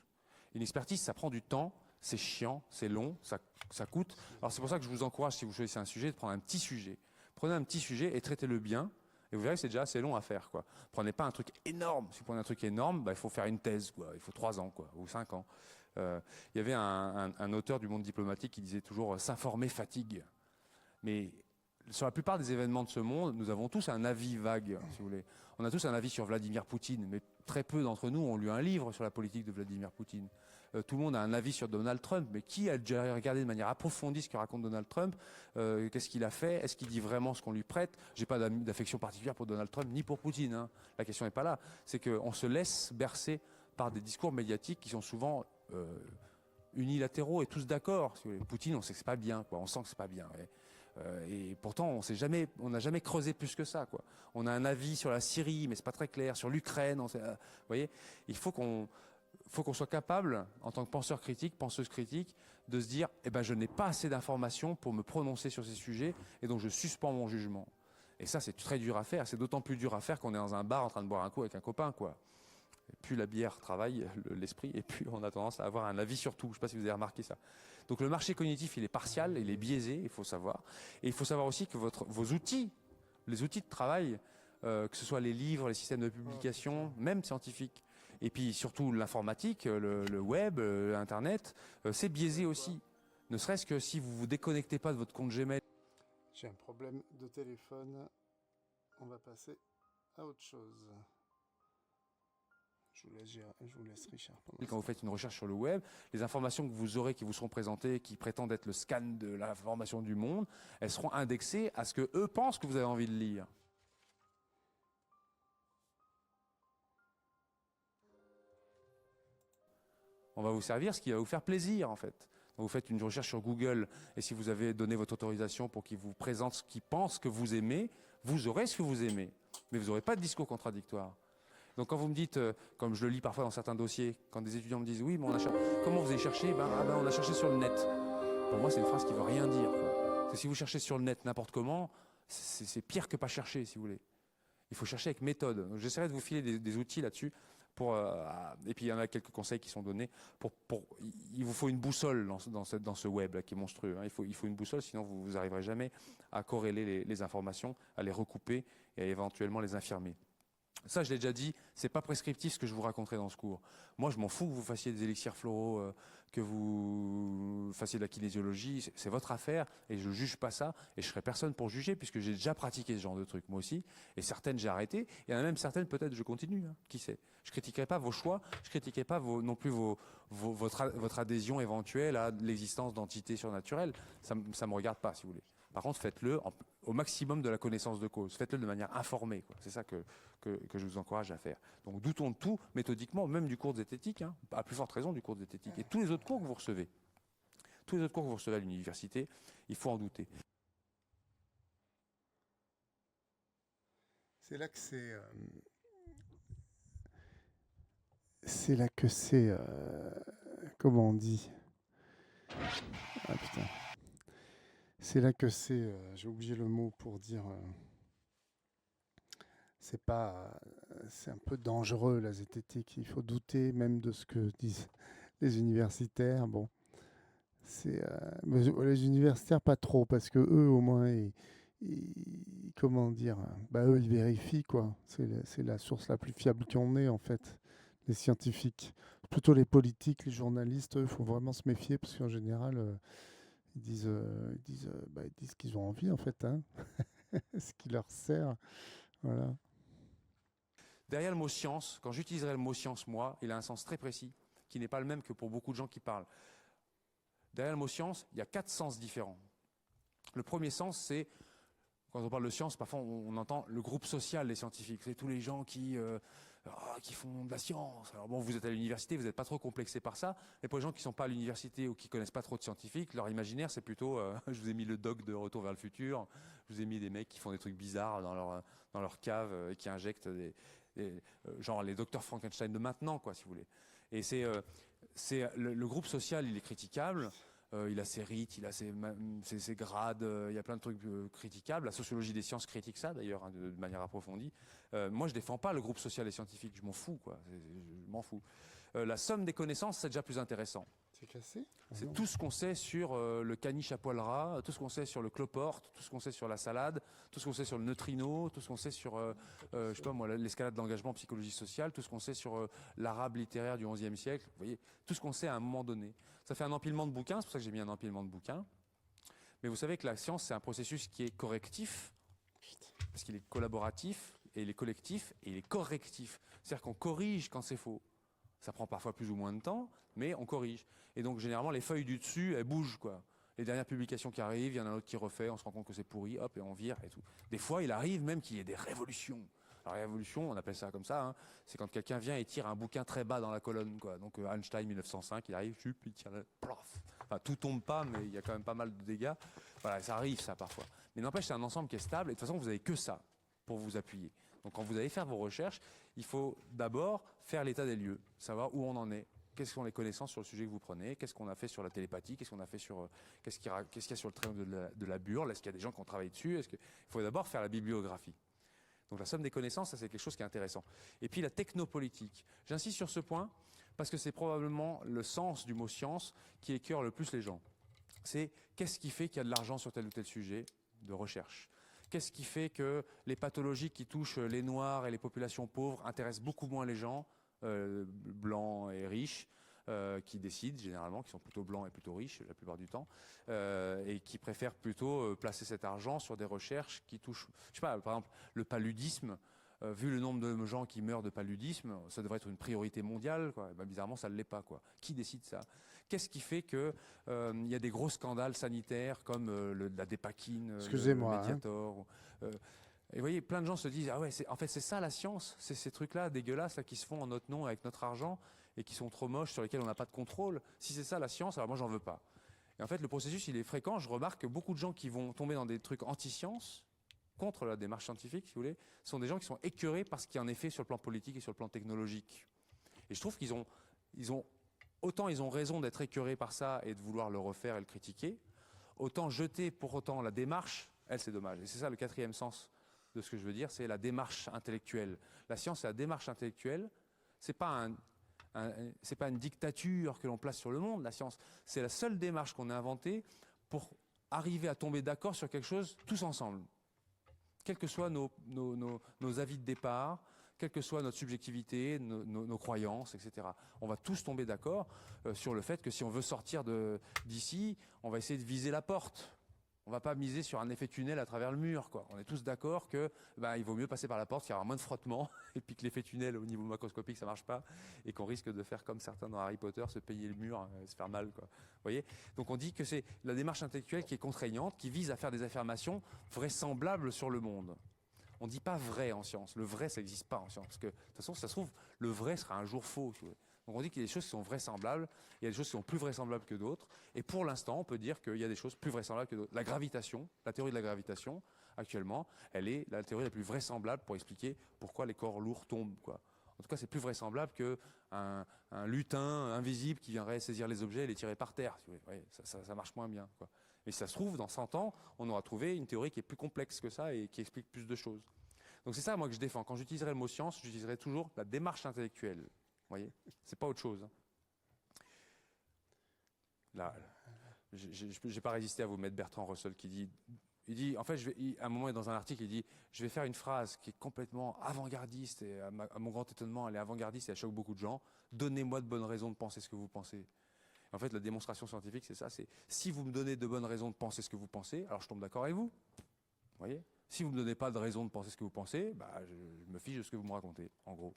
Une expertise, ça prend du temps, c'est chiant, c'est long, ça coûte. Alors c'est pour ça que je vous encourage, si vous choisissez un sujet, de prendre un petit sujet. Prenez un petit sujet et traitez-le bien, et vous verrez que c'est déjà assez long à faire, quoi. Prenez pas un truc énorme. Si vous prenez un truc énorme, il faut faire une thèse, quoi. Il faut 3 ans, quoi, ou 5 ans. Il y avait un auteur du monde diplomatique qui disait toujours « s'informer fatigue ». Mais sur la plupart des événements de ce monde, nous avons tous un avis vague, si vous voulez. On a tous un avis sur Vladimir Poutine, mais très peu d'entre nous ont lu un livre sur la politique de Vladimir Poutine. Tout le monde a un avis sur Donald Trump, mais qui a déjà regardé de manière approfondie ce que raconte Donald Trump? Qu'est-ce qu'il a fait? Est-ce qu'il dit vraiment ce qu'on lui prête? J'ai pas d'affection particulière pour Donald Trump, ni pour Poutine, hein. La question n'est pas là. C'est qu'on se laisse bercer par des discours médiatiques qui sont souvent unilatéraux et tous d'accord. Si vous voulez. Poutine, on sait que c'est pas bien, quoi. On sent que c'est pas bien. Ouais. Et pourtant, on n'a jamais creusé plus que ça, quoi. On a un avis sur la Syrie, mais c'est pas très clair. Sur l'Ukraine, vous voyez, il faut qu'on soit capable, en tant que penseur critique, penseuse critique, de se dire, je n'ai pas assez d'informations pour me prononcer sur ces sujets, et donc je suspends mon jugement. Et ça, c'est très dur à faire. C'est d'autant plus dur à faire qu'on est dans un bar en train de boire un coup avec un copain, quoi. Et plus la bière travaille l'esprit, et plus on a tendance à avoir un avis sur tout. Je ne sais pas si vous avez remarqué ça. Donc le marché cognitif, il est partial, il est biaisé, il faut savoir. Et il faut savoir aussi que vos outils, les outils de travail, que ce soit les livres, les systèmes de publication, même scientifiques, et puis surtout l'informatique, le web, Internet, c'est biaisé aussi. Ne serait-ce que si vous ne vous déconnectez pas de votre compte Gmail. J'ai un problème de téléphone. On va passer à autre chose. je vous laisse Richard. Quand vous faites une recherche sur le web, les informations que vous aurez, qui vous seront présentées, qui prétendent être le scan de l'information du monde, elles seront indexées à ce que eux pensent que vous avez envie de lire. On va vous servir ce qui va vous faire plaisir, en fait. Donc vous faites une recherche sur Google, et si vous avez donné votre autorisation pour qu'il vous présente ce qu'il pense que vous aimez, vous aurez ce que vous aimez. Mais vous n'aurez pas de discours contradictoire. Donc quand vous me dites, comme je le lis parfois dans certains dossiers, quand des étudiants me disent « Oui, mais comment vous avez cherché ?» On a cherché sur le net. Pour moi, c'est une phrase qui ne veut rien dire, quoi. Parce que si vous cherchez sur le net n'importe comment, c'est pire que pas chercher, si vous voulez. Il faut chercher avec méthode. J'essaierai de vous filer des outils là-dessus. Et puis il y en a quelques conseils qui sont donnés. Il vous faut une boussole dans ce web là, qui est monstrueux. Hein. Il faut une boussole, sinon vous n'arriverez jamais à corréler les informations, à les recouper et à éventuellement les infirmer. Ça, je l'ai déjà dit, c'est pas prescriptif ce que je vous raconterai dans ce cours. Moi, je m'en fous que vous fassiez des élixirs floraux, que vous fassiez de la kinésiologie, c'est votre affaire et je juge pas ça et je serai personne pour juger puisque j'ai déjà pratiqué ce genre de trucs moi aussi et certaines j'ai arrêté. Il y en a même certaines peut-être je continue, hein, qui sait. Je critiquerai pas vos choix, je critiquerai pas non plus votre adhésion éventuelle à l'existence d'entités surnaturelles. Ça me regarde pas si vous voulez. Par contre, faites-le au maximum de la connaissance de cause. Faites-le de manière informée, quoi. C'est ça que je vous encourage à faire. Donc, doutons de tout, méthodiquement, même du cours de zététique, hein, à plus forte raison du cours de zététique. Et tous les autres cours que vous recevez. Tous les autres cours que vous recevez à l'université, il faut en douter. C'est là que c'est... comment on dit? Ah putain. C'est là que c'est... j'ai oublié le mot pour dire... c'est un peu dangereux la zététique. Il faut douter même de ce que disent les universitaires. Bon, mais les universitaires pas trop parce que eux au moins comment dire, eux ils vérifient quoi. C'est la source la plus fiable qu'on ait en fait. Les scientifiques, plutôt les politiques, les journalistes, eux, il faut vraiment se méfier parce qu'en général ils disent qu'ils ont envie en fait, hein. Ce qui leur sert, voilà. Derrière le mot science, quand j'utiliserai le mot science, moi, il a un sens très précis, qui n'est pas le même que pour beaucoup de gens qui parlent. Derrière le mot science, il y a 4 sens différents. Le premier sens, c'est, quand on parle de science, parfois on entend le groupe social des scientifiques. C'est tous les gens qui font de la science. Alors bon, vous êtes à l'université, vous n'êtes pas trop complexé par ça. Mais pour les gens qui ne sont pas à l'université ou qui ne connaissent pas trop de scientifiques, leur imaginaire, c'est plutôt, je vous ai mis le doc de Retour vers le futur, je vous ai mis des mecs qui font des trucs bizarres dans leur cave et qui injectent genre les docteurs Frankenstein de maintenant, quoi, si vous voulez. Et le groupe social, il est critiquable. Il a ses rites, il a ses grades, il y a plein de trucs critiquables. La sociologie des sciences critique ça, d'ailleurs, hein, de manière approfondie. Moi, je défends pas le groupe social et scientifique, je m'en fous, quoi. Je m'en fous. La somme des connaissances, c'est déjà plus intéressant. C'est cassé ? C'est tout ce qu'on sait sur le caniche à poil ras, tout ce qu'on sait sur le cloporte, tout ce qu'on sait sur la salade, tout ce qu'on sait sur le neutrino, tout ce qu'on sait sur, je sais pas moi, l'escalade d'engagement en psychologie sociale, tout ce qu'on sait sur l'arabe littéraire du XIe siècle. Vous voyez, tout ce qu'on sait à un moment donné. Ça fait un empilement de bouquins, c'est pour ça que j'ai mis un empilement de bouquins. Mais vous savez que la science, c'est un processus qui est correctif, parce qu'il est collaboratif, et il est collectif, et il est correctif. C'est-à-dire qu'on corrige quand c'est faux. Ça prend parfois plus ou moins de temps, mais on corrige. Et donc, généralement, les feuilles du dessus, elles bougent, quoi. Les dernières publications qui arrivent, il y en a un autre qui refait, on se rend compte que c'est pourri, hop, et on vire et tout. Des fois, il arrive même qu'il y ait des révolutions. Alors, révolution, on appelle ça comme ça, hein, c'est quand quelqu'un vient et tire un bouquin très bas dans la colonne, quoi. Donc, Einstein, 1905, il arrive, il tire, plof. Enfin, tout tombe pas, mais il y a quand même pas mal de dégâts. Voilà, ça arrive, ça, parfois. Mais n'empêche, c'est un ensemble qui est stable, et de toute façon, vous n'avez que ça pour vous appuyer. Donc, quand vous allez faire vos recherches, il faut d'abord faire l'état des lieux, savoir où on en est. Quelles sont les connaissances sur le sujet que vous prenez? Qu'est-ce qu'on a fait sur la télépathie? Qu'est-ce qu'on a fait sur qu'est-ce qu'il y a sur le triangle de la Burle? Est-ce qu'il y a des gens qui ont travaillé dessus? Il faut d'abord faire la bibliographie. Donc la somme des connaissances, ça c'est quelque chose qui est intéressant. Et puis la technopolitique. J'insiste sur ce point parce que c'est probablement le sens du mot science qui écœure le plus les gens. C'est qu'est-ce qui fait qu'il y a de l'argent sur tel ou tel sujet de recherche? Qu'est-ce qui fait que les pathologies qui touchent les Noirs et les populations pauvres intéressent beaucoup moins les gens blancs et riches qui décident généralement, qui sont plutôt blancs et plutôt riches la plupart du temps, et qui préfèrent plutôt placer cet argent sur des recherches qui touchent, je sais pas, par exemple le paludisme. vu le nombre de gens qui meurent de paludisme, ça devrait être une priorité mondiale, quoi. Ben, bizarrement, ça ne l'est pas, quoi. Qui décide ça? Qu'est-ce qui fait que il y a des gros scandales sanitaires comme la dépakine, Excusez-moi, le Mediator et vous voyez, plein de gens se disent, ah ouais, en fait, c'est ça la science, c'est ces trucs-là dégueulasses là, qui se font en notre nom avec notre argent et qui sont trop moches, sur lesquels on n'a pas de contrôle. Si c'est ça la science, alors moi, j'en veux pas. Et en fait, le processus, il est fréquent. Je remarque que beaucoup de gens qui vont tomber dans des trucs anti-science, contre la démarche scientifique, si vous voulez, sont des gens qui sont écœurés par ce qui en est fait sur le plan politique et sur le plan technologique. Et je trouve autant ils ont raison d'être écœurés par ça et de vouloir le refaire et le critiquer, autant jeter pour autant la démarche, elle, c'est dommage. Et c'est ça le quatrième sens de ce que je veux dire, c'est la démarche intellectuelle. La science, c'est la démarche intellectuelle. C'est pas c'est pas une dictature que l'on place sur le monde, la science. C'est la seule démarche qu'on a inventée pour arriver à tomber d'accord sur quelque chose tous ensemble. Quels que soient nos avis de départ, quelle que soit notre subjectivité, nos croyances, etc. On va tous tomber d'accord sur le fait que si on veut sortir d'ici, on va essayer de viser la porte. On va pas miser sur un effet tunnel à travers le mur, quoi. On est tous d'accord que il vaut mieux passer par la porte, qu'il y aura moins de frottement, et puis que l'effet tunnel au niveau macroscopique ça marche pas, et qu'on risque de faire comme certains dans Harry Potter, se payer le mur, se faire mal, quoi. Vous voyez ? Donc on dit que c'est la démarche intellectuelle qui est contraignante, qui vise à faire des affirmations vraisemblables sur le monde. On dit pas vrai en science. Le vrai, ça n'existe pas en science, parce que de toute façon, ça se trouve, le vrai sera un jour faux. Si vous voulez. Donc on dit qu'il y a des choses qui sont vraisemblables, il y a des choses qui sont plus vraisemblables que d'autres, et pour l'instant, on peut dire qu'il y a des choses plus vraisemblables que d'autres. La gravitation, la théorie de la gravitation, actuellement, elle est la théorie la plus vraisemblable pour expliquer pourquoi les corps lourds tombent, quoi. En tout cas, c'est plus vraisemblable qu'un lutin invisible qui viendrait saisir les objets et les tirer par terre. Si vous voyez. Ça marche moins bien, quoi. Mais si ça se trouve, dans 100 ans, on aura trouvé une théorie qui est plus complexe que ça et qui explique plus de choses. Donc c'est ça, moi, que je défends. Quand j'utiliserai le mot science, j'utiliserai toujours la démarche intellectuelle. Vous voyez, c'est pas autre chose. Hein. Là, j'ai pas résisté à vous mettre Bertrand Russell qui dit, en fait, à un moment dans un article, il dit, je vais faire une phrase qui est complètement avant-gardiste et à mon grand étonnement, elle est avant-gardiste et elle choque beaucoup de gens. Donnez-moi de bonnes raisons de penser ce que vous pensez. En fait, la démonstration scientifique, c'est ça. C'est si vous me donnez de bonnes raisons de penser ce que vous pensez, alors je tombe d'accord avec vous. Vous voyez. Si vous me donnez pas de raison de penser ce que vous pensez, je me fiche de ce que vous me racontez, en gros.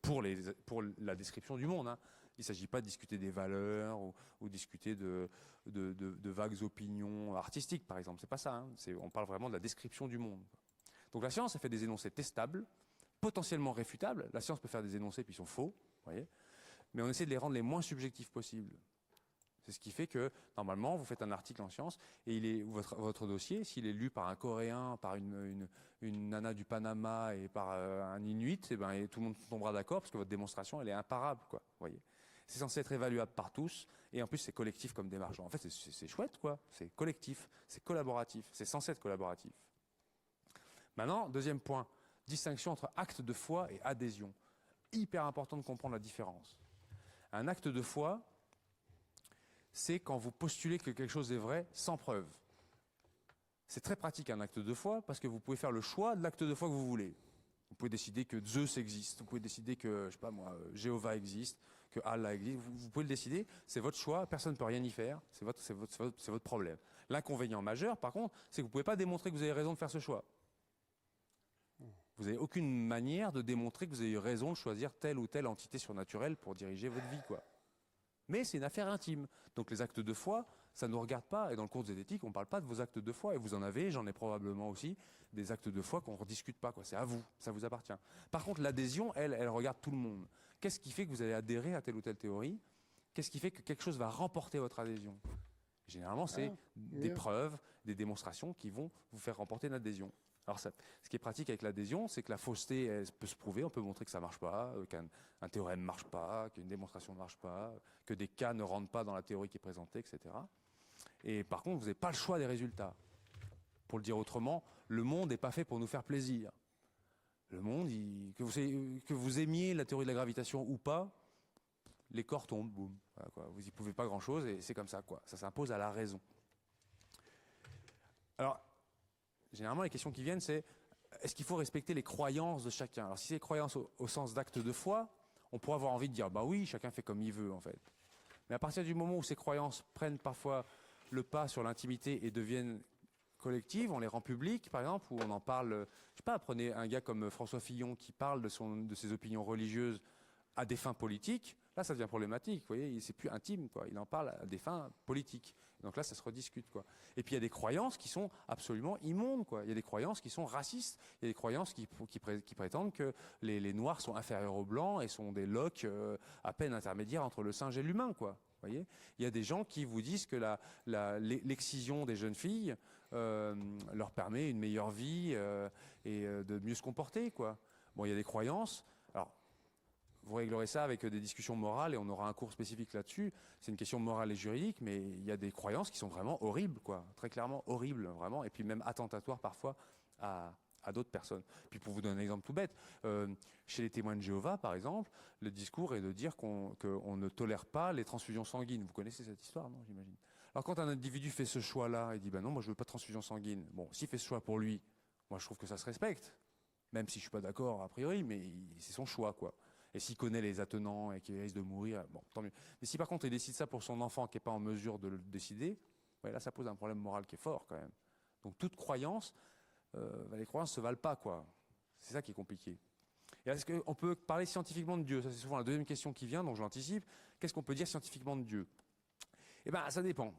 Pour la description du monde. Hein. Il ne s'agit pas de discuter des valeurs ou discuter de vagues opinions artistiques, par exemple. C'est pas ça. Hein. On parle vraiment de la description du monde. Donc la science, elle fait des énoncés testables, potentiellement réfutables. La science peut faire des énoncés puis ils sont faux, voyez. Mais on essaie de les rendre les moins subjectifs possibles. C'est ce qui fait que, normalement, vous faites un article en sciences et votre dossier, s'il est lu par un Coréen, par une nana du Panama et par un Inuit, et tout le monde tombera d'accord parce que votre démonstration, elle est imparable, quoi. Vous voyez. C'est censé être évaluable par tous et en plus, c'est collectif comme démarche. En fait, c'est chouette, quoi. C'est collectif, c'est collaboratif, c'est censé être collaboratif. Maintenant, deuxième point, distinction entre acte de foi et adhésion. Hyper important de comprendre la différence. Un acte de foi, c'est quand vous postulez que quelque chose est vrai sans preuve. C'est très pratique un acte de foi parce que vous pouvez faire le choix de l'acte de foi que vous voulez. Vous pouvez décider que Zeus existe, vous pouvez décider que, je sais pas moi, Jéhovah existe, que Allah existe, vous pouvez le décider, c'est votre choix, personne ne peut rien y faire, c'est votre problème. L'inconvénient majeur, par contre, c'est que vous ne pouvez pas démontrer que vous avez raison de faire ce choix. Vous n'avez aucune manière de démontrer que vous avez raison de choisir telle ou telle entité surnaturelle pour diriger votre vie, quoi. Mais c'est une affaire intime. Donc les actes de foi, ça ne nous regarde pas. Et dans le cours de zététique, on ne parle pas de vos actes de foi. Et vous en avez, j'en ai probablement aussi, des actes de foi qu'on ne rediscute pas, quoi. C'est à vous, ça vous appartient. Par contre, l'adhésion, elle regarde tout le monde. Qu'est-ce qui fait que vous allez adhérer à telle ou telle théorie? Qu'est-ce qui fait que quelque chose va remporter votre adhésion? Généralement, c'est des preuves, des démonstrations qui vont vous faire remporter une adhésion. Alors, ce qui est pratique avec l'adhésion, c'est que la fausseté, elle peut se prouver, on peut montrer que ça ne marche pas, qu'un théorème ne marche pas, qu'une démonstration ne marche pas, que des cas ne rentrent pas dans la théorie qui est présentée, etc. Et par contre, vous n'avez pas le choix des résultats. Pour le dire autrement, le monde n'est pas fait pour nous faire plaisir. Le monde, que vous aimiez la théorie de la gravitation ou pas, les corps tombent, boum. Voilà, quoi. Vous n'y pouvez pas grand-chose et c'est comme ça, quoi. Ça s'impose à la raison. Alors, généralement, les questions qui viennent, c'est est-ce qu'il faut respecter les croyances de chacun? Alors, si c'est les croyances au sens d'acte de foi, on pourrait avoir envie de dire, bah oui, chacun fait comme il veut, en fait. Mais à partir du moment où ces croyances prennent parfois le pas sur l'intimité et deviennent collectives, on les rend publiques, par exemple, où on en parle. Je sais pas, prenez un gars comme François Fillon qui parle de ses opinions religieuses à des fins politiques. Là, ça devient problématique. Vous voyez, c'est plus intime, quoi. Il en parle à des fins politiques. Donc là, ça se rediscute, quoi. Et puis il y a des croyances qui sont absolument immondes, quoi. Il y a des croyances qui sont racistes. Il y a des croyances qui prétendent que les Noirs sont inférieurs aux Blancs et sont des loques à peine intermédiaires entre le singe et l'humain, quoi. Vous voyez, il y a des gens qui vous disent que l'excision des jeunes filles leur permet une meilleure vie et de mieux se comporter, quoi. Bon, il y a des croyances. Alors, vous réglerez ça avec des discussions morales et on aura un cours spécifique là-dessus. C'est une question morale et juridique, mais il y a des croyances qui sont vraiment horribles, quoi. Très clairement horribles, vraiment, et puis même attentatoires parfois à d'autres personnes. Puis pour vous donner un exemple tout bête, chez les témoins de Jéhovah, par exemple, le discours est de dire qu'on ne tolère pas les transfusions sanguines. Vous connaissez cette histoire, non, j'imagine? Alors quand un individu fait ce choix-là, il dit ben non, moi je veux pas de transfusion sanguine. Bon, s'il fait ce choix pour lui, moi je trouve que ça se respecte, même si je suis pas d'accord a priori, mais c'est son choix, quoi. Et s'il connaît les attenants et qu'il risque de mourir, bon, tant mieux. Mais si par contre il décide ça pour son enfant qui n'est pas en mesure de le décider, ouais, là ça pose un problème moral qui est fort quand même. Donc toute croyance, les croyances se valent pas, quoi. C'est ça qui est compliqué. Et est-ce qu'on peut parler scientifiquement de Dieu? Ça c'est souvent la deuxième question qui vient, donc je l'anticipe. Qu'est-ce qu'on peut dire scientifiquement de Dieu? Eh ben ça dépend.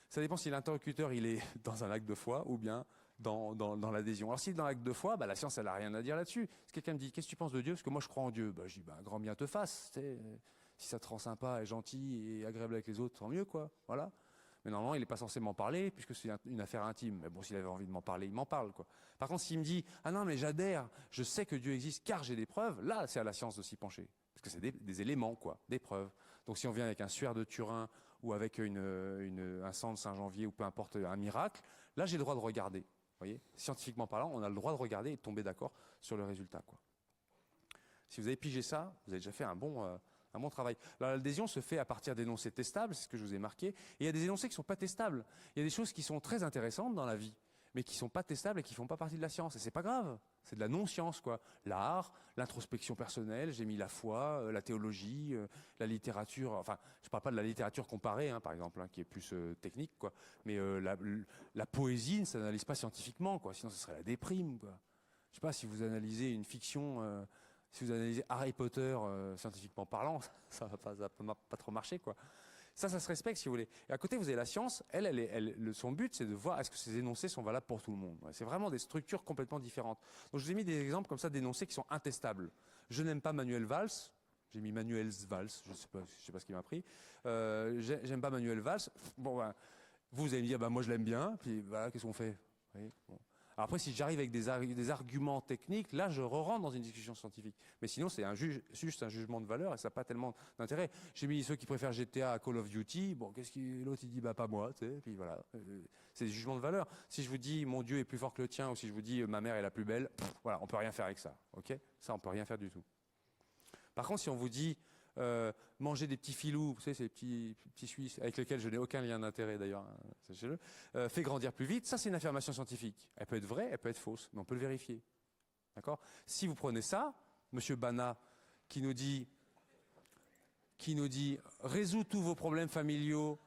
Ça dépend si l'interlocuteur il est dans un acte de foi ou bien dans l'adhésion. Alors si dans l'acte de foi, bah, la science elle n'a rien à dire là-dessus. Si quelqu'un me dit qu'est-ce que tu penses de Dieu, parce que moi je crois en Dieu, bah, je dis bah, grand bien te fasse. Si ça te rend sympa et gentil et agréable avec les autres, tant mieux, quoi. Voilà. Mais normalement il n'est pas censé m'en parler puisque c'est une affaire intime. Mais bon, s'il avait envie de m'en parler, il m'en parle, quoi. Par contre s'il me dit ah non mais j'adhère, je sais que Dieu existe car j'ai des preuves, là c'est à la science de s'y pencher. Parce que c'est des éléments, quoi, des preuves. Donc si on vient avec un suaire de Turin ou avec un sang de Saint-Janvier ou peu importe un miracle, là j'ai le droit de regarder. Vous voyez, scientifiquement parlant, on a le droit de regarder et de tomber d'accord sur le résultat, quoi. Si vous avez pigé ça, vous avez déjà fait un bon travail. Alors l'adhésion se fait à partir d'énoncés testables, c'est ce que je vous ai marqué. Et il y a des énoncés qui ne sont pas testables. Il y a des choses qui sont très intéressantes dans la vie, mais qui ne sont pas testables et qui ne font pas partie de la science. Et c'est pas grave, c'est de la non-science, quoi. L'art, l'introspection personnelle, j'ai mis la foi, la théologie, la littérature. Enfin, je parle pas de la littérature comparée, hein, par exemple, hein, qui est plus technique, quoi. Mais la poésie ne s'analyse pas scientifiquement, quoi. Sinon, ce serait la déprime, quoi. Je sais pas si vous analysez une fiction, si vous analysez Harry Potter scientifiquement parlant, ça va pas trop marcher, quoi. Ça se respecte, si vous voulez. Et à côté, vous avez la science. Son but, c'est de voir est-ce que ces énoncés sont valables pour tout le monde. Ouais, c'est vraiment des structures complètement différentes. Donc, je vous ai mis des exemples comme ça d'énoncés qui sont intestables. Je n'aime pas Manuel Valls. J'ai mis Manuel Valls. Je sais pas ce qu'il m'a pris. J'aime pas Manuel Valls. Bon, ben, vous allez me dire, bah, moi, je l'aime bien. Puis, voilà, qu'est-ce qu'on fait? Oui, bon. Alors après, si j'arrive avec des arguments techniques, là, je re-rentre dans une discussion scientifique. Mais sinon, c'est juste un jugement de valeur et ça n'a pas tellement d'intérêt. J'ai mis ceux qui préfèrent GTA à Call of Duty. Bon, l'autre, il dit, bah, pas moi, tu sais. Puis voilà. C'est des jugements de valeur. Si je vous dis, mon Dieu est plus fort que le tien, ou si je vous dis, ma mère est la plus belle, voilà, on peut rien faire avec ça. OK? Ça, on peut rien faire du tout. Par contre, si on vous dit, manger des petits filous, vous savez, ces petits Suisses avec lesquels je n'ai aucun lien d'intérêt d'ailleurs, hein, sachez-le, fait grandir plus vite, ça c'est une affirmation scientifique. Elle peut être vraie, elle peut être fausse, mais on peut le vérifier. D'accord? Si vous prenez ça, Monsieur Bana, qui nous dit résout tous vos problèmes familiaux,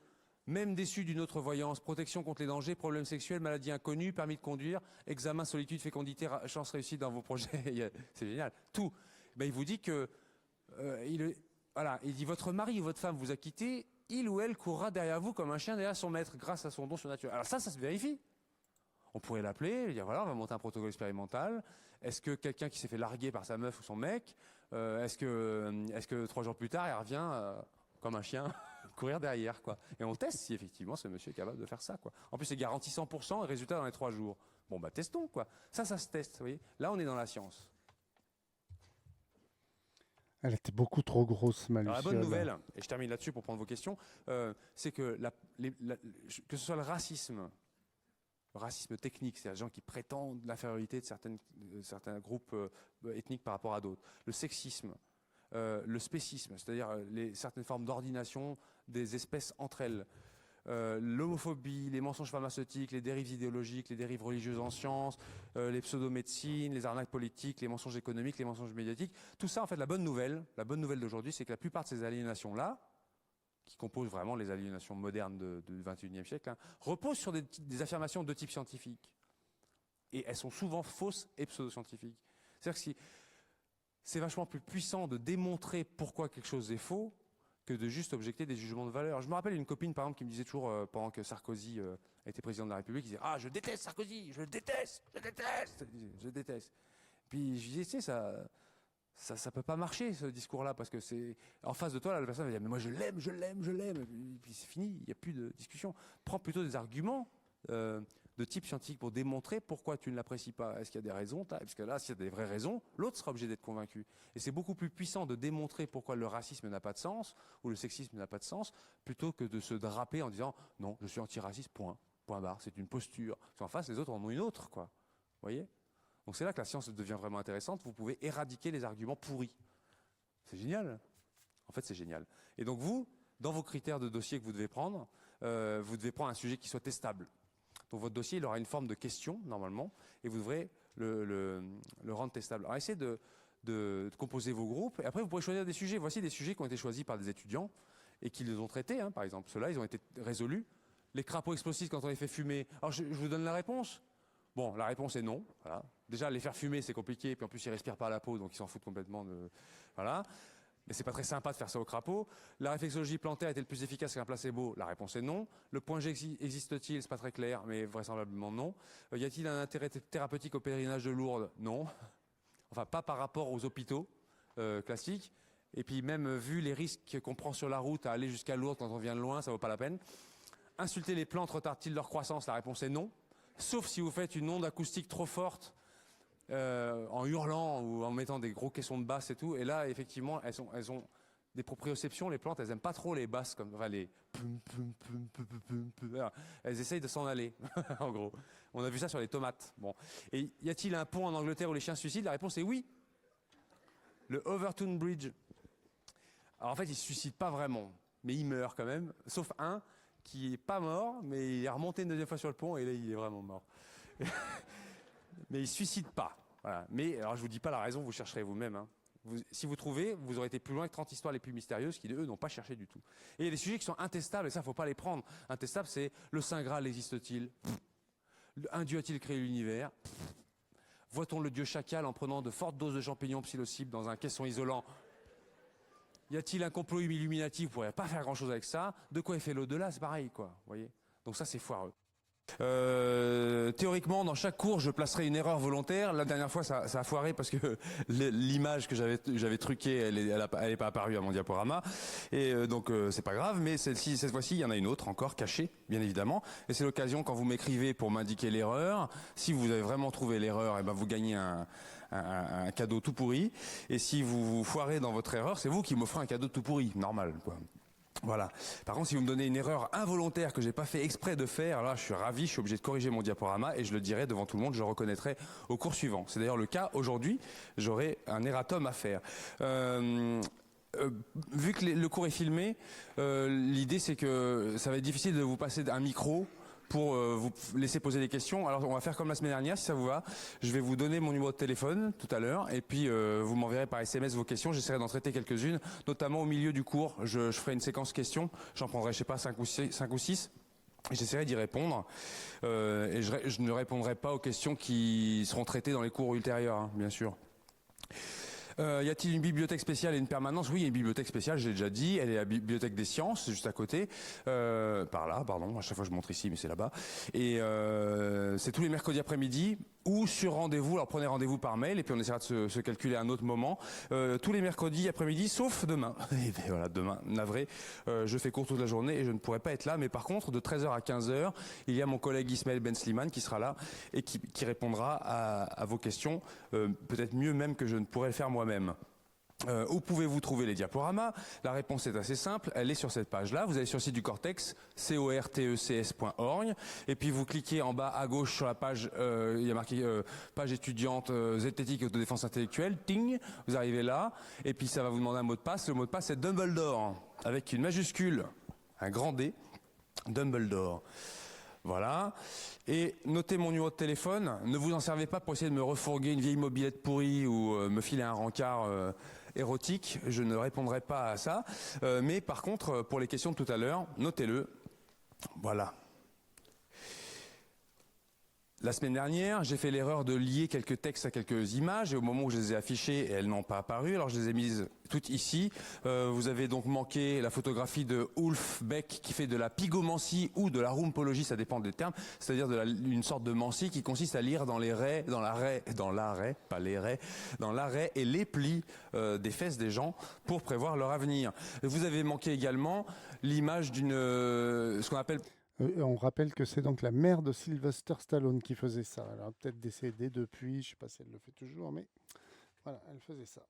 même déçus d'une autre voyance, protection contre les dangers, problèmes sexuels, maladies inconnues, permis de conduire, examen, solitude, fécondité, chance réussite dans vos projets, c'est génial, tout. Ben, il vous dit que voilà, il dit votre mari ou votre femme vous a quitté, il ou elle courra derrière vous comme un chien derrière son maître grâce à son don surnaturel. Alors ça se vérifie. On pourrait l'appeler, dire voilà, on va monter un protocole expérimental. Est-ce que quelqu'un qui s'est fait larguer par sa meuf ou son mec, est-ce que 3 jours plus tard, il revient comme un chien courir derrière, quoi. Et on teste si effectivement ce monsieur est capable de faire ça, quoi. En plus, c'est garanti 100% et résultat dans les 3 jours. Bon, bah testons, quoi. Ça se teste, vous voyez. Là, on est dans la science. Elle était beaucoup trop grosse, ma Luciole. Alors, la bonne nouvelle, et je termine là-dessus pour prendre vos questions, c'est que que ce soit le racisme technique, c'est-à-dire les gens qui prétendent l'infériorité de certains groupes ethniques par rapport à d'autres, le sexisme, le spécisme, c'est-à-dire certaines formes d'ordination des espèces entre elles, l'homophobie, les mensonges pharmaceutiques, les dérives idéologiques, les dérives religieuses en sciences, les pseudo-médecines, les arnaques politiques, les mensonges économiques, les mensonges médiatiques, tout ça, en fait, la bonne nouvelle d'aujourd'hui, c'est que la plupart de ces aliénations-là, qui composent vraiment les aliénations modernes du XXIe siècle, hein, reposent sur des affirmations de type scientifique. Et elles sont souvent fausses et pseudo-scientifiques. C'est-à-dire que si c'est vachement plus puissant de démontrer pourquoi quelque chose est faux que de juste objecter des jugements de valeur. Je me rappelle une copine, par exemple, qui me disait toujours, pendant que Sarkozy était président de la République, qui disait « Ah, je déteste Sarkozy, je le déteste, je le déteste, je le déteste ». Puis je disais, tu sais, ça peut pas marcher, ce discours-là, parce que c'est en face de toi, là, la personne va dire « Mais moi, je l'aime, je l'aime, je l'aime ». Et puis c'est fini, il n'y a plus de discussion. Prends plutôt des arguments de type scientifique pour démontrer pourquoi tu ne l'apprécies pas. Est-ce qu'il y a des raisons? Parce que là, s'il y a des vraies raisons, l'autre sera obligé d'être convaincu. Et c'est beaucoup plus puissant de démontrer pourquoi le racisme n'a pas de sens ou le sexisme n'a pas de sens, plutôt que de se draper en disant « Non, je suis antiraciste, point barre, c'est une posture ». Parce qu'en face, les autres en ont une autre, quoi. Vous voyez? Donc c'est là que la science devient vraiment intéressante. Vous pouvez éradiquer les arguments pourris. C'est génial. En fait, c'est génial. Et donc vous, dans vos critères de dossier que vous devez prendre un sujet qui soit testable. Donc votre dossier, il aura une forme de question, normalement, et vous devrez le rendre testable. Alors essayez de composer vos groupes, et après vous pourrez choisir des sujets. Voici des sujets qui ont été choisis par des étudiants, et qui les ont traités, hein, par exemple. Ceux-là, ils ont été résolus. Les crapauds explosifs, quand on les fait fumer. Alors je vous donne la réponse. Bon, la réponse est non. Voilà. Déjà, les faire fumer, c'est compliqué, puis en plus, ils respirent pas la peau, donc ils s'en foutent complètement de... Voilà. Mais c'est pas très sympa de faire ça au crapaud. La réflexologie plantaire était le plus efficace qu'un placebo? La réponse est non. Le point G existe-t-il? C'est pas très clair, mais vraisemblablement non. Y a-t-il un intérêt thérapeutique au pèlerinage de Lourdes? Non. Enfin, pas par rapport aux hôpitaux classiques. Et puis même vu les risques qu'on prend sur la route à aller jusqu'à Lourdes quand on vient de loin, ça vaut pas la peine. Insulter les plantes retarde-t-il leur croissance? La réponse est non. Sauf si vous faites une onde acoustique trop forte, en hurlant ou en mettant des gros caissons de basse et tout. Et là, effectivement, elles ont des proprioceptions, les plantes, elles aiment pas trop les basses, enfin les... Elles essayent de s'en aller, en gros. On a vu ça sur les tomates. Bon. Et y a-t-il un pont en Angleterre où les chiens se suicident? La réponse est oui. Le Overton Bridge. Alors en fait, il se suicide pas vraiment, mais il meurt quand même, sauf un qui est pas mort, mais il est remonté une deuxième fois sur le pont et là, il est vraiment mort. Mais il se suicide pas. Voilà. Mais alors je vous dis pas la raison, vous chercherez vous-même. Hein. Si vous trouvez, vous aurez été plus loin que 30 histoires les plus mystérieuses qui, eux, n'ont pas cherché du tout. Et il y a des sujets qui sont intestables, et ça, faut pas les prendre. Intestable, c'est le Saint Graal existe-t-il? Un dieu a-t-il créé l'univers? Voit-on le dieu chacal en prenant de fortes doses de champignons psilocibe dans un caisson isolant? Y a-t-il un complot illuminatif? Vous ne pourrez pas faire grand-chose avec ça. De quoi est fait l'au-delà? C'est pareil, quoi. Voyez. Donc ça, c'est foireux. Théoriquement, dans chaque cours, je placerai une erreur volontaire. La dernière fois, ça a foiré parce que l'image que j'avais truquée, elle est pas apparue à mon diaporama. Et donc, c'est pas grave. Mais cette fois-ci, il y en a une autre encore cachée, bien évidemment. Et c'est l'occasion quand vous m'écrivez pour m'indiquer l'erreur. Si vous avez vraiment trouvé l'erreur, eh ben vous gagnez un cadeau tout pourri. Et si vous vous foirez dans votre erreur, c'est vous qui m'offrez un cadeau tout pourri, normal, quoi. Voilà. Par contre, si vous me donnez une erreur involontaire que j'ai pas fait exprès de faire, alors là, je suis ravi, je suis obligé de corriger mon diaporama et je le dirai devant tout le monde, je le reconnaîtrai au cours suivant. C'est d'ailleurs le cas aujourd'hui, j'aurai un erratum à faire. Vu que le cours est filmé, l'idée c'est que ça va être difficile de vous passer un micro pour vous laisser poser des questions. Alors on va faire comme la semaine dernière, si ça vous va. Je vais vous donner mon numéro de téléphone tout à l'heure et puis vous m'enverrez par SMS vos questions. J'essaierai d'en traiter quelques-unes, notamment au milieu du cours. Je ferai une séquence questions. J'en prendrai, je sais pas, 5 ou 6. Et j'essaierai d'y répondre. Et je ne répondrai pas aux questions qui seront traitées dans les cours ultérieurs, hein, bien sûr. Y a-t-il une bibliothèque spéciale et une permanence? Oui, il y a une bibliothèque spéciale, je l'ai déjà dit. Elle est à la bibliothèque des sciences, juste à côté. Par là, pardon. À chaque fois, je montre ici, mais c'est là-bas. Et c'est tous les mercredis après-midi ou sur rendez-vous. Alors prenez rendez-vous par mail et puis on essaiera de se calculer à un autre moment. Tous les mercredis après-midi, sauf demain. Et bien, voilà, demain, navré. Je fais court toute la journée et je ne pourrai pas être là. Mais par contre, de 13h à 15h, il y a mon collègue Ismaël Ben Slimane qui sera là et qui répondra à vos questions. Peut-être mieux même que je ne pourrais le faire moi-même. Où pouvez-vous trouver les diaporamas? La réponse est assez simple, elle est sur cette page-là. Vous allez sur le site du Cortex, cortecs.org, et puis vous cliquez en bas à gauche sur la page, il y a marqué page étudiante zététique et autodéfense intellectuelle, ting, vous arrivez là, et puis ça va vous demander un mot de passe. Le mot de passe c'est Dumbledore, avec une majuscule, un grand D, Dumbledore. Voilà. Et notez mon numéro de téléphone. Ne vous en servez pas pour essayer de me refourguer une vieille mobilette pourrie ou me filer un rencard érotique, je ne répondrai pas à ça. Mais par contre, pour les questions de tout à l'heure, notez-le. Voilà. La semaine dernière, j'ai fait l'erreur de lier quelques textes à quelques images et au moment où je les ai affichées, elles n'ont pas apparu, alors je les ai mises toutes ici. Vous avez donc manqué la photographie de Ulf Beck qui fait de la pygomancie ou de la rheumpologie, ça dépend des termes, c'est-à-dire une sorte de mancie qui consiste à lire dans l'arrêt et les plis des fesses des gens pour prévoir leur avenir. Vous avez manqué également l'image ce qu'on appelle... On rappelle que c'est donc la mère de Sylvester Stallone qui faisait ça. Elle a peut-être décédé depuis, je ne sais pas si elle le fait toujours, mais voilà, elle faisait ça.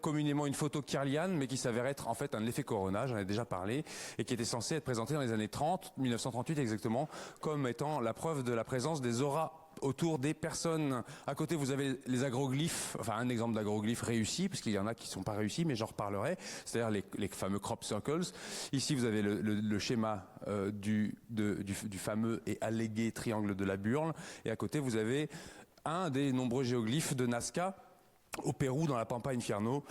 Communément une photo Kirlian, mais qui s'avère être en fait un effet Corona, j'en ai déjà parlé, et qui était censé être présenté dans les années 30, 1938 exactement, comme étant la preuve de la présence des auras autour des personnes. À côté, vous avez les agroglyphes, enfin un exemple d'agroglyphe réussi, parce qu'il y en a qui ne sont pas réussis, mais j'en reparlerai, c'est-à-dire les fameux crop circles. Ici, vous avez le schéma du fameux et allégué triangle de la Burle, et à côté, vous avez un des nombreux géoglyphes de Nazca, au Pérou, dans la Pampa Infierno,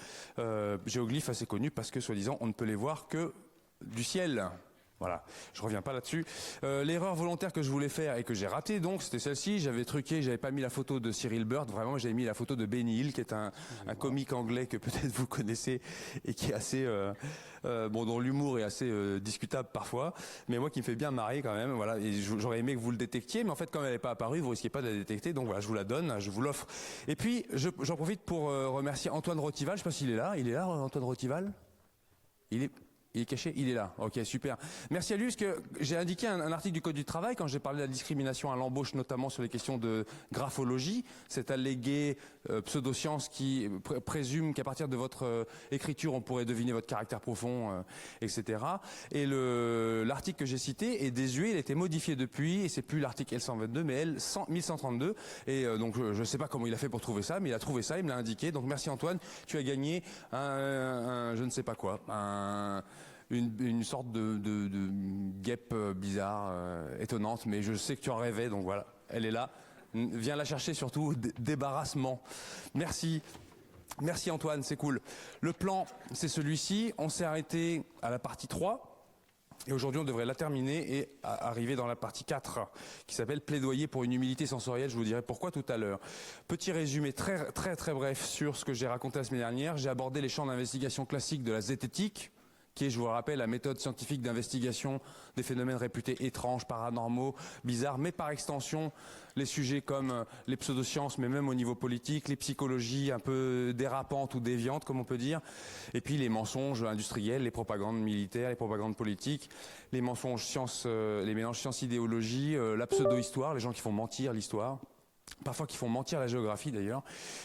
géoglyphes assez connus parce que, soi-disant, on ne peut les voir que du ciel. Voilà, je reviens pas là-dessus. L'erreur volontaire que je voulais faire et que j'ai ratée, donc, c'était celle-ci. J'avais truqué, j'avais pas mis la photo de Cyril Bird. Vraiment, j'avais mis la photo de Benny Hill, qui est un comique anglais que peut-être vous connaissez et qui est assez, dont l'humour est assez discutable parfois, mais moi qui me fait bien marrer quand même. Voilà, et j'aurais aimé que vous le détectiez, mais en fait, comme elle n'est pas apparue, vous risquez pas de la détecter. Donc voilà, je vous la donne, je vous l'offre. Et puis, j'en profite pour remercier Antoine Rotival. Je sais pas s'il est là. Il est là, Antoine Rotival? Il est caché? Il est là. Ok, super. Merci à lui, parce que j'ai indiqué un article du Code du travail quand j'ai parlé de la discrimination à l'embauche, notamment sur les questions de graphologie, cette alléguée pseudoscience qui présume qu'à partir de votre écriture, on pourrait deviner votre caractère profond, etc. Et l'article que j'ai cité est désuet, il a été modifié depuis, et c'est plus l'article L122, mais L1132. Et donc, je ne sais pas comment il a fait pour trouver ça, mais il a trouvé ça, il me l'a indiqué. Donc, merci Antoine, tu as gagné un je ne sais pas quoi, une sorte de guêpe bizarre, étonnante, mais je sais que tu en rêvais, donc voilà, elle est là. Viens la chercher surtout, débarrassement. Merci. Merci Antoine, c'est cool. Le plan, c'est celui-ci. On s'est arrêté à la partie 3. Et aujourd'hui, on devrait la terminer et arriver dans la partie 4, qui s'appelle plaidoyer pour une humilité sensorielle. Je vous dirai pourquoi tout à l'heure. Petit résumé très bref sur ce que j'ai raconté la semaine dernière. J'ai abordé les champs d'investigation classiques de la zététique, qui est, je vous le rappelle, la méthode scientifique d'investigation des phénomènes réputés étranges, paranormaux, bizarres, mais par extension, les sujets comme les pseudosciences, mais même au niveau politique, les psychologies un peu dérapantes ou déviantes, comme on peut dire, et puis les mensonges industriels, les propagandes militaires, les propagandes politiques, les mensonges sciences, les mélanges science-idéologie, la pseudo-histoire, les gens qui font mentir l'histoire, parfois qui font mentir la géographie d'ailleurs,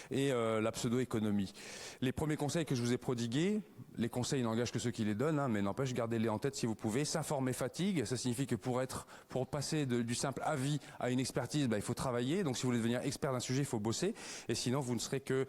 et la pseudo-économie. Les premiers conseils que je vous ai prodigués, les conseils n'engagent que ceux qui les donnent, mais n'empêche, gardez-les en tête si vous pouvez. S'informer fatigue, ça signifie que pour passer du simple avis à une expertise, il faut travailler. Donc si vous voulez devenir expert d'un sujet, il faut bosser, et sinon vous ne serez que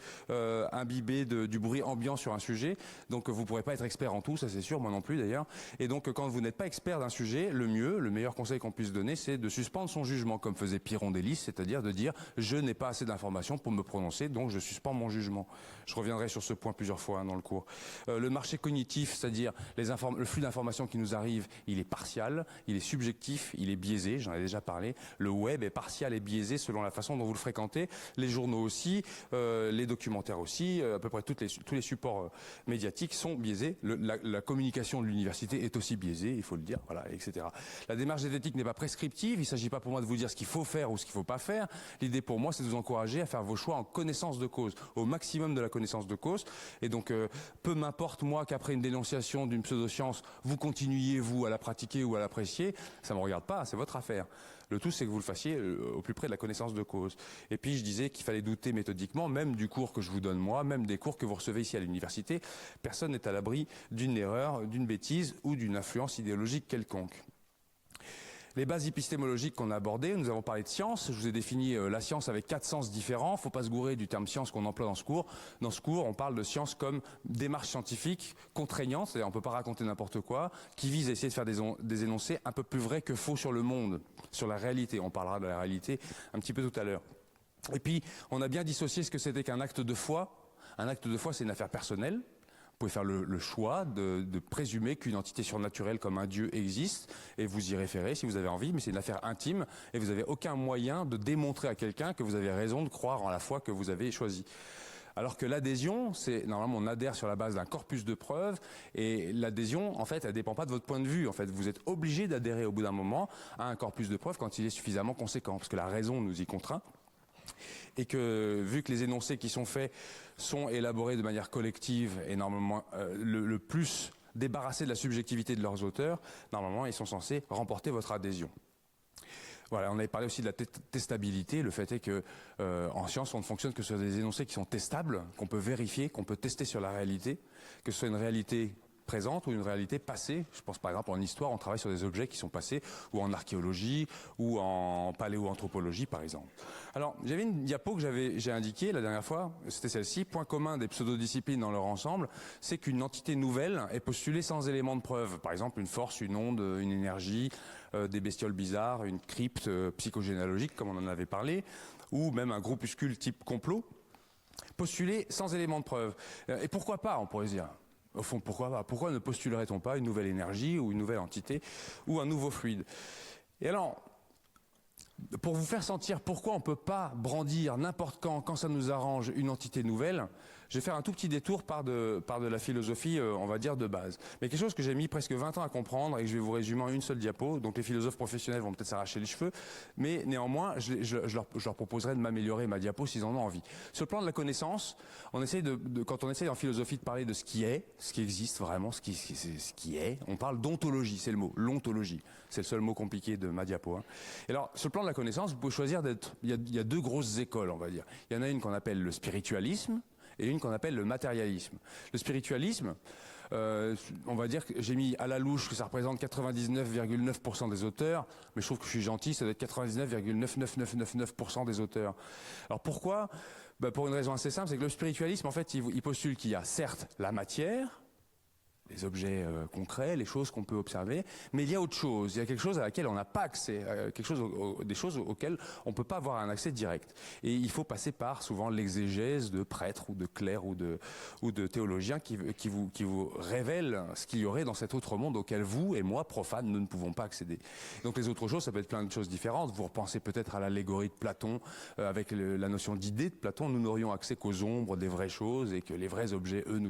imbibé du bruit ambiant sur un sujet. Donc vous ne pourrez pas être expert en tout, ça c'est sûr, moi non plus d'ailleurs. Et donc quand vous n'êtes pas expert d'un sujet, le meilleur conseil qu'on puisse donner, c'est de suspendre son jugement, comme faisait Pyrrhon d'Hélice, c'est-à-dire de dire je n'ai pas assez d'informations pour me prononcer, donc je suspends mon jugement. Je reviendrai sur ce point plusieurs fois dans le cours. Le marché cognitif, c'est-à-dire le flux d'informations qui nous arrive, il est partial, il est subjectif, il est biaisé, j'en ai déjà parlé. Le web est partial et biaisé selon la façon dont vous le fréquentez. Les journaux aussi, les documentaires aussi, à peu près tous les supports médiatiques sont biaisés. La communication de l'université est aussi biaisée, il faut le dire, voilà, etc. La démarche zététique n'est pas prescriptive, il ne s'agit pas pour moi de vous dire ce qu'il faut faire ou ce qu'il ne faut pas faire. L'idée pour moi, c'est de vous encourager à faire vos choix en connaissance de cause, au maximum de la connaissance de cause. Et donc, peu m'importe moi qu'après une dénonciation d'une pseudoscience, vous continuiez, vous, à la pratiquer ou à l'apprécier, ça ne me regarde pas, c'est votre affaire. Le tout, c'est que vous le fassiez au plus près de la connaissance de cause. Et puis, je disais qu'il fallait douter méthodiquement, même du cours que je vous donne moi, même des cours que vous recevez ici à l'université. Personne n'est à l'abri d'une erreur, d'une bêtise ou d'une influence idéologique quelconque. Les bases épistémologiques qu'on a abordées, nous avons parlé de science. Je vous ai défini la science avec 4 sens différents. Il ne faut pas se gourer du terme science qu'on emploie dans ce cours. Dans ce cours, on parle de science comme démarche scientifique contraignante, c'est-à-dire on ne peut pas raconter n'importe quoi, qui vise à essayer de faire des énoncés un peu plus vrais que faux sur le monde, sur la réalité. On parlera de la réalité un petit peu tout à l'heure. Et puis, on a bien dissocié ce que c'était qu'un acte de foi, Un acte de foi, c'est une affaire personnelle. Vous pouvez faire le choix de présumer qu'une entité surnaturelle comme un dieu existe et vous y référez si vous avez envie, mais c'est une affaire intime et vous n'avez aucun moyen de démontrer à quelqu'un que vous avez raison de croire en la foi que vous avez choisie. Alors que l'adhésion, c'est normalement on adhère sur la base d'un corpus de preuves et l'adhésion, en fait, elle dépend pas de votre point de vue. En fait, vous êtes obligé d'adhérer au bout d'un moment à un corpus de preuves quand il est suffisamment conséquent, parce que la raison nous y contraint. Et que, vu que les énoncés qui sont faits sont élaborés de manière collective et normalement le plus débarrassés de la subjectivité de leurs auteurs, normalement ils sont censés remporter votre adhésion. Voilà, on avait parlé aussi de la testabilité. Le fait est que en science, on ne fonctionne que sur des énoncés qui sont testables, qu'on peut vérifier, qu'on peut tester sur la réalité, que ce soit une réalité présente ou une réalité passée. Je pense par exemple en histoire, on travaille sur des objets qui sont passés, ou en archéologie, ou en paléoanthropologie par exemple. Alors j'avais une diapo que j'ai indiquée la dernière fois, c'était celle-ci. Point commun des pseudo-disciplines dans leur ensemble, c'est qu'une entité nouvelle est postulée sans élément de preuve. Par exemple une force, une onde, une énergie, des bestioles bizarres, une crypte psychogénéalogique comme on en avait parlé, ou même un groupuscule type complot, postulé sans élément de preuve. Et pourquoi pas, on pourrait se dire. Au fond, pourquoi pas? Pourquoi ne postulerait-on pas une nouvelle énergie ou une nouvelle entité ou un nouveau fluide? Et alors, pour vous faire sentir pourquoi on ne peut pas brandir n'importe quand ça nous arrange, une entité nouvelle, je vais faire un tout petit détour par de la philosophie, on va dire, de base. Mais quelque chose que j'ai mis presque 20 ans à comprendre et que je vais vous résumer en une seule diapo. Donc les philosophes professionnels vont peut-être s'arracher les cheveux, mais néanmoins, je leur proposerai de m'améliorer ma diapo s'ils en ont envie. Sur le plan de la connaissance, on essaie quand on essaie en philosophie de parler de ce qui est, ce qui existe vraiment, ce qui est, on parle d'ontologie, c'est le mot, l'ontologie. C'est le seul mot compliqué de ma diapo. Hein. Et alors, sur le plan de la connaissance, vous pouvez choisir il y a deux grosses écoles, on va dire. Il y en a une qu'on appelle le spiritualisme, et une qu'on appelle le matérialisme. Le spiritualisme, on va dire que j'ai mis à la louche que ça représente 99,9% des auteurs, mais je trouve que je suis gentil, ça doit être 99,99999% des auteurs. Alors pourquoi? Pour une raison assez simple, c'est que le spiritualisme, en fait, il postule qu'il y a certes la matière, les objets concrets, les choses qu'on peut observer, mais il y a autre chose, il y a quelque chose à laquelle on n'a pas accès, des choses auxquelles on ne peut pas avoir un accès direct. Et il faut passer par souvent l'exégèse de prêtres ou de clercs ou de théologiens qui vous révèlent ce qu'il y aurait dans cet autre monde auquel vous et moi, profanes, nous ne pouvons pas accéder. Donc les autres choses, ça peut être plein de choses différentes. Vous repensez peut-être à l'allégorie de Platon, avec la notion d'idée de Platon, nous n'aurions accès qu'aux ombres des vraies choses et que les vrais objets, eux,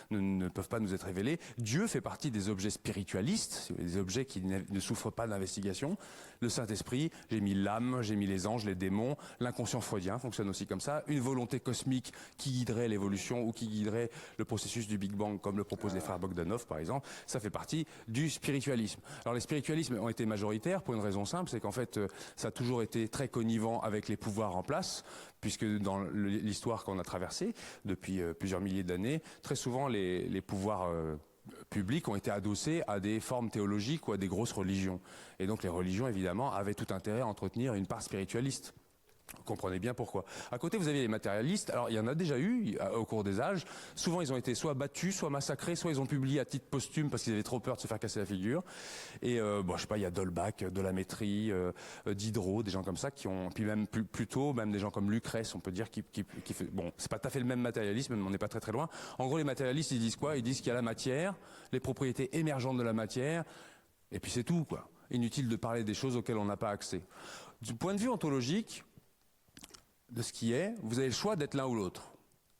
ne peuvent pas nous être révélés. Dieu fait partie des objets spiritualistes, des objets qui ne souffrent pas d'investigation. Le Saint-Esprit, j'ai mis l'âme, j'ai mis les anges, les démons, l'inconscient freudien fonctionne aussi comme ça, une volonté cosmique qui guiderait l'évolution ou qui guiderait le processus du Big Bang, comme le proposent les frères Bogdanov par exemple, ça fait partie du spiritualisme. Alors les spiritualismes ont été majoritaires pour une raison simple, c'est qu'en fait ça a toujours été très connivent avec les pouvoirs en place, puisque dans l'histoire qu'on a traversée depuis plusieurs milliers d'années, très souvent les pouvoirs publics ont été adossés à des formes théologiques ou à des grosses religions. Et donc les religions, évidemment, avaient tout intérêt à entretenir une part spiritualiste. Vous comprenez bien pourquoi. À côté, vous avez les matérialistes. Alors, il y en a déjà eu au cours des âges. Souvent, ils ont été soit battus, soit massacrés, soit ils ont publié à titre posthume parce qu'ils avaient trop peur de se faire casser la figure. Et je sais pas, il y a d'Holbach, de la Métrie, Diderot, des gens comme ça qui ont, puis même plus tôt, même des gens comme Lucrèce, on peut dire, qui fait, bon, c'est pas tout à fait le même matérialisme, mais on n'est pas très très loin. En gros, les matérialistes, ils disent quoi? Ils disent qu'il y a la matière, les propriétés émergentes de la matière, et puis c'est tout, quoi. Inutile de parler des choses auxquelles on n'a pas accès. Du point de vue ontologique, de ce qui est, vous avez le choix d'être l'un ou l'autre.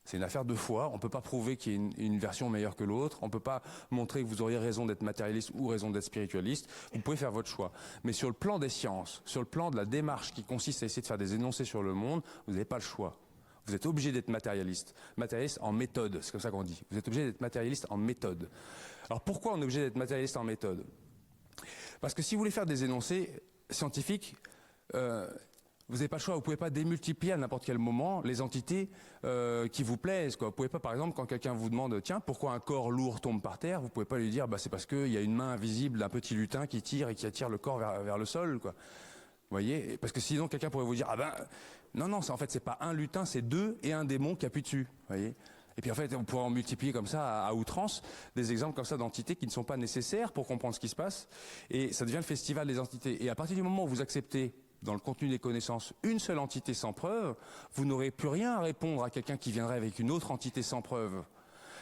C'est une affaire de foi, on ne peut pas prouver qu'il y ait une version meilleure que l'autre, on ne peut pas montrer que vous auriez raison d'être matérialiste ou raison d'être spiritualiste, vous pouvez faire votre choix. Mais sur le plan des sciences, sur le plan de la démarche qui consiste à essayer de faire des énoncés sur le monde, vous n'avez pas le choix. Vous êtes obligé d'être matérialiste en méthode, c'est comme ça qu'on dit. Vous êtes obligé d'être matérialiste en méthode. Alors pourquoi on est obligé d'être matérialiste en méthode? Parce que si vous voulez faire des énoncés scientifiques, vous n'avez pas le choix, vous ne pouvez pas démultiplier à n'importe quel moment les entités qui vous plaisent, quoi. Vous ne pouvez pas, par exemple, quand quelqu'un vous demande, tiens, pourquoi un corps lourd tombe par terre, vous ne pouvez pas lui dire, c'est parce qu'il y a une main invisible d'un petit lutin qui tire et qui attire le corps vers le sol, quoi. Vous voyez? Parce que sinon, quelqu'un pourrait vous dire, non, en fait, c'est pas un lutin, c'est deux et un démon qui appuie dessus, vous voyez? Et puis en fait, on pourrait en multiplier comme ça à outrance des exemples comme ça d'entités qui ne sont pas nécessaires pour comprendre ce qui se passe. Et ça devient le festival des entités. Et à partir du moment où vous acceptez dans le contenu des connaissances une seule entité sans preuve, vous n'aurez plus rien à répondre à quelqu'un qui viendrait avec une autre entité sans preuve.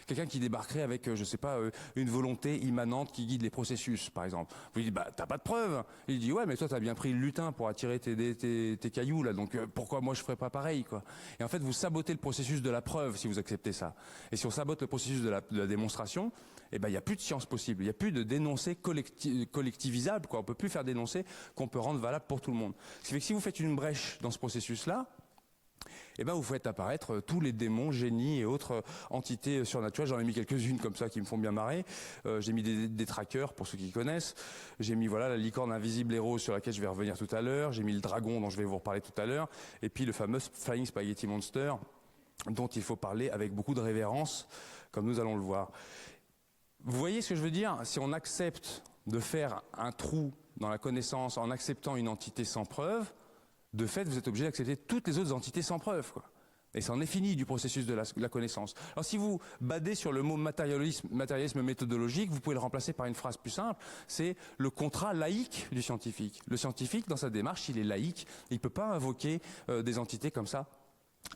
Quelqu'un qui débarquerait avec, je sais pas, une volonté immanente qui guide les processus, par exemple. Vous lui dites, bah, t'as pas de preuve. Il dit, ouais, mais toi, t'as bien pris le lutin pour attirer tes cailloux, là, donc pourquoi moi je ferais pas pareil, quoi. Et en fait, vous sabotez le processus de la preuve si vous acceptez ça. Et si on sabote le processus de la démonstration, eh ben, il n'y a plus de science possible. Il n'y a plus de dénoncé collectivisable, quoi. On peut plus faire dénoncer qu'on peut rendre valable pour tout le monde. Ce qui fait que si vous faites une brèche dans ce processus-là, eh ben vous faites apparaître tous les démons, génies et autres entités surnaturelles. J'en ai mis quelques-unes comme ça qui me font bien marrer. J'ai mis des trackers pour ceux qui connaissent. J'ai mis voilà la licorne invisible et rose sur laquelle je vais revenir tout à l'heure. J'ai mis le dragon dont je vais vous reparler tout à l'heure. Et puis le fameux Flying Spaghetti Monster dont il faut parler avec beaucoup de révérence, comme nous allons le voir. Vous voyez ce que je veux dire? Si on accepte de faire un trou dans la connaissance en acceptant une entité sans preuve, de fait, vous êtes obligé d'accepter toutes les autres entités sans preuve, quoi. Et ça en est fini du processus de la connaissance. Alors si vous badez sur le mot matérialisme méthodologique, vous pouvez le remplacer par une phrase plus simple, c'est le contrat laïque du scientifique. Le scientifique, dans sa démarche, il est laïque, il ne peut pas invoquer des entités comme ça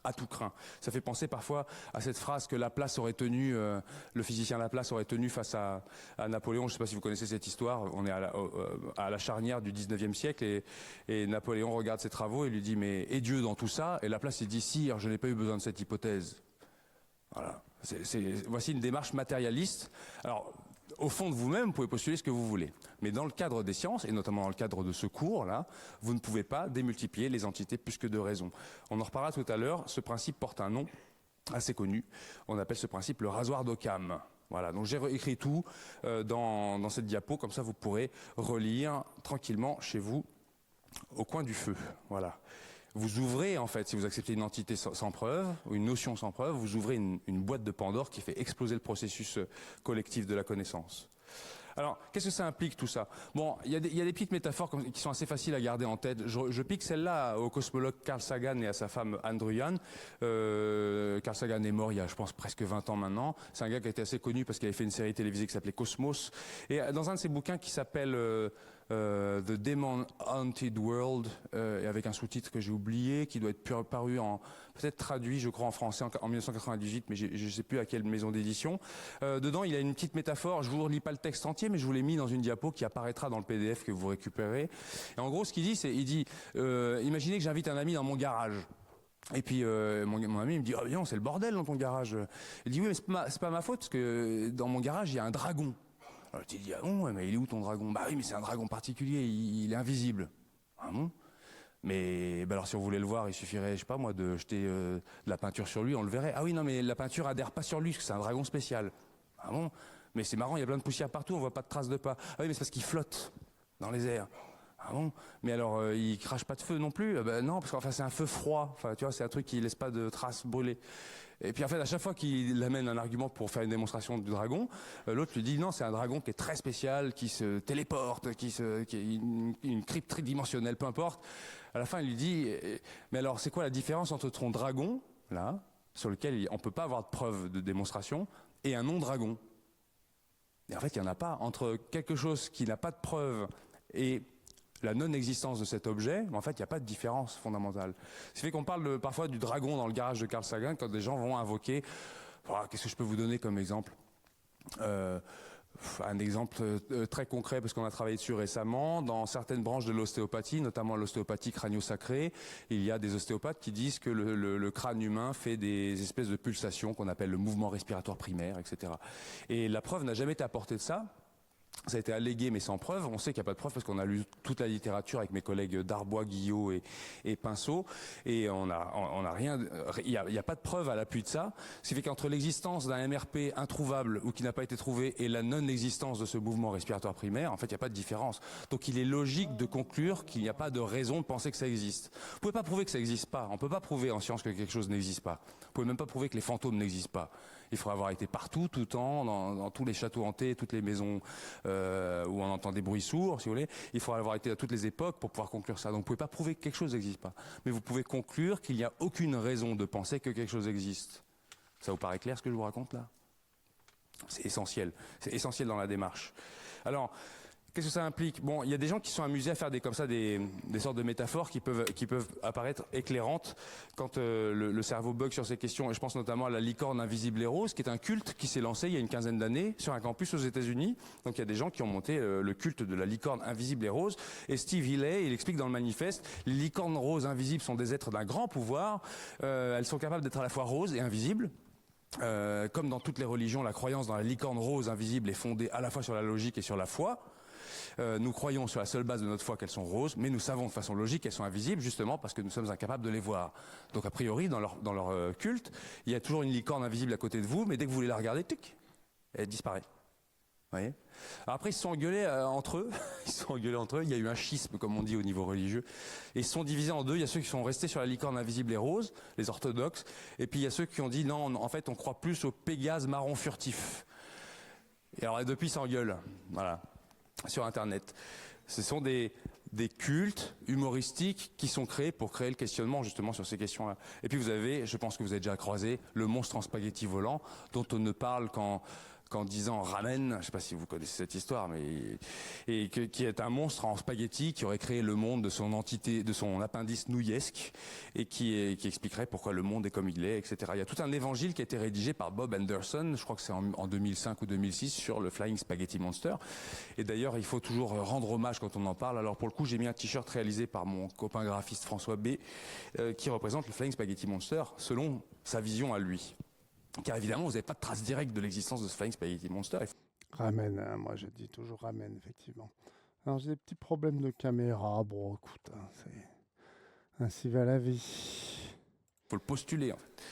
à tout craint. Ça fait penser parfois à cette phrase que Laplace aurait tenue, le physicien Laplace aurait tenue face à Napoléon. Je ne sais pas si vous connaissez cette histoire. On est à la charnière du 19e siècle et Napoléon regarde ses travaux et lui dit mais et Dieu dans tout ça? Et Laplace il dit sire, je n'ai pas eu besoin de cette hypothèse. Voilà. Voici une démarche matérialiste. Alors au fond de vous-même, vous pouvez postuler ce que vous voulez. Mais dans le cadre des sciences, et notamment dans le cadre de ce cours-là, vous ne pouvez pas démultiplier les entités plus que de raison. On en reparlera tout à l'heure. Ce principe porte un nom assez connu. On appelle ce principe le rasoir d'Occam. Voilà, donc j'ai écrit tout dans cette diapo. Comme ça, vous pourrez relire tranquillement chez vous au coin du feu. Voilà. Vous ouvrez, en fait, si vous acceptez une entité sans preuve, ou une notion sans preuve, vous ouvrez une boîte de Pandore qui fait exploser le processus collectif de la connaissance. Alors, qu'est-ce que ça implique tout ça? Bon, il y a des petites métaphores qui sont assez faciles à garder en tête. Je pique celle-là au cosmologue Carl Sagan et à sa femme Anne Druyan. Carl Sagan est mort il y a, je pense, presque 20 ans maintenant. C'est un gars qui a été assez connu parce qu'il avait fait une série télévisée qui s'appelait Cosmos. Et dans un de ses bouquins qui s'appelle The Demon Haunted World, et avec un sous-titre que j'ai oublié, qui doit être paru peut-être traduit, je crois, en français en 1998, mais je ne sais plus à quelle maison d'édition. Dedans, il a une petite métaphore. Je vous relis pas le texte entier, mais je vous l'ai mis dans une diapo qui apparaîtra dans le PDF que vous récupérez. Et en gros, ce qu'il dit, imaginez que j'invite un ami dans mon garage. Et puis mon ami il me dit, oh non, c'est le bordel dans ton garage. Il dit, oui, mais c'est pas ma faute, parce que dans mon garage, il y a un dragon. Alors tu dis, ah bon, ouais, mais il est où ton dragon? Bah oui, mais c'est un dragon particulier, il est invisible. Ah bon? Mais bah alors si on voulait le voir, il suffirait, je sais pas moi, de jeter de la peinture sur lui, on le verrait. Ah oui, non, mais la peinture adhère pas sur lui, parce que c'est un dragon spécial. Ah bon? Mais c'est marrant, il y a plein de poussière partout, on voit pas de traces de pas. Ah oui, mais c'est parce qu'il flotte dans les airs. Ah bon? Mais alors, il crache pas de feu non plus? Ben non, parce qu'enfin c'est un feu froid. Enfin, tu vois, c'est un truc qui laisse pas de traces brûlées. Et puis en fait, à chaque fois qu'il amène un argument pour faire une démonstration du dragon, l'autre lui dit non, c'est un dragon qui est très spécial, qui se téléporte, qui est une crypte tridimensionnelle, peu importe. À la fin, il lui dit mais alors, c'est quoi la différence entre ton dragon, là, sur lequel on peut pas avoir de preuve de démonstration, et un non-dragon? Et en fait, il y en a pas. Entre quelque chose qui n'a pas de preuve et la non-existence de cet objet, mais en fait, il n'y a pas de différence fondamentale. Ce qui fait qu'on parle parfois du dragon dans le garage de Carl Sagan quand des gens vont invoquer. Qu'est-ce que je peux vous donner comme exemple? Un exemple très concret, parce qu'on a travaillé dessus récemment. Dans certaines branches de l'ostéopathie, notamment l'ostéopathie crânio-sacrée, il y a des ostéopathes qui disent que le crâne humain fait des espèces de pulsations qu'on appelle le mouvement respiratoire primaire, etc. Et la preuve n'a jamais été apportée de ça. Ça a été allégué mais sans preuve. On sait qu'il n'y a pas de preuve parce qu'on a lu toute la littérature avec mes collègues Darbois, Guillot et Pinceau, et on a rien. Il y a pas de preuve à l'appui de ça. Ce qui fait qu'entre l'existence d'un MRP introuvable ou qui n'a pas été trouvé et la non-existence de ce mouvement respiratoire primaire, en fait, il n'y a pas de différence. Donc, il est logique de conclure qu'il n'y a pas de raison de penser que ça existe. Vous pouvez pas prouver que ça n'existe pas. On peut pas prouver en science que quelque chose n'existe pas. Vous pouvez même pas prouver que les fantômes n'existent pas. Il faudra avoir été partout, tout le temps, dans tous les châteaux hantés, toutes les maisons où on entend des bruits sourds, si vous voulez. Il faudra avoir été à toutes les époques pour pouvoir conclure ça. Donc vous ne pouvez pas prouver que quelque chose n'existe pas. Mais vous pouvez conclure qu'il n'y a aucune raison de penser que quelque chose existe. Ça vous paraît clair ce que je vous raconte là? C'est essentiel. C'est essentiel dans la démarche. Alors, Qu'est-ce que ça implique? Bon, il y a des gens qui sont amusés à faire comme ça des sortes de métaphores qui peuvent apparaître éclairantes quand le cerveau bug sur ces questions. Et je pense notamment à la licorne invisible et rose, qui est un culte qui s'est lancé il y a une quinzaine d'années sur un campus aux États-Unis. Donc il y a des gens qui ont monté le culte de la licorne invisible et rose. Et Steve Healey, il explique dans le manifeste, les licornes roses invisibles sont des êtres d'un grand pouvoir. Elles sont capables d'être à la fois roses et invisibles. Comme dans toutes les religions, la croyance dans la licorne rose invisible est fondée à la fois sur la logique et sur la foi. Nous croyons sur la seule base de notre foi qu'elles sont roses, mais nous savons de façon logique qu'elles sont invisibles, justement parce que nous sommes incapables de les voir. Donc a priori, dans leur culte, il y a toujours une licorne invisible à côté de vous, mais dès que vous voulez la regarder, tic, elle disparaît. Vous voyez? Alors après, ils se sont engueulés entre eux. Ils se sont engueulés entre eux. Il y a eu un schisme, comme on dit, au niveau religieux. Et ils se sont divisés en deux. Il y a ceux qui sont restés sur la licorne invisible et rose, les orthodoxes. Et puis il y a ceux qui ont dit non, en fait, on croit plus au Pégase marron furtif. Et alors depuis, ils s'engueulent. Voilà. Sur Internet. Ce sont des cultes humoristiques qui sont créés pour créer le questionnement justement sur ces questions-là. Et puis vous avez, je pense que vous avez déjà croisé, le monstre en spaghetti volant, dont on ne parle qu'en disant ramen, je ne sais pas si vous connaissez cette histoire, qui est un monstre en spaghetti qui aurait créé le monde de son entité, de son appendice nouillesque, et qui expliquerait pourquoi le monde est comme il est, etc. Il y a tout un évangile qui a été rédigé par Bob Anderson, je crois que c'est en 2005 ou 2006, sur le Flying Spaghetti Monster. Et d'ailleurs, il faut toujours rendre hommage quand on en parle. Alors pour le coup, j'ai mis un t-shirt réalisé par mon copain graphiste François B, qui représente le Flying Spaghetti Monster selon sa vision à lui. Car évidemment, vous n'avez pas de trace directe de l'existence de ce Flying Spaghetti Monster. Ramen, hein, moi je dis toujours ramen, effectivement. Alors j'ai des petits problèmes de caméra. Bon, écoute, hein, c'est ainsi va la vie. Il faut le postuler, en fait.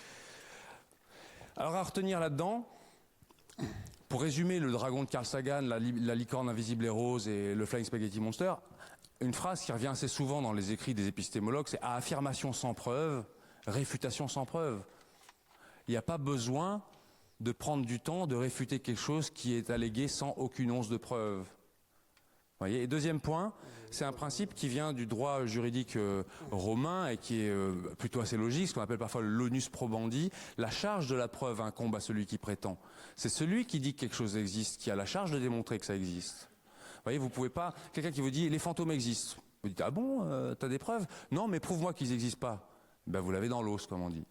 Alors à retenir là-dedans, pour résumer le dragon de Carl Sagan, la licorne invisible et rose et le Flying Spaghetti Monster, une phrase qui revient assez souvent dans les écrits des épistémologues, c'est « à affirmation sans preuve, réfutation sans preuve ». Il n'y a pas besoin de prendre du temps de réfuter quelque chose qui est allégué sans aucune once de preuve. Vous voyez. Et deuxième point, c'est un principe qui vient du droit juridique romain et qui est plutôt assez logique, ce qu'on appelle parfois l'onus probandi. La charge de la preuve incombe à celui qui prétend. C'est celui qui dit que quelque chose existe, qui a la charge de démontrer que ça existe. Vous voyez, vous pouvez pas... Quelqu'un qui vous dit « les fantômes existent ». Vous dites « ah bon, t'as des preuves ?»« Non, mais prouve-moi qu'ils n'existent pas. » Ben, vous l'avez dans l'os, comme on dit.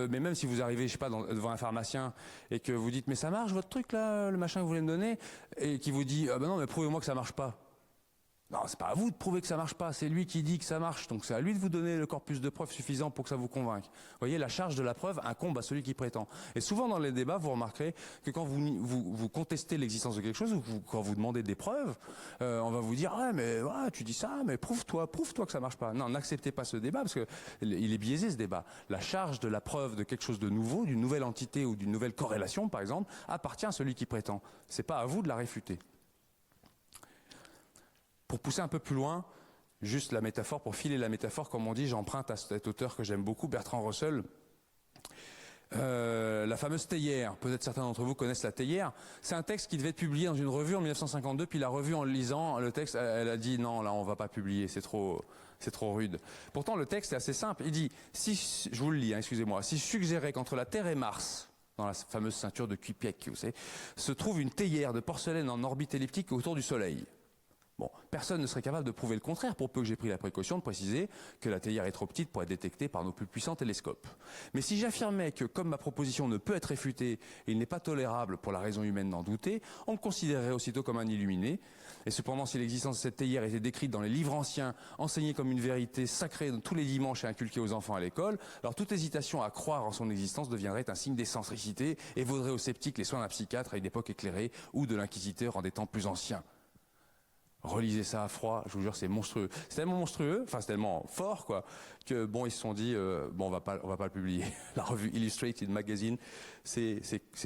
Mais même si vous arrivez, je sais pas, devant un pharmacien et que vous dites mais ça marche votre truc là, le machin que vous voulez me donner, et qui vous dit ah ben non mais prouvez-moi que ça marche pas. Non, c'est pas à vous de prouver que ça marche pas, c'est lui qui dit que ça marche, donc c'est à lui de vous donner le corpus de preuves suffisant pour que ça vous convainque. Vous voyez, la charge de la preuve incombe à celui qui prétend. Et souvent dans les débats, vous remarquerez que quand vous contestez l'existence de quelque chose, ou quand vous demandez des preuves, on va vous dire ouais mais ouais, tu dis ça, mais prouve-toi que ça marche pas. Non, n'acceptez pas ce débat parce que il est biaisé ce débat. La charge de la preuve de quelque chose de nouveau, d'une nouvelle entité ou d'une nouvelle corrélation par exemple, appartient à celui qui prétend. C'est pas à vous de la réfuter. Pour pousser un peu plus loin, juste la métaphore, pour filer la métaphore, comme on dit, j'emprunte à cet auteur que j'aime beaucoup, Bertrand Russell, la fameuse théière. Peut-être certains d'entre vous connaissent la théière. C'est un texte qui devait être publié dans une revue en 1952, puis la revue en lisant le texte, elle a dit non, là on va pas publier, c'est trop rude. Pourtant le texte est assez simple, il dit, je vous le lis, excusez-moi, si je suggérais qu'entre la Terre et Mars, dans la fameuse ceinture de Kuipiek, vous savez, se trouve une théière de porcelaine en orbite elliptique autour du Soleil. Bon, personne ne serait capable de prouver le contraire, pour peu que j'ai pris la précaution de préciser que la théière est trop petite pour être détectée par nos plus puissants télescopes. Mais si j'affirmais que, comme ma proposition ne peut être réfutée, et il n'est pas tolérable pour la raison humaine d'en douter, on me considérerait aussitôt comme un illuminé. Et cependant, si l'existence de cette théière était décrite dans les livres anciens, enseignée comme une vérité sacrée tous les dimanches et inculquée aux enfants à l'école, alors toute hésitation à croire en son existence deviendrait un signe d'excentricité et vaudrait aux sceptiques les soins d'un psychiatre à une époque éclairée ou de l'inquisiteur en des temps plus anciens. Relisez ça à froid, je vous jure, c'est monstrueux. C'est tellement monstrueux, enfin c'est tellement fort, quoi, que bon, ils se sont dit, bon, on va pas le publier. La revue Illustrated Magazine, c'est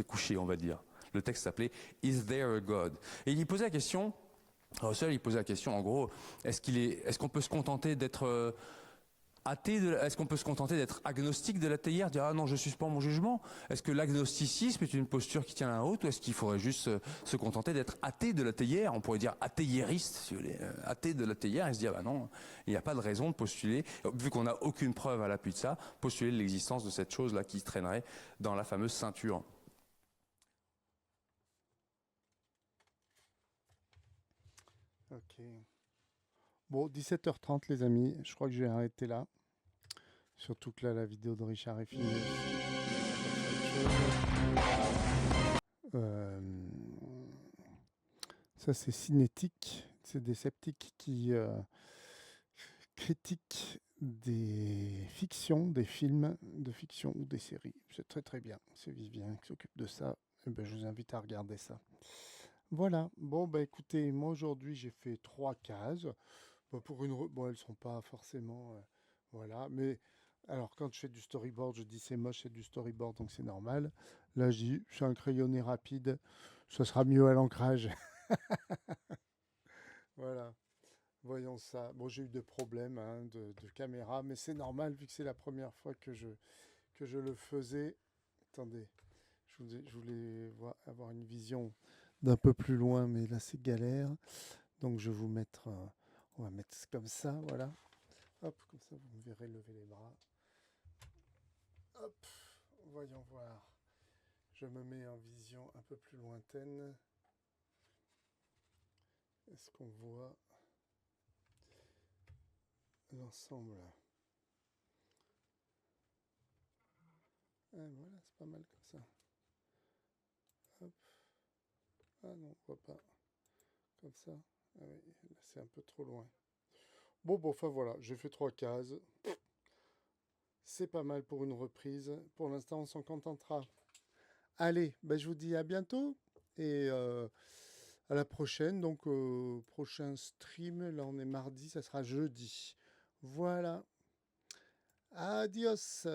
couché, on va dire. Le texte s'appelait Is There a God? Et il posait la question, Russell, il posait la question, en gros, est-ce qu'on peut se contenter d'être athée, est-ce qu'on peut se contenter d'être agnostique de la théière, dire ah non je suspends mon jugement? Est-ce que l'agnosticisme est une posture qui tient la route, ou est-ce qu'il faudrait juste se contenter d'être athée de la théière? On pourrait dire athéiériste, si vous voulez, athée de la théière, et se dire bah non, il n'y a pas de raison de postuler, vu qu'on n'a aucune preuve à l'appui de ça, postuler l'existence de cette chose là qui traînerait dans la fameuse ceinture. Ok. Bon, 17h30 les amis, je crois que je vais arrêter là. Surtout que là, la vidéo de Richard est finie aussi. Ça, c'est Cinétique. C'est des sceptiques qui critiquent des fictions, des films de fiction ou des séries. C'est très très bien. C'est Vivien qui s'occupe de ça. Eh ben, je vous invite à regarder ça. Voilà. Bon, bah écoutez, moi aujourd'hui, j'ai fait 3 cases. Bon, bon, elles sont pas forcément... voilà. Mais alors, quand je fais du storyboard, je dis c'est moche, c'est du storyboard, donc c'est normal. Là, je dis, c'est un crayonné rapide. Ce sera mieux à l'ancrage. Voilà. Voyons ça. Bon, j'ai eu des problèmes hein, de caméra, mais c'est normal vu que c'est la première fois que je le faisais. Attendez, je voulais avoir une vision d'un peu plus loin, mais là c'est galère. Donc je vais vous mettre, on va mettre comme ça, voilà. Hop, comme ça vous me verrez lever les bras. Hop, voyons voir. Je me mets en vision un peu plus lointaine. Est-ce qu'on voit l'ensemble? Ah, voilà, c'est pas mal comme ça. Hop. Ah non, on voit pas. Comme ça. Ah oui, là c'est un peu trop loin. Bon, enfin voilà, j'ai fait 3 cases. C'est pas mal pour une reprise. Pour l'instant, on s'en contentera. Allez, ben, je vous dis à bientôt. Et à la prochaine. Donc, prochain stream, là on est mardi, ça sera jeudi. Voilà. Adios.